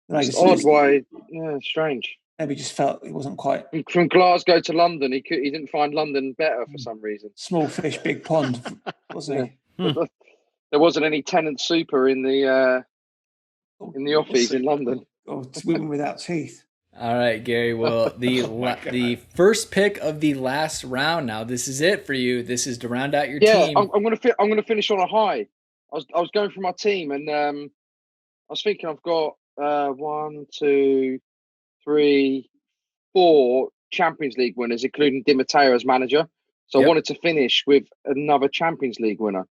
It's odd why. Yeah, strange. Maybe just felt it wasn't quite. From Glasgow to London, he didn't find London better for some reason. Small fish, big pond, wasn't he? There wasn't any tenant super in the office in London. Or women without teeth. All right, Gary. Well, the first pick of the last round. Now, this is it for you. This is to round out your team. Yeah, I'm gonna finish on a high. I was going through my team, and I was thinking I've got 1, 2, 3, 4 Champions League winners, including Di Matteo as manager. So I wanted to finish with another Champions League winner.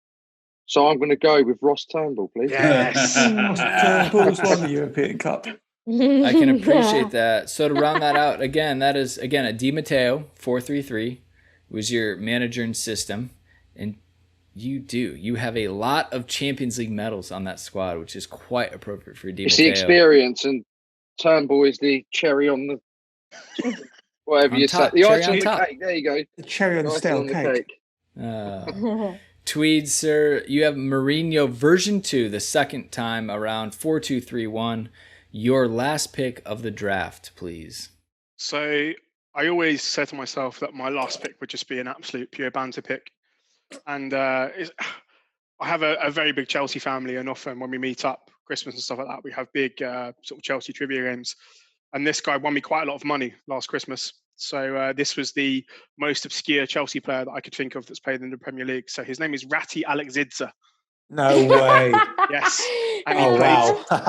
So I'm going to go with Ross Turnbull, please. Yes, Ross Turnbull's won the European Cup. I can appreciate that. So to round that out, again, that is a Di Matteo 4-3-3 was your manager and system, and you have a lot of Champions League medals on that squad, which is quite appropriate for Di Matteo. It's the experience, and Turnbull is the cherry on the whatever you say. The icing on the cake. There you go. The cherry on the stale cake. Tweed, sir, you have Mourinho version 2, the second time around 4-2-3-1. Your last pick of the draft, please. So I always said to myself that my last pick would just be an absolute pure banter pick. And I have a very big Chelsea family, and often when we meet up, Christmas and stuff like that, we have big sort of Chelsea trivia games. And this guy won me quite a lot of money last Christmas. So this was the most obscure Chelsea player that I could think of that's played in the Premier League. So his name is Rati Alexidze. No way. Yes. And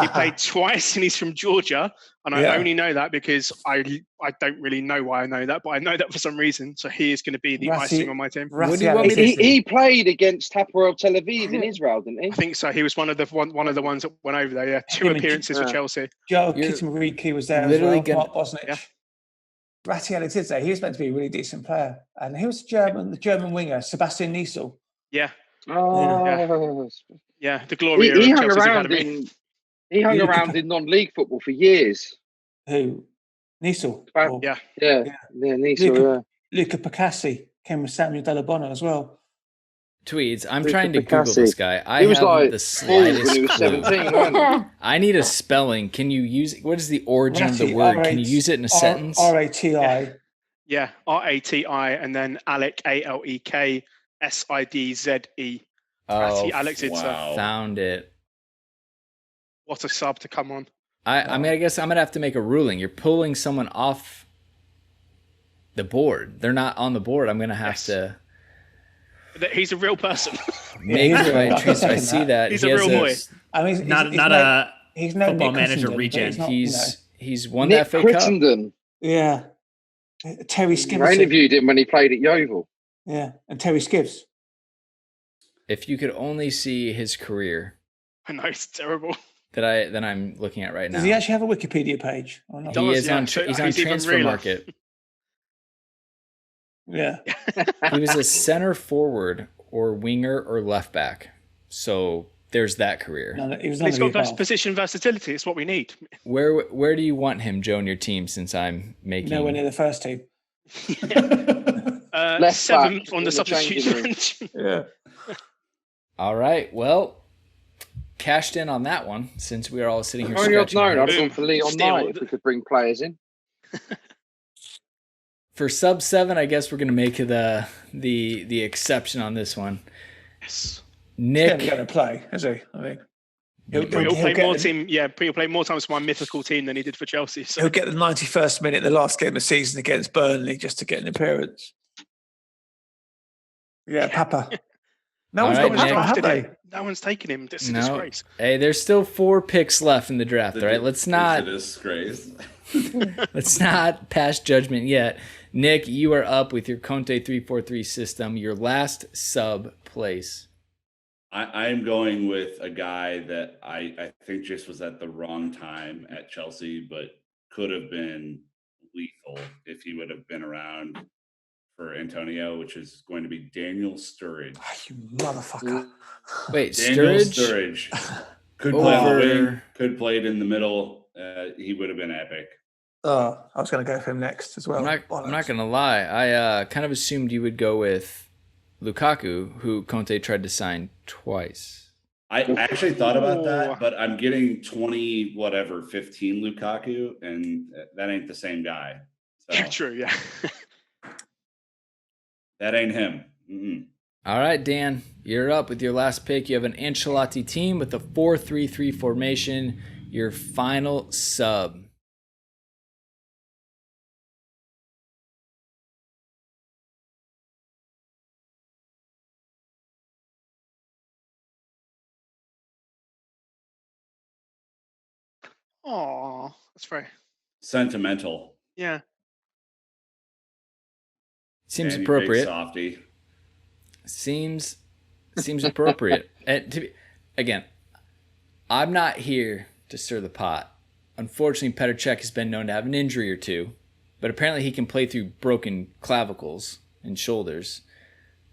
he played twice, and he's from Georgia. And I only know that because I don't really know why I know that, but I know that for some reason. So he is going to be the icing on my team. He played against Hapoel Tel Aviv in Israel, didn't he? I think so. He was one of the ones that went over there. Yeah, 2 appearances for Chelsea. Joe Kitamuriki was there as well. Mark Bosnich. Yeah. Rati Alexidze, he was meant to be a really decent player. And he was the German winger, Sebastian Niesel. Yeah. Oh. Yeah, the glory of Chelsea's academy. He hung around in non-league football for years. Who? Niesel? Yeah, Niesel. Luca Pacassi came with Samuel Dell'Abona as well. Tweeds, I'm trying to Google this guy. He was like the slightest when he was 17, wasn't he? I need a spelling. Can you use it? What is the origin of the word? Can you use it in a sentence? R-A-T-I. Yeah, R-A-T-I, and then Alec, A-L-E-K, S-I-D-Z-E. Oh, Alexidze. Wow. Found it. What a sub to come on. I mean, I guess I'm going to have to make a ruling. You're pulling someone off the board. They're not on the board. I'm going to have to... He's a real person. Maybe I see that. He's a real boy. I mean, not a football manager regen. He's won that FA Cup. Yeah. Terry Skives. I interviewed him when he played at Yeovil. Yeah, and Terry Skives. If you could only see his career. I know, it's terrible. that I'm looking at right now. Does he actually have a Wikipedia page? Or not? He is yeah. on. So He's on he's even Transfer realer. Market. Yeah. He was a center forward or winger or left back. So there's that career. No, he was He's none of got the above. position versatility. It's what we need. Where do you want him, Joe, in your team? Since I'm making Nowhere near the first team. Left 7th back on in the the substitute changing room. bench. Yeah. All right. Well, cashed in on that one since we are all sitting here. Only I've scratching our known. I'd heads. have gone for Leon Still, Knight if we could bring players in. For sub 7, I guess we're gonna make the exception on this one. Yes. Nick, He's going to play, is he? I mean, he'll play more times for my mythical team than he did for Chelsea. So. He'll get the 91st minute, the last game of the season against Burnley, just to get an appearance. Yeah, Papa. No one's All got right, much time, have Nick. they? No one's taking him. This is a no. disgrace. Hey, there's still 4 picks left in the draft. All right, let's not It's a disgrace. let's not pass judgment yet. Nick, you are up with your Conte 3-4-3 system. Your last sub place. I am going with a guy that I think just was at the wrong time at Chelsea, but could have been lethal if he would have been around for Antonio, which is going to be Daniel Sturridge. Oh, you motherfucker. Wait, Daniel Sturridge? could play on the Over- wing, could play it in the middle. He would have been epic. Oh, I was going to go for him next as well. I'm not going to lie. I kind of assumed you would go with Lukaku, who Conte tried to sign twice. I actually thought about that, but I'm getting 15 Lukaku, and that ain't the same guy. So True, yeah. that ain't him. Mm-mm. All right, Dan, you're up with your last pick. You have an Ancelotti team with a 4-3-3 formation. Your final sub. Oh, that's very Sentimental. yeah. Seems Damn, you big appropriate. softy. Seems appropriate. And again, I'm not here to stir the pot. Unfortunately, Petr Cech has been known to have an injury or two, but apparently he can play through broken clavicles and shoulders.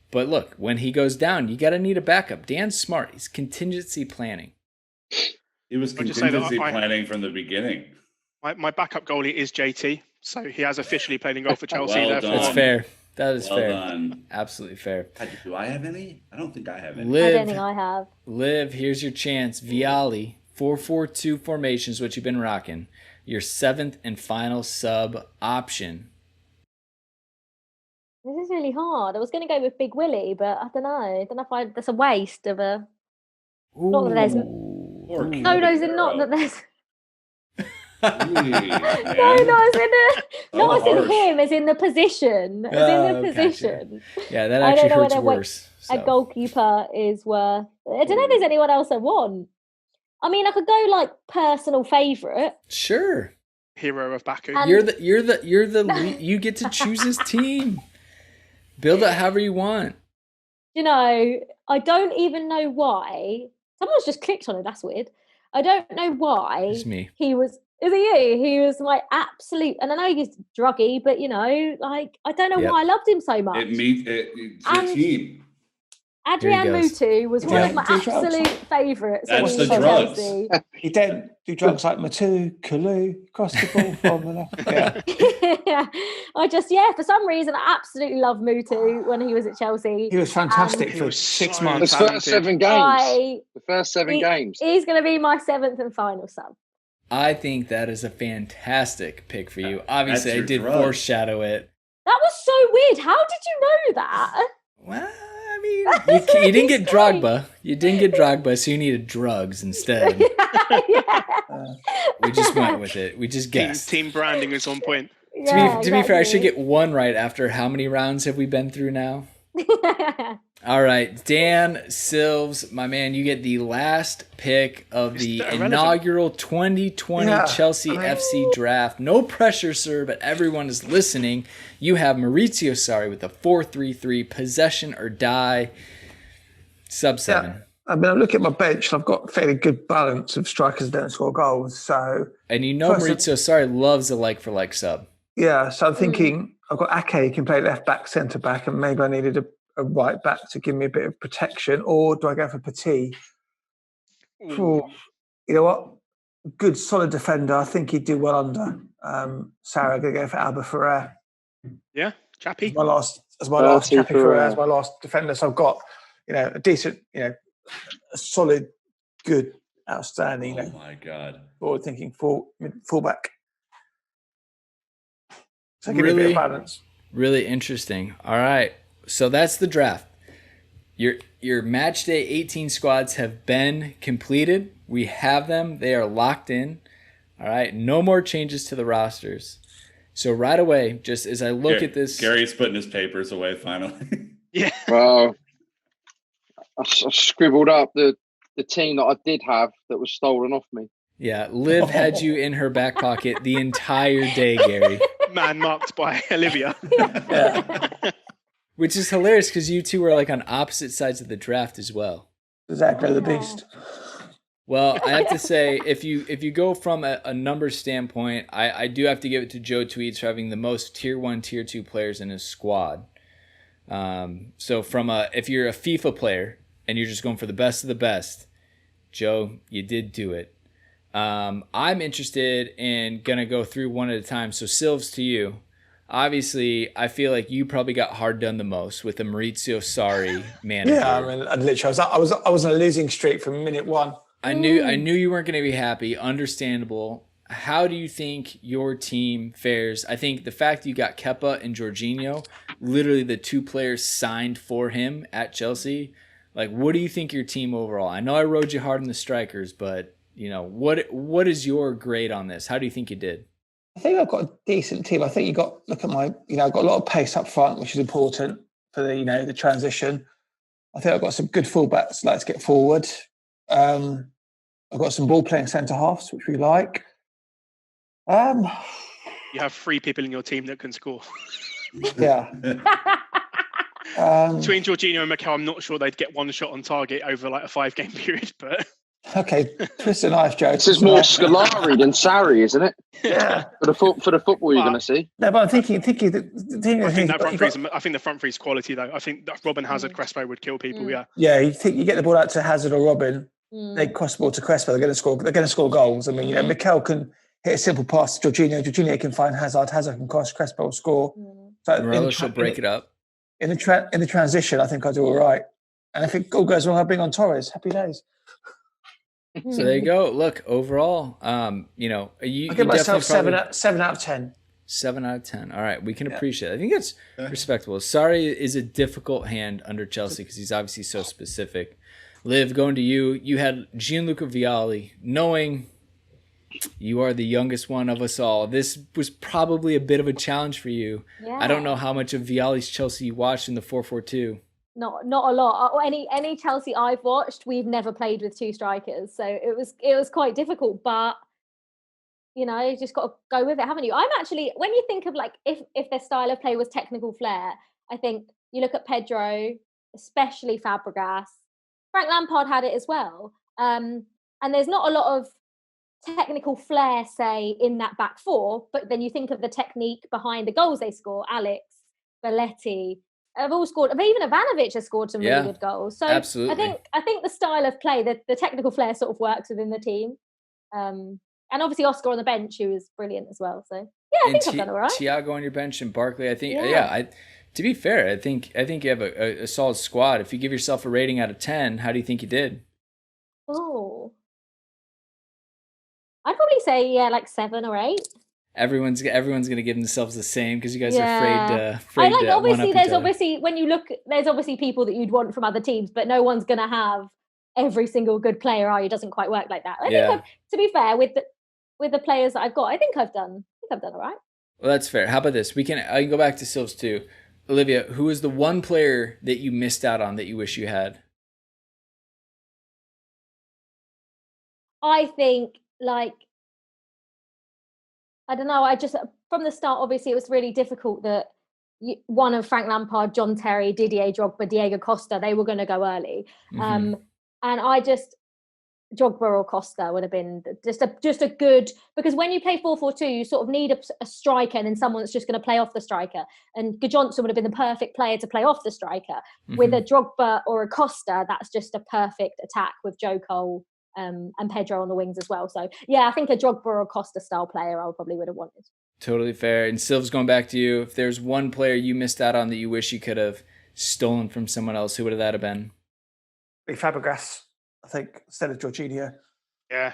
But look, when he goes down, you got to need a backup. Dan's smart. He's contingency planning. He was I'll just say that contingency planning from the beginning. My backup goalie is JT, so he has officially played in goal for Chelsea. Well therefore, done. That's fair. That is Well fair. done. Absolutely fair. Do I have any? I don't think I have any. I don't Liv, think I have. Liv, here's your chance. Viali, 4-4-2 formation is what you've been rocking. Your 7th and final sub option. This is really hard. I was going to go with Big Willie, but I don't know. I don't know if that's a waste of a. Not that there's. Poor No, as in not Caballero. that there's. Ooh, No, man. as in not as in harsh. him, as in the position. As in the Gotcha. position. Yeah, that I don't actually know hurts whether worse. A so. goalkeeper is worth. I don't know if there's anyone else I want. I mean, I could go like personal favourite. Sure. hero of Baku. And- You get to choose his team. Build it however you want. You know, I don't even know why. Someone's just clicked on it. That's weird. I don't know why. It's me. He was. Is it you? He was my absolute. And I know he's druggy, but you know, like I don't know Yep. why I loved him so much. It's a And- team. Adrian Here he goes. Mutu was one Yeah, of my do drugs. absolute favourites. That's when the he was at drugs. Chelsea. He don't do drugs like Matu, Kalu, cross the ball from the left. Yeah. Yeah. For some reason, I absolutely loved Mutu when he was at Chelsea. He was fantastic He for was 6 so months. The talented. first 7 games. I, The first 7 he- games. He's going to be my 7th and final sub. I think that is a fantastic pick for you. Obviously, I your did drug. foreshadow it. That was so weird. How did you know that? Well, I mean, you didn't get Drogba. You didn't get Drogba, so you needed drugs instead. Yeah. We just went with it. We just guessed. Team branding is on point. To be fair, I should exactly. get one right after how many rounds have we been through now? All right, Dan Silves, my man, you get the last pick of the irrelevant. inaugural 2020 Yeah, Chelsea FC draft. No pressure, sir, but everyone is listening. You have Maurizio Sarri with a 4-3-3, possession or die, sub 7. I mean, I look at my bench and I've got a fairly good balance of strikers that don't score goals. So, and Maurizio Sarri loves a like for like sub. Yeah, so I'm thinking I've got Ake, who can play left back, centre back, and maybe I needed a right back to give me a bit of protection. Or do I go for Petit? You know what? Good, solid defender. I think he'd do well under Sarri. I'm going to go for Alba Ferrer. Yeah, Chappie. As my last Chappie Ferrer as my last defender. So I've got, a decent, a solid, good, outstanding. Oh my God! Forward thinking fullback. So give me a bit of balance. Really interesting. All right. So that's the draft. Your match day 18 squads have been completed. We have them. They are locked in. All right. No more changes to the rosters. So right away, just as I look at this. Gary's putting his papers away finally. Yeah. Well, I scribbled up the team that I did have that was stolen off me. Yeah. Liv had you in her back pocket the entire day, Gary. Man marked by Olivia. Which is hilarious because you two were like on opposite sides of the draft as well. Exactly, the beast. Well, I have to say, if you go from a number standpoint, I do have to give it to Joe Tweeds for having the most tier 1, tier 2 players in his squad. So if you're a FIFA player and you're just going for the best of the best, Joe, you did do it. I'm interested in gonna go through one at a time. So Silves, to you. Obviously, I feel like you probably got hard done the most with the Maurizio Sarri manager. Yeah, I mean, literally, I was on a losing streak from minute one. I knew you weren't going to be happy. Understandable. How do you think your team fares? I think the fact that you got Kepa and Jorginho, literally the 2 players signed for him at Chelsea. Like, what do you think your team overall? I know I rode you hard on the strikers, but what is your grade on this? How do you think you did? I think I've got a decent team. I think look at my, I've got a lot of pace up front, which is important for the transition. I think I've got some good fullbacks like to get forward. I've got some ball playing centre halves, which we like. You have 3 people in your team that can score. Yeah. Between Jorginho and Mikel, I'm not sure they'd get one shot on target over like a 5-game period, but. Okay, twist a knife, Joe. This is more Scolari than Sarri, isn't it? Yeah. For the football you're going to see. No, but I'm thinking. I think the front three's quality though. I think that Robin Hazard, Crespo would kill people. Yeah. Yeah, you think you get the ball out to Hazard or Robin, they cross the ball to Crespo. They're going to score goals. I mean, Mikel can hit a simple pass to Jorginho. Jorginho can find Hazard. Hazard can cross. Crespo will score. So Morelos will break it up. In the transition, I think I do all right. And if it all goes wrong, I bring on Torres. Happy days. So there you go. Look, overall, I give myself 7 out of 10. 7 out of 10. All right, we can appreciate it. I think that's respectable. Sarri is a difficult hand under Chelsea because he's obviously so specific. Liv, going to you. You had Gianluca Vialli. Knowing you are the youngest one of us all, this was probably a bit of a challenge for you. Yeah. I don't know how much of Vialli's Chelsea you watched in the 4-4-2. Not a lot. Any Chelsea I've watched, we've never played with 2 strikers, so it was quite difficult. But you just got to go with it, haven't you? I'm actually, when you think of like if their style of play was technical flair, I think you look at Pedro, especially Fabregas. Frank Lampard had it as well, and there's not a lot of technical flair, say, in that back 4. But then you think of the technique behind the goals they score. Alex, Belletti. Have all scored. Even Ivanovic has scored some really good goals. So absolutely. I think the style of play, the technical flair, sort of works within the team. And obviously Oscar on the bench, who was brilliant as well. So yeah, I think I've done all right. Thiago on your bench and Barkley. I think to be fair, I think you have a solid squad. If you give yourself a rating out of 10, how do you think you did? Oh, I'd probably say like 7 or 8. Everyone's gonna give themselves the same because you guys are afraid. I like obviously there's obviously when you look there's obviously people that you'd want from other teams, but no one's gonna have every single good player. It doesn't quite work like that. I think to be fair with the players that I've got, I think I've done all right. Well, that's fair. How about this? I can go back to Silves too. Olivia, who is the one player that you missed out on that you wish you had? I think I don't know. I just, from the start, obviously, it was really difficult that one of Frank Lampard, John Terry, Didier Drogba, Diego Costa, they were going to go early. And I just Drogba or Costa would have been just a good, because when you play 4-4-2, you sort of need a striker and then someone that's just going to play off the striker. And Johnson would have been the perfect player to play off the striker. With a Drogba or a Costa, that's just a perfect attack with Joe Cole and Pedro on the wings as well. So yeah, I think a Drogba or Costa style player I probably would have wanted. Totally fair. And Sylv's, going back to you. If there's one player you missed out on that you wish you could have stolen from someone else, who would that have been? Fabregas, I think, instead of Jorginho. Yeah.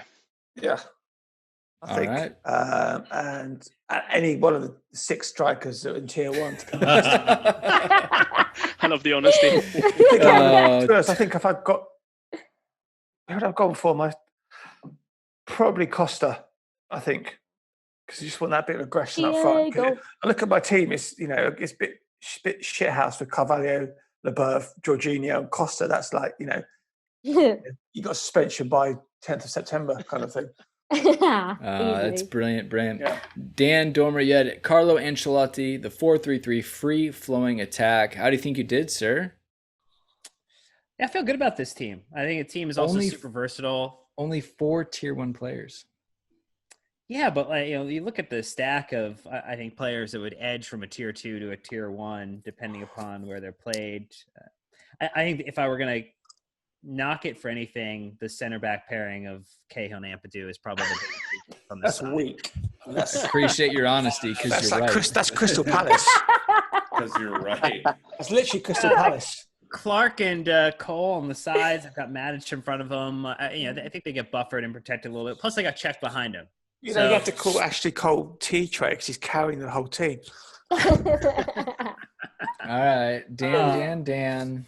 I think. Right. And any one of the 6 strikers that are in tier 1. I love the honesty. I think if I've got, who would I've gone for? Probably Costa, I think, because you just want that bit of aggression up front. I look at my team; it's it's a bit shithouse with Carvalho, Leboeuf, Jorginho, and Costa. That's like you got suspension by 10th of September kind of thing. That's brilliant. Yeah. Dan Dormer, you had Carlo Ancelotti, the 4-3-3 free-flowing attack. How do you think you did, sir? Yeah, I feel good about this team. I think the team is also super versatile. Only 4 tier 1 players. Yeah, but you look at the stack of, I think, players that would edge from a tier 2 to a tier 1, depending upon where they're played. I think if I were going to knock it for anything, the center back pairing of Cahill and Ampadu is probably the biggest from the That's side. weak. I appreciate your honesty, because you're right. That's Crystal Palace. Because you're right. That's literally Crystal Palace. Clark and Cole on the sides. I've got Matic in front of them. I think they get buffered and protected a little bit. Plus, they got checked behind him. You have to call Ashley Cole T-Tray because he's carrying the whole team. All right, Dan.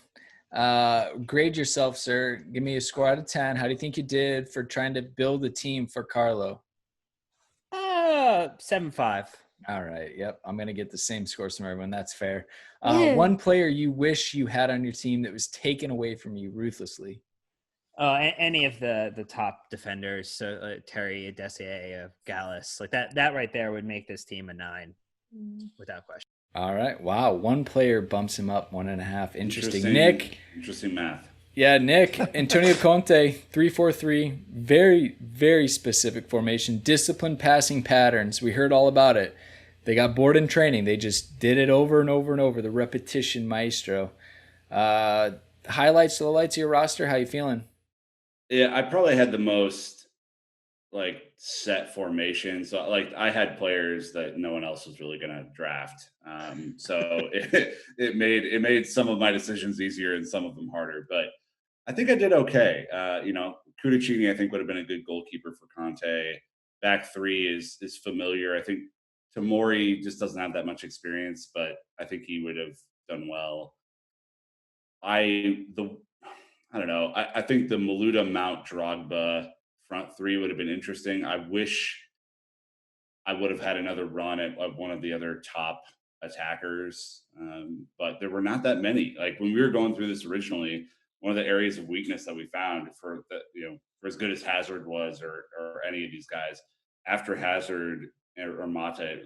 Grade yourself, sir. Give me a score out of 10. How do you think you did for trying to build a team for Carlo? 7.5. All right. Yep. I'm going to get the same scores from everyone. That's fair. One player you wish you had on your team that was taken away from you ruthlessly. Any of the top defenders. So Terry, Dessier, Gallus, like that right there would make this team a 9 without question. All right. Wow. One player bumps him up 1.5. Interesting. Nick. Interesting math. Yeah, Nick. Antonio Conte, 3-4-3. Very, very specific formation. Disciplined passing patterns. We heard all about it. They got bored in training. They just did it over and over and over. The repetition maestro. Highlights to the lights of your roster. How you feeling? Yeah, I probably had the most set formation. So I had players that no one else was really going to draft. So it made some of my decisions easier and some of them harder. But I think I did okay. Cudicini, I think, would have been a good goalkeeper for Conte. Back 3 is familiar. I think Tomori just doesn't have that much experience, but I think he would have done well. I don't know. I think the Maluda Mount Drogba front 3 would have been interesting. I wish I would have had another run at one of the other top attackers, but there were not that many. Like when we were going through this originally, one of the areas of weakness that we found for as good as Hazard was or any of these guys, after Hazard or Mata,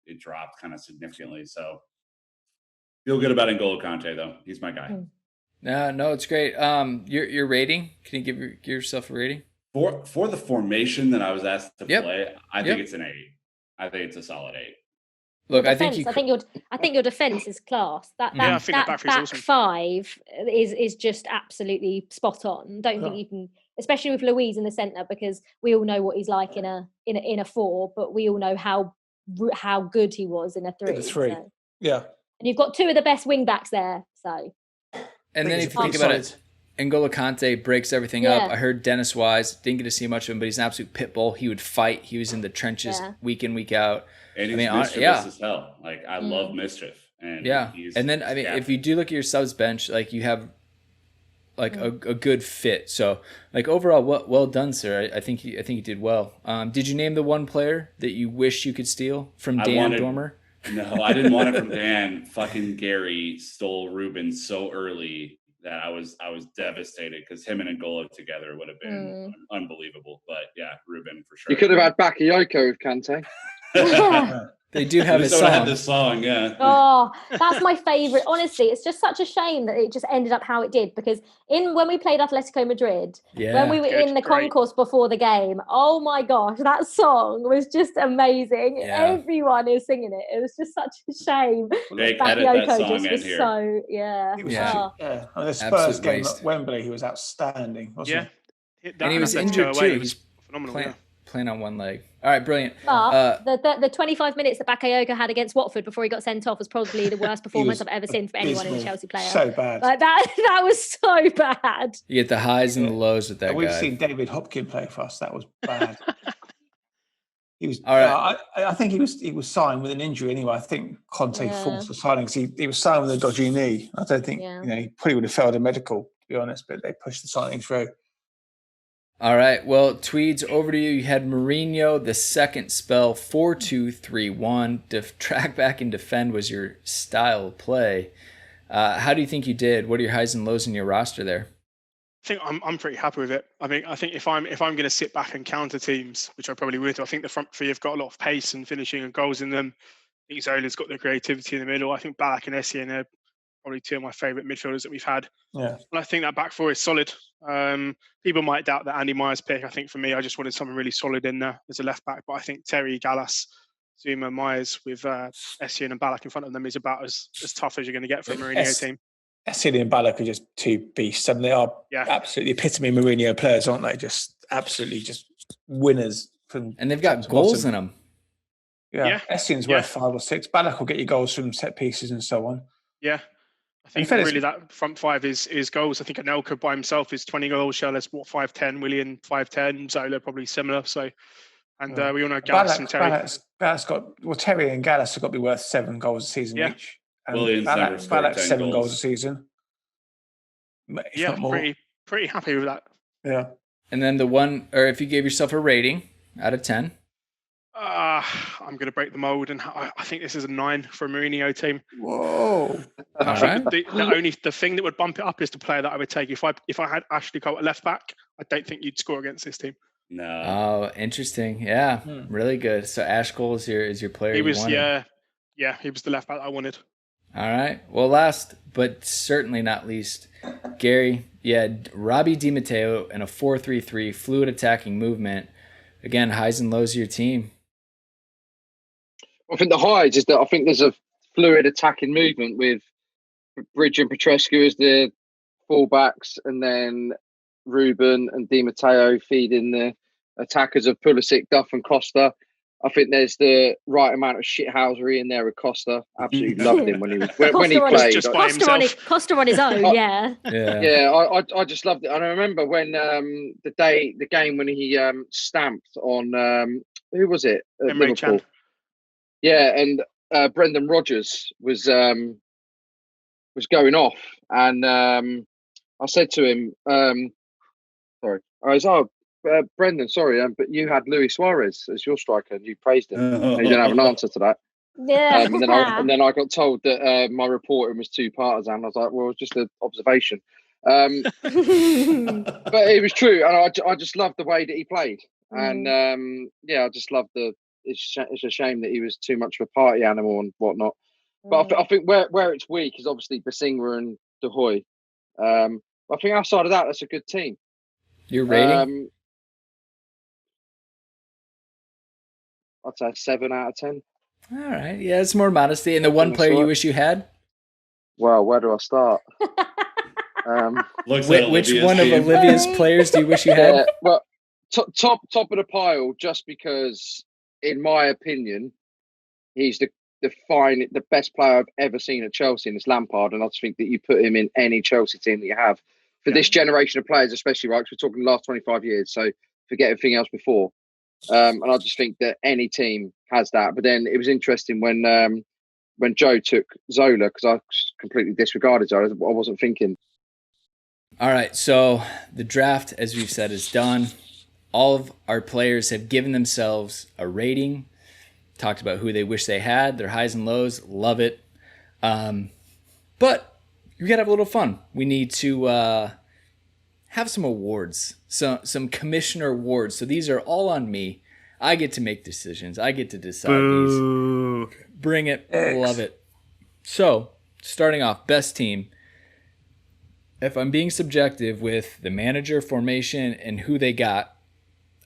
it dropped kind of significantly. So feel good about N'Golo Kante though. He's my guy. No, it's great. Your rating? Can you give yourself a rating? For the formation that I was asked to play, I think it's an 8. I think it's a solid 8. Look, I think your defense is class. That back 5 is just absolutely spot on. Don't think you can, especially with Luiz in the centre, because we all know what he's like in a 4, but we all know how good he was in a 3. In a 3, so. Yeah. And you've got 2 of the best wing backs there, so. And then if you think about it, N'Golo Kante breaks everything up. I heard Dennis Wise, didn't get to see much of him, but he's an absolute pit bull. He would fight. He was in the trenches week in, week out. And he's mischievous as hell. I love mischief. And and then if you do look at your subs bench, you have a good fit. So overall, well done, sir. I think you did well. Did you name the one player that you wish you could steal from Dan Dormer? No, I didn't want it from Dan. Fucking Gary stole Ruben so early that I was devastated because him and N'Golo together would have been unbelievable. But yeah, Ruben for sure. You could have had Bakayoko with Kante. They do have a Minnesota had song. this song, yeah. Oh, that's my favorite. Honestly, it's just such a shame that it just ended up how it did. Because when we played Atletico Madrid, Yeah. when we were in the Great. concourse before the game, oh my gosh, that song was just amazing. Yeah. Everyone is singing it. It was just such a shame. Jake, edit that Bakayoko song just in was here. so yeah. He was Yeah. yeah. On the Spurs Absolute game waste. at Wembley, he was outstanding, wasn't Yeah. And he was Atletico injured away, too. he was He's phenomenal. playing on one leg. All right, brilliant. But the 25 minutes that Bakayoko had against Watford before he got sent off was probably the worst performance was I've ever seen from anyone in a abysmal. Chelsea player. So bad. Like that was so bad. You get the highs and the lows with that We've guy. seen David Hopkins play for us. That was bad. He was. All right. I think he was signed with an injury anyway. I think Conte Yeah. forced the signing because he was signed with a dodgy knee. I don't think Yeah. he probably would have failed a medical, to be honest. But they pushed the signing through. All right. Well, Tweeds, over to you. You had Mourinho, the second spell, 4-2-3-1. Track back and defend was your style of play. How do you think you did? What are your highs and lows in your roster there? I think I'm pretty happy with it. I think if I'm going to sit back and counter teams, which I probably would, I think the front three have got a lot of pace and finishing and goals in them. I think Zola's got the creativity in the middle. I think Ballack and Essien are probably two of my favourite midfielders that we've had. Yeah. And I think that back four is solid. People might doubt that Andy Myers pick. I think for me, I just wanted someone really solid in there as a left back. But I think Terry, Gallas, Zuma, Myers with Essien and Ballack in front of them is about as tough as you're going to get for a Mourinho team. Essien and Ballack are just two beasts. I mean, they are absolutely epitome Mourinho players, aren't they? Just absolutely just winners. And they've got goals in them. Yeah. Essien's worth 5 or 6. Ballack will get you goals from set pieces and so on. Yeah. I think really that front five is goals. I think Anelka by himself is 20 goals. Shell's 5'10", Willian 5'10", Zola probably similar. So, and we all know Gallas and Terry. Terry and Gallas have got to be worth 7 goals a season each. And Willian's never scored 10 7 goals a goals. season. Yeah, pretty happy with that. Yeah. And then the one, or if you gave yourself a rating out of 10. I'm going to break the mold, and I think this is a 9 for a Mourinho team. Whoa! All right. The thing that would bump it up is the player that I would take. If I had Ashley Cole at left back, I don't think you'd score against this team. No. Oh, interesting. Yeah, really good. So Ash Cole is your player. He was, you wanted. yeah, he was the left back that I wanted. All right. Well, last but certainly not least, Gary, you had Robbie Di Matteo and a 4-3-3 fluid attacking movement. Again, highs and lows of your team. I think the highs is that I think there's a fluid attacking movement with Bridge and Petrescu as the fullbacks, and then Ruben and Di Matteo feeding the attackers of Pulisic, Duff and Costa. I think there's the right amount of shithousery in there with Costa. Absolutely loved him when he played. Just by himself. Costa on his own, yeah. I just loved it. And I remember when the game when he stamped on who was it? Emre Can. Yeah, and Brendan Rodgers was going off, and I said to him, sorry, I was, Brendan, sorry, but you had Luis Suarez as your striker, and you praised him. And you didn't have an answer to that. Yeah. And then I got told that my reporting was too partisan. I was like, well, it's just an observation. But it was true, and I just loved the way that he played, and I just loved the. It's a shame that he was too much of a party animal and whatnot. But I think where it's weak is obviously Basinga and De Hoy. I think outside of that, that's a good team. Your rating? I'd say 7 out of 10. All right. Yeah, it's more modesty. And the one player you wish you had? Well, where do I start? Which one of Olivia's players do you wish you had? Well, top of the pile, just because, in my opinion, he's the best player I've ever seen at Chelsea, and it's Lampard. And I just think that you put him in any Chelsea team that you have for this generation of players, especially, right? Because we're talking the last 25 years, so forget everything else before. And I just think that any team has that. But then it was interesting when Joe took Zola, because I completely disregarded Zola. I wasn't thinking. All right, so the draft, as we've said, is done. All of our players have given themselves a rating, talked about who they wish they had, their highs and lows. Love it. But we got to have a little fun. We need to have some awards, some commissioner awards. So these are all on me. I get to make decisions. I get to decide Boo. these. Bring it. Love it. So, starting off, best team. If I'm being subjective with the manager, formation, and who they got,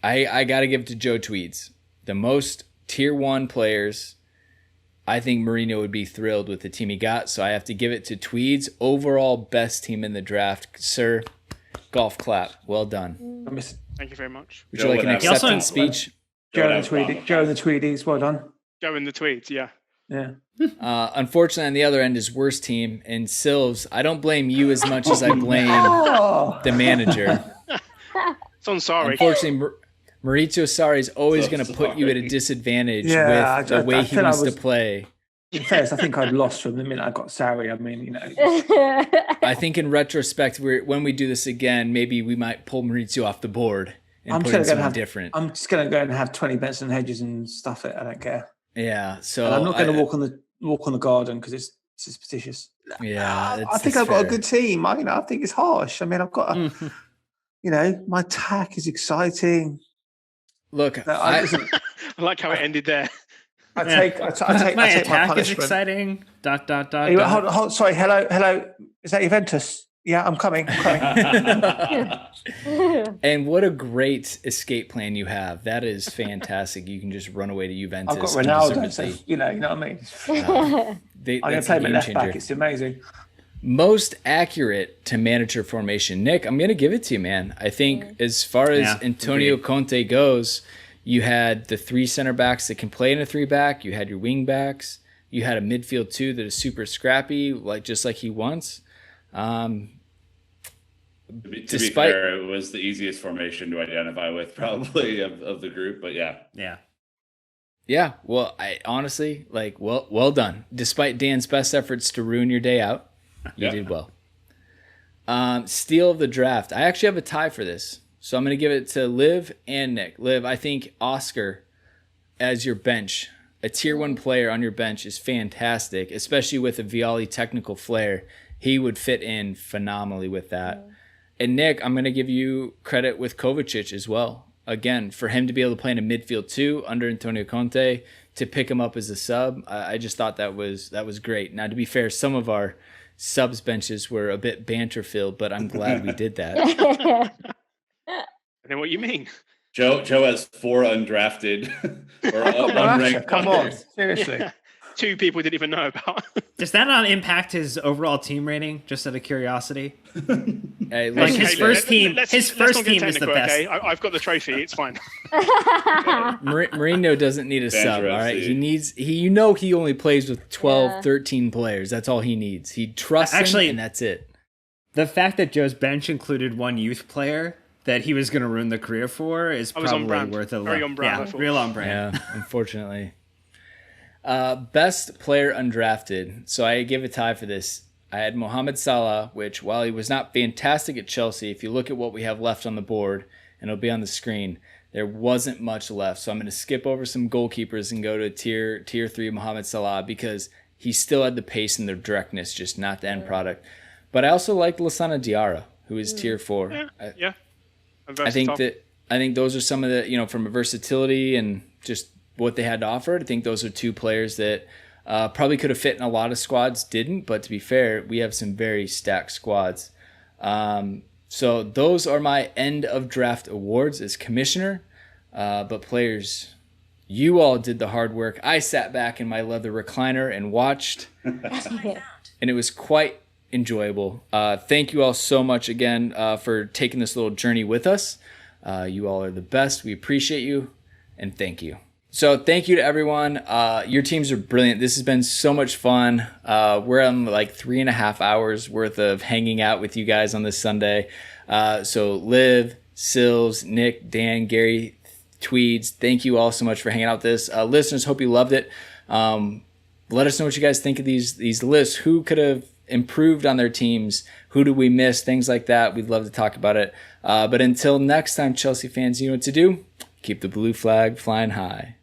I got to give it to Joe Tweeds. The most tier 1 players. I think Mourinho would be thrilled with the team he got, so I have to give it to Tweeds. Overall best team in the draft. Sir, golf clap. Well done. Thank you very much. Would you like an acceptance speech? Joe and the Tweedies, well done. Joe and the Tweeds, yeah. Yeah. Unfortunately, on the other end is worst team. And Silves, I don't blame you as much as I blame the manager. It's on Sarri. Unfortunately, Maurizio Sarri is always going to put you at a disadvantage with the way he wants to play. In fairness, I think I'd lost from the minute I got Sarri. I mean, I think in retrospect, when we do this again, maybe we might pull Maurizio off the board and put in someone different. I'm just going to go and have 20 Benson Hedges and stuff it. I don't care. Yeah, so and I'm not going to walk on the garden because it's suspicious. Yeah, I think I've got a good team. I think it's harsh. I mean, I've got my attack is exciting. Look, I like how it ended there. I take my attack attack is exciting. ... Hold, sorry, hello. Is that Juventus? Yeah, I'm coming. And what a great escape plan you have. That is fantastic. You can just run away to Juventus. I've got Ronaldo, so you know what I mean. I'm going to play my left back. It's amazing. Most accurate to manager formation. Nick, I'm going to give it to you, man. I think as far as Antonio Conte goes, you had the 3 center backs that can play in a 3-back. You had your wing backs. You had a midfield 2 that is super scrappy, just like he wants. To be fair, it was the easiest formation to identify with, probably of the group. But yeah. Well, I honestly well done. Despite Dan's best efforts to ruin your day out, you did well. Steal of the draft. I actually have a tie for this, so I'm going to give it to Liv and Nick. Liv, I think Oscar as your bench, a tier 1 player on your bench, is fantastic, especially with a Vialli technical flair. He would fit in phenomenally with that. And Nick, I'm going to give you credit with Kovacic as well. Again, for him to be able to play in a midfield 2 under Antonio Conte, to pick him up as a sub, I just thought that was great. Now, to be fair, some of our subs benches were a bit banter-filled, but I'm glad we did that. I know what you mean. Joe has 4 undrafted or unranked. Come on, seriously. 2 people didn't even know about. Does that not impact his overall team rating? Just out of curiosity. His first team is the best. Okay? I've got the trophy. It's fine. Mourinho doesn't need a sub. All right, he only plays with 12, 13 players. That's all he needs. He trusts him, and that's it. The fact that Joe's bench included 1 youth player that he was going to ruin the career for is probably worth a look. Very on brand. Yeah, real on brand. Yeah, unfortunately. Best player undrafted. So I give a tie for this. I had Mohamed Salah, which while he was not fantastic at Chelsea, if you look at what we have left on the board, and it'll be on the screen, there wasn't much left. So I'm going to skip over some goalkeepers and go to tier 3 Mohamed Salah because he still had the pace and the directness, just not the end product. But I also like Lassana Diarra, who is tier 4. Yeah. I think those are some of the, from a versatility and just what they had to offer. I think those are 2 players that probably could have fit in a lot of squads, didn't. But to be fair, we have some very stacked squads. So those are my end of draft awards as commissioner. But players, you all did the hard work. I sat back in my leather recliner and watched, and it was quite enjoyable. Thank you all so much again for taking this little journey with us. You all are the best. We appreciate you, and thank you. So thank you to everyone. Your teams are brilliant. This has been so much fun. We're on 3.5 hours worth of hanging out with you guys on this Sunday. So Liv, Sills, Nick, Dan, Gary, Tweeds, thank you all so much for hanging out with this. Listeners, hope you loved it. Let us know what you guys think of these lists. Who could have improved on their teams? Who do we miss? Things like that. We'd love to talk about it. But until next time, Chelsea fans, you know what to do. Keep the blue flag flying high.